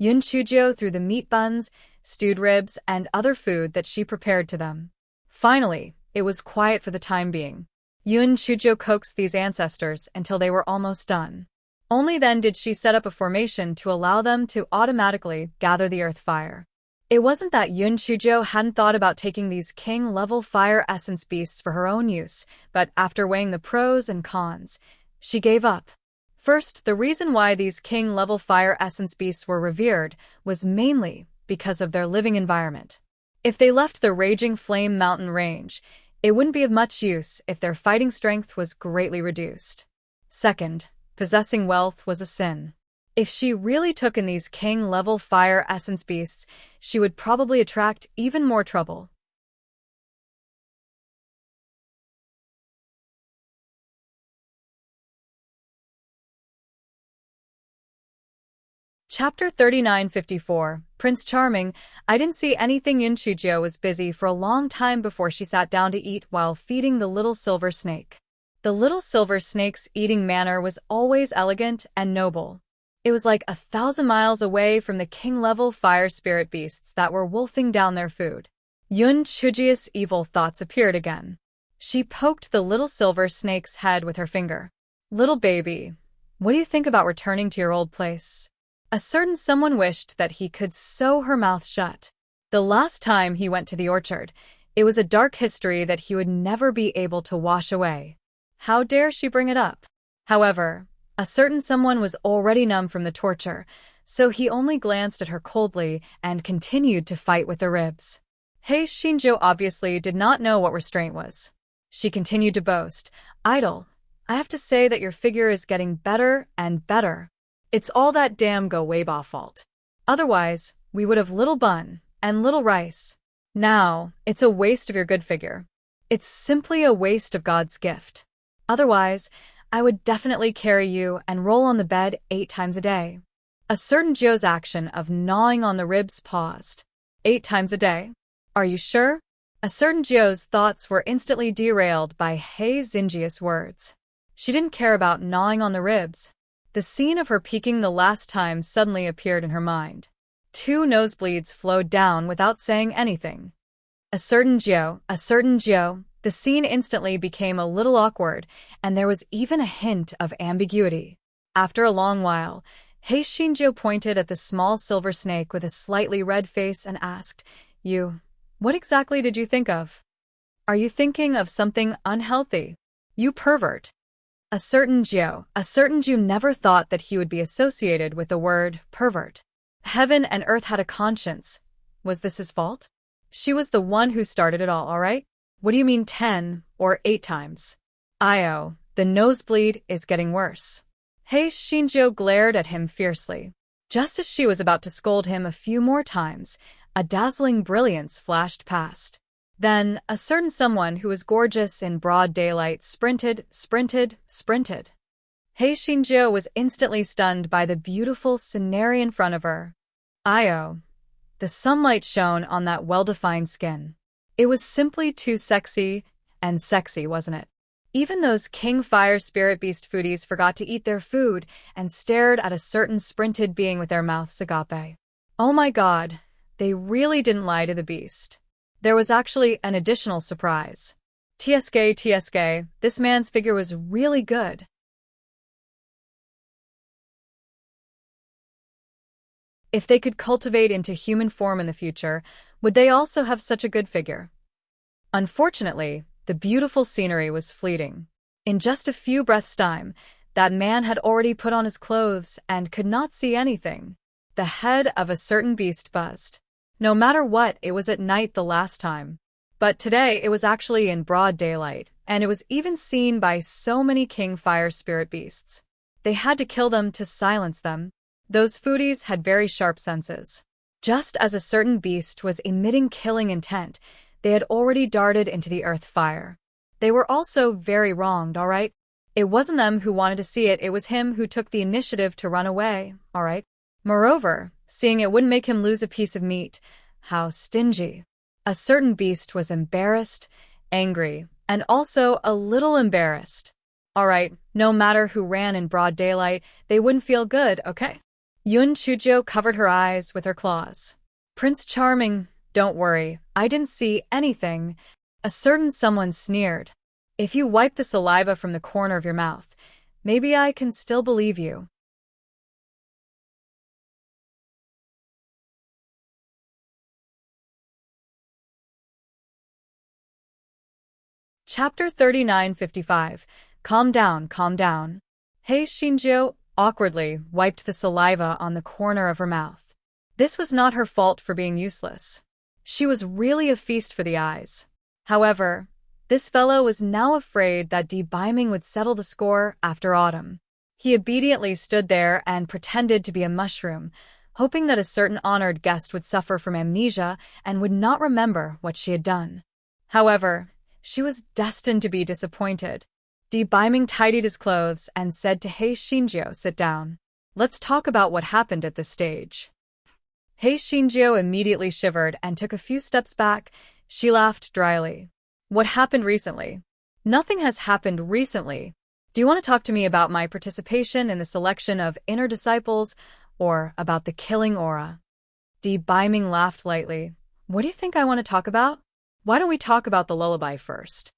Yun Chuzhou threw the meat buns, stewed ribs, and other food that she prepared to them. Finally, it was quiet for the time being. Yun Chuzhou coaxed these ancestors until they were almost done. Only then did she set up a formation to allow them to automatically gather the earth fire. It wasn't that Yun Chujo hadn't thought about taking these king-level fire essence beasts for her own use, but after weighing the pros and cons, she gave up. First, the reason why these king-level fire essence beasts were revered was mainly because of their living environment. If they left the Raging Flame Mountain range, it wouldn't be of much use if their fighting strength was greatly reduced. Second, possessing wealth was a sin. If she really took in these king-level fire essence beasts, she would probably attract even more trouble. Chapter 3954, Prince Charming. I didn't see anything. Yun Chujo was busy for a long time before she sat down to eat while feeding the little silver snake. The little silver snake's eating manner was always elegant and noble. It was like 1,000 miles away from the king-level fire spirit beasts that were wolfing down their food. Yun Chujia's evil thoughts appeared again. She poked the little silver snake's head with her finger. Little baby, what do you think about returning to your old place? A certain someone wished that he could sew her mouth shut. The last time he went to the orchard, it was a dark history that he would never be able to wash away. How dare she bring it up? However, a certain someone was already numb from the torture, so he only glanced at her coldly and continued to fight with the ribs. Hei Shinjo obviously did not know what restraint was. She continued to boast, "Idol, I have to say that your figure is getting better and better. It's all that damn Go Weibo fault. Otherwise, we would have little bun and little rice. Now, it's a waste of your good figure. It's simply a waste of God's gift. Otherwise, I would definitely carry you and roll on the bed 8 times a day." A certain Joe's action of gnawing on the ribs paused. 8 times a day? Are you sure? A certain Joe's thoughts were instantly derailed by Hei Xinjia's words. She didn't care about gnawing on the ribs. The scene of her peeking the last time suddenly appeared in her mind. 2 nosebleeds flowed down without saying anything. A certain Joe. The scene instantly became a little awkward, and there was even a hint of ambiguity. After a long while, Hei Shinjo pointed at the small silver snake with a slightly red face and asked, What exactly did you think of? Are you thinking of something unhealthy? You pervert." A certain Jew never thought that he would be associated with the word pervert. Heaven and earth had a conscience. Was this his fault? She was the one who started it all right? What do you mean 10 or 8 times? Io, the nosebleed is getting worse. Hei Shinjo glared at him fiercely. Just as she was about to scold him a few more times, a dazzling brilliance flashed past. Then, a certain someone who was gorgeous in broad daylight sprinted. Hei Shinjo was instantly stunned by the beautiful scenery in front of her. Io. The sunlight shone on that well-defined skin. It was simply too sexy, and sexy, wasn't it? Even those King Fire Spirit Beast foodies forgot to eat their food and stared at a certain sprinted being with their mouths agape. Oh my god, they really didn't lie to the beast. There was actually an additional surprise. TSK, this man's figure was really good. If they could cultivate into human form in the future, would they also have such a good figure? Unfortunately, the beautiful scenery was fleeting. In just a few breaths' time, that man had already put on his clothes and could not see anything. The head of a certain beast buzzed. No matter what, it was at night the last time. But today it was actually in broad daylight, and it was even seen by so many King Fire Spirit Beasts. They had to kill them to silence them. Those foodies had very sharp senses. Just as a certain beast was emitting killing intent, they had already darted into the earth fire. They were also very wronged, alright? It wasn't them who wanted to see it, it was him who took the initiative to run away, alright? Moreover, seeing it wouldn't make him lose a piece of meat, how stingy. A certain beast was embarrassed, angry, and also a little embarrassed. Alright, no matter who ran in broad daylight, they wouldn't feel good, okay? Yun Chujo covered her eyes with her claws. Prince Charming, don't worry, I didn't see anything. A certain someone sneered. If you wipe the saliva from the corner of your mouth, maybe I can still believe you. Chapter 3955. Calm down, calm down. Hei Shinjo awkwardly wiped the saliva on the corner of her mouth. This was not her fault for being useless. She was really a feast for the eyes. However, this fellow was now afraid that debeiming would settle the score after autumn. He obediently stood there and pretended to be a mushroom, hoping that a certain honored guest would suffer from amnesia and would not remember what she had done. However, she was destined to be disappointed. Debeiming tidied his clothes and said to Hei Shinjo, "Sit down. Let's talk about what happened at this stage." Hei Shinjo immediately shivered and took a few steps back. She laughed dryly. "What happened recently?" "Nothing has happened recently. Do you want to talk to me about my participation in the selection of inner disciples or about the killing aura?" Debeiming laughed lightly. "What do you think I want to talk about? Why don't we talk about the lullaby first?"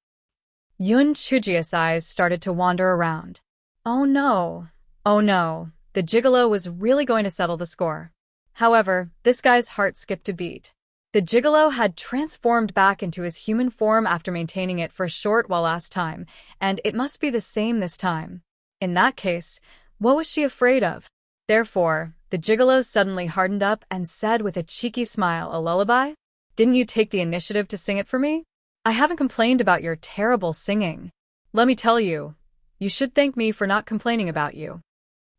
Yun Chujia's eyes started to wander around. Oh no. Oh no. The gigolo was really going to settle the score. However, this guy's heart skipped a beat. The gigolo had transformed back into his human form after maintaining it for a short while last time, and it must be the same this time. In that case, what was she afraid of? Therefore, the gigolo suddenly hardened up and said with a cheeky smile, "A lullaby? Didn't you take the initiative to sing it for me? I haven't complained about your terrible singing. Let me tell you, you should thank me for not complaining about you."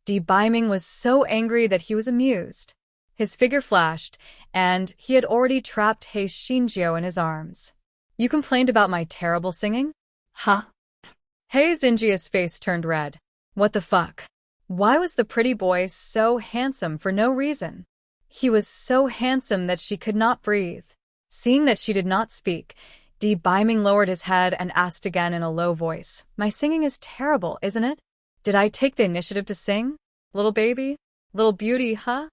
Debeiming was so angry that he was amused. His figure flashed, and he had already trapped Hei Shinjo in his arms. "You complained about my terrible singing?" Huh? Hei Shinjo's face turned red. What the fuck? Why was the pretty boy so handsome for no reason? He was so handsome that she could not breathe. Seeing that she did not speak, Debeiming lowered his head and asked again in a low voice, "My singing is terrible, isn't it? Did I take the initiative to sing? Little baby? Little beauty, huh?"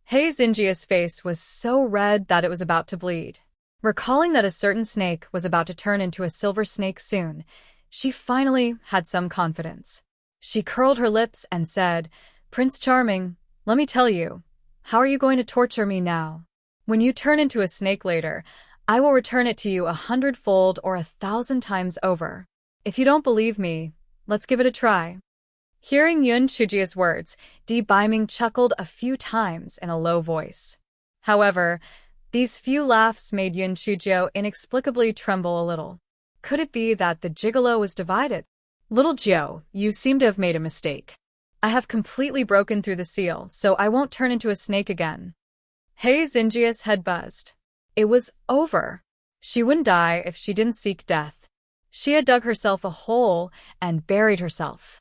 Hei Shinjo's face was so red that it was about to bleed. Recalling that a certain snake was about to turn into a silver snake soon, she finally had some confidence. She curled her lips and said, "Prince Charming, let me tell you, how are you going to torture me now? When you turn into a snake later, I will return it to you 100-fold or 1,000 times over. If you don't believe me, let's give it a try." Hearing Yun Chujia's words, Debeiming chuckled a few times in a low voice. However, these few laughs made Yun Chujio inexplicably tremble a little. Could it be that the gigolo was divided? "Little Joe, you seem to have made a mistake. I have completely broken through the seal, so I won't turn into a snake again." Hei Shinjo's head buzzed. It was over. She wouldn't die if she didn't seek death. She had dug herself a hole and buried herself.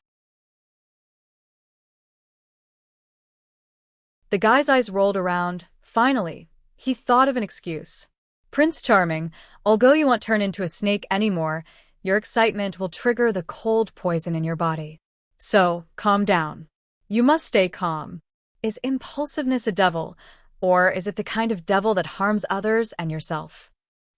The guy's eyes rolled around. Finally, he thought of an excuse. "Prince Charming, although you won't turn into a snake anymore, your excitement will trigger the cold poison in your body. So, calm down. You must stay calm. Is impulsiveness a devil, or is it the kind of devil that harms others and yourself?"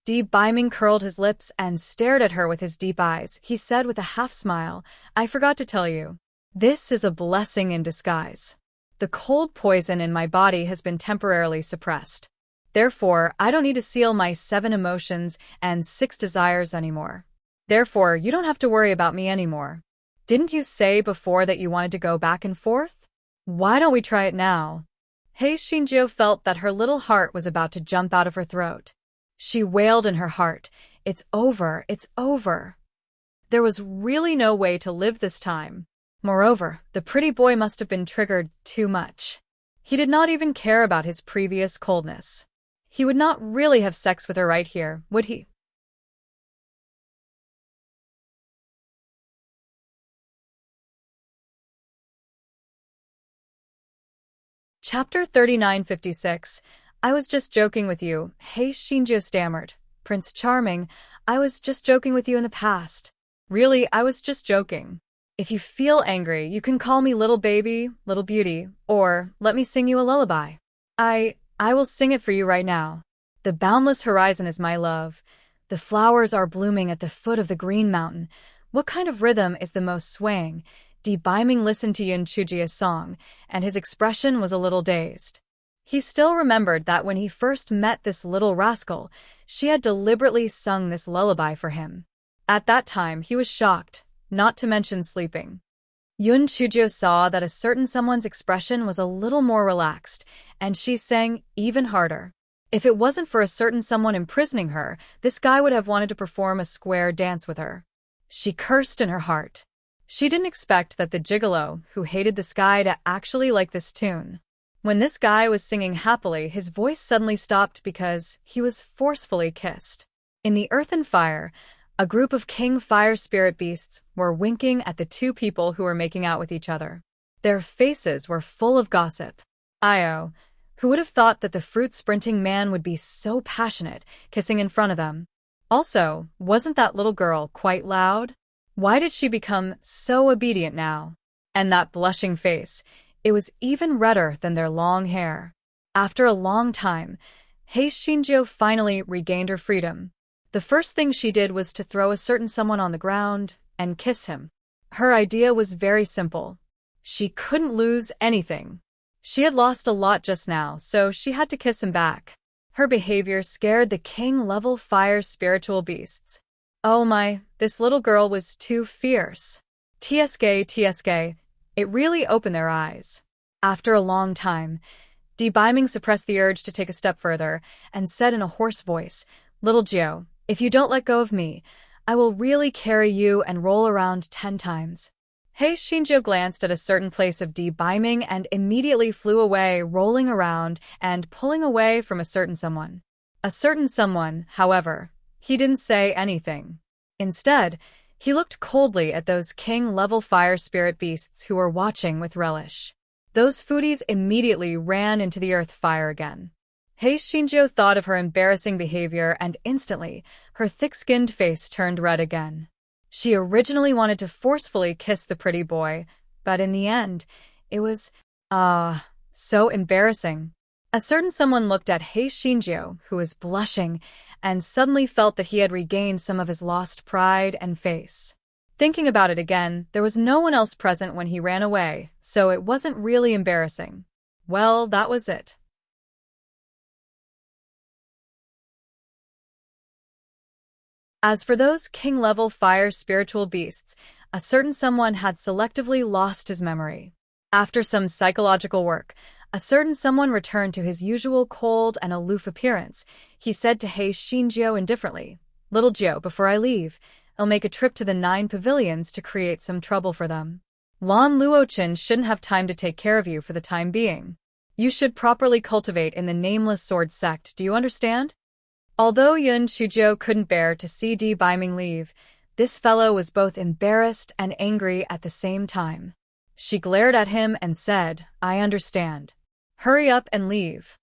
Debeiming curled his lips and stared at her with his deep eyes. He said with a half smile, "I forgot to tell you. This is a blessing in disguise. The cold poison in my body has been temporarily suppressed. Therefore, I don't need to seal my 7 emotions and 6 desires anymore. Therefore, you don't have to worry about me anymore. Didn't you say before that you wanted to go back and forth? Why don't we try it now?" Hei Shinjo felt that her little heart was about to jump out of her throat. She wailed in her heart, "It's over, it's over." There was really no way to live this time. Moreover, the pretty boy must have been triggered too much. He did not even care about his previous coldness. He would not really have sex with her right here, would he? Chapter 3956. I was just joking with you, Hei Shinjo stammered. "Prince Charming, I was just joking with you in the past. Really, I was just joking. If you feel angry, you can call me little baby, little beauty, or let me sing you a lullaby. I will sing it for you right now. The boundless horizon is my love. The flowers are blooming at the foot of the green mountain. What kind of rhythm is the most swaying?" Debeiming listened to Yun Chujia's song, and his expression was a little dazed. He still remembered that when he first met this little rascal, she had deliberately sung this lullaby for him. At that time, he was shocked, not to mention sleeping. Yun Chujio saw that a certain someone's expression was a little more relaxed, and she sang even harder. If it wasn't for a certain someone imprisoning her, this guy would have wanted to perform a square dance with her. She cursed in her heart. She didn't expect that the gigolo, who hated the sky, to actually like this tune. When this guy was singing happily, his voice suddenly stopped because he was forcefully kissed. In the earth and fire, a group of king fire spirit beasts were winking at the two people who were making out with each other. Their faces were full of gossip. Io, who would have thought that the fruit-sprinting man would be so passionate, kissing in front of them? Also, wasn't that little girl quite loud? Why did she become so obedient now? And that blushing face, it was even redder than their long hair. After a long time, Hei Shinjo finally regained her freedom. The first thing she did was to throw a certain someone on the ground and kiss him. Her idea was very simple. She couldn't lose anything. She had lost a lot just now, so she had to kiss him back. Her behavior scared the king-level fire spiritual beasts. Oh my, this little girl was too fierce. TSK, it really opened their eyes. After a long time, Beiming suppressed the urge to take a step further and said in a hoarse voice, "Little Gio, if you don't let go of me, I will really carry you and roll around 10 times." Hei Shinjo glanced at a certain place of Beiming and immediately flew away, rolling around and pulling away from a certain someone. A certain someone, however, he didn't say anything. Instead, he looked coldly at those king-level fire spirit beasts who were watching with relish. Those foodies immediately ran into the earth fire again. Hei Shinjo thought of her embarrassing behavior and instantly, her thick-skinned face turned red again. She originally wanted to forcefully kiss the pretty boy, but in the end, it was, so embarrassing. A certain someone looked at Hei Shinjo, who was blushing, and suddenly felt that he had regained some of his lost pride and face. Thinking about it again, there was no one else present when he ran away, so it wasn't really embarrassing. Well, that was it. As for those king-level fire spiritual beasts, a certain someone had selectively lost his memory. After some psychological work, a certain someone returned to his usual cold and aloof appearance. He said to Hei Shinjo indifferently, "Little Gio, before I leave, I'll make a trip to the 9 pavilions to create some trouble for them. Lan Luochen shouldn't have time to take care of you for the time being. You should properly cultivate in the Nameless Sword sect, do you understand?" Although Yun Chuzhou couldn't bear to see Beiming leave, this fellow was both embarrassed and angry at the same time. She glared at him and said, "I understand. Hurry up and leave."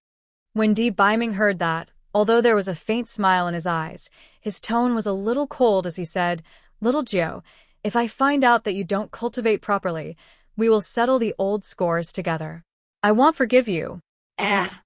When Beiming heard that, although there was a faint smile in his eyes, his tone was a little cold as he said, "Little Gio, if I find out that you don't cultivate properly, we will settle the old scores together. I won't forgive you." Ah.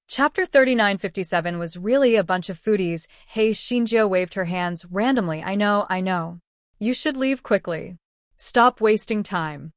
Chapter 3957 was really a bunch of foodies. Hei Shinjo waved her hands randomly. I know. You should leave quickly. Stop wasting time."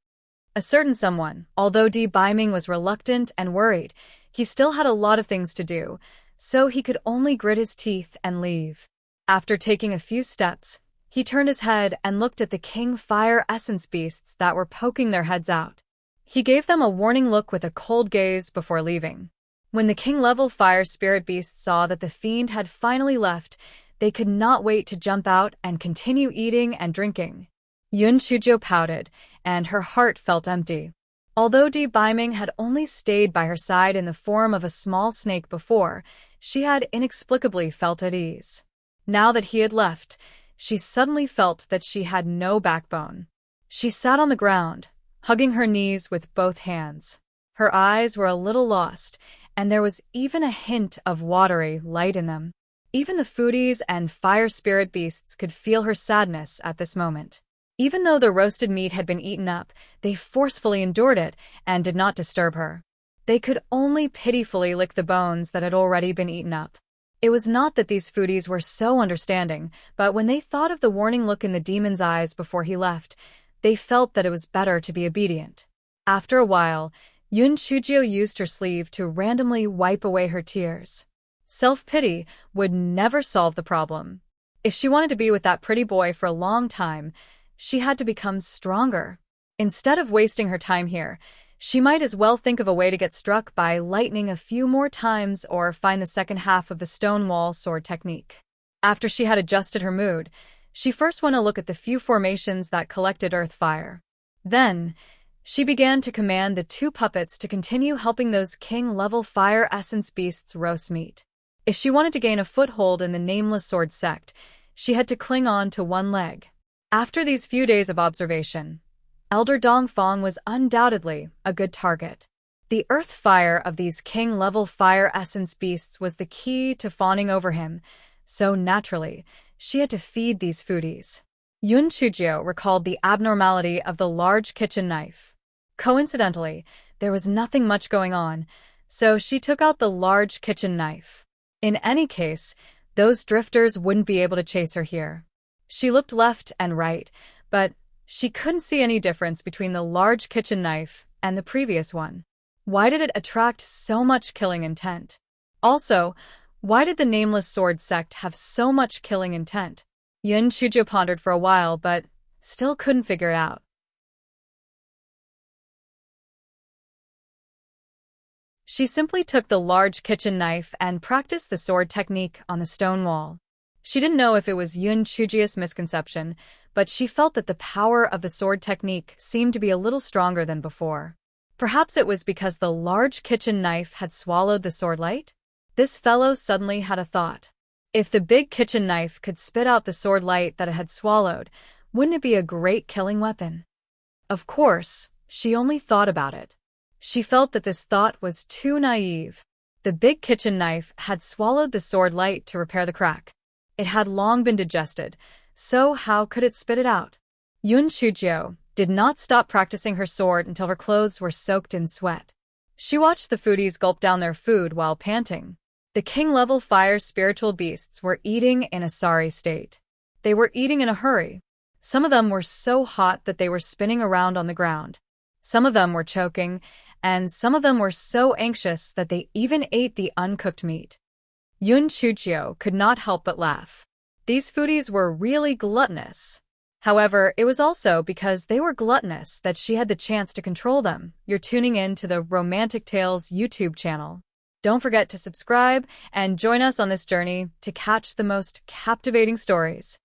A certain someone, although Beiming was reluctant and worried, he still had a lot of things to do, so he could only grit his teeth and leave. After taking a few steps, he turned his head and looked at the king fire essence beasts that were poking their heads out. He gave them a warning look with a cold gaze before leaving. When the king-level fire spirit beasts saw that the fiend had finally left, they could not wait to jump out and continue eating and drinking. Yun Chuzhou pouted, and her heart felt empty. Although Beiming had only stayed by her side in the form of a small snake before, she had inexplicably felt at ease. Now that he had left, she suddenly felt that she had no backbone. She sat on the ground, hugging her knees with both hands. Her eyes were a little lost, and there was even a hint of watery light in them. Even the foodies and fire spirit beasts could feel her sadness at this moment. Even though the roasted meat had been eaten up, they forcefully endured it and did not disturb her. They could only pitifully lick the bones that had already been eaten up. It was not that these foodies were so understanding, but when they thought of the warning look in the demon's eyes before he left, they felt that it was better to be obedient. After a while, Yun Chujio used her sleeve to randomly wipe away her tears. Self-pity would never solve the problem. If she wanted to be with that pretty boy for a long time, she had to become stronger. Instead of wasting her time here, she might as well think of a way to get struck by lightning a few more times or find the second half of the Stonewall sword technique. After she had adjusted her mood, she first went to look at the few formations that collected earth fire. Then, she began to command the two puppets to continue helping those king-level fire essence beasts roast meat. If she wanted to gain a foothold in the Nameless Sword sect, she had to cling on to one leg. After these few days of observation, Elder Dongfang was undoubtedly a good target. The earth fire of these king-level fire essence beasts was the key to fawning over him, so naturally, she had to feed these foodies. Yun Chujio recalled the abnormality of the large kitchen knife. Coincidentally, there was nothing much going on, so she took out the large kitchen knife. In any case, those drifters wouldn't be able to chase her here. She looked left and right, but she couldn't see any difference between the large kitchen knife and the previous one. Why did it attract so much killing intent? Also, why did the Nameless Sword sect have so much killing intent? Yun Chujio pondered for a while, but still couldn't figure it out. She simply took the large kitchen knife and practiced the sword technique on the stone wall. She didn't know if it was Yun Chujio's misconception, but she felt that the power of the sword technique seemed to be a little stronger than before. Perhaps it was because the large kitchen knife had swallowed the sword light? This fellow suddenly had a thought. If the big kitchen knife could spit out the sword light that it had swallowed, wouldn't it be a great killing weapon? Of course, she only thought about it. She felt that this thought was too naive. The big kitchen knife had swallowed the sword light to repair the crack. It had long been digested, so how could it spit it out? Yun Chujio did not stop practicing her sword until her clothes were soaked in sweat. She watched the foodies gulp down their food while panting. The king-level fire spiritual beasts were eating in a sorry state. They were eating in a hurry. Some of them were so hot that they were spinning around on the ground. Some of them were choking, and some of them were so anxious that they even ate the uncooked meat. Yun Chujio could not help but laugh. These foodies were really gluttonous. However, it was also because they were gluttonous that she had the chance to control them. You're tuning in to the Romantic Tales YouTube channel. Don't forget to subscribe and join us on this journey to catch the most captivating stories.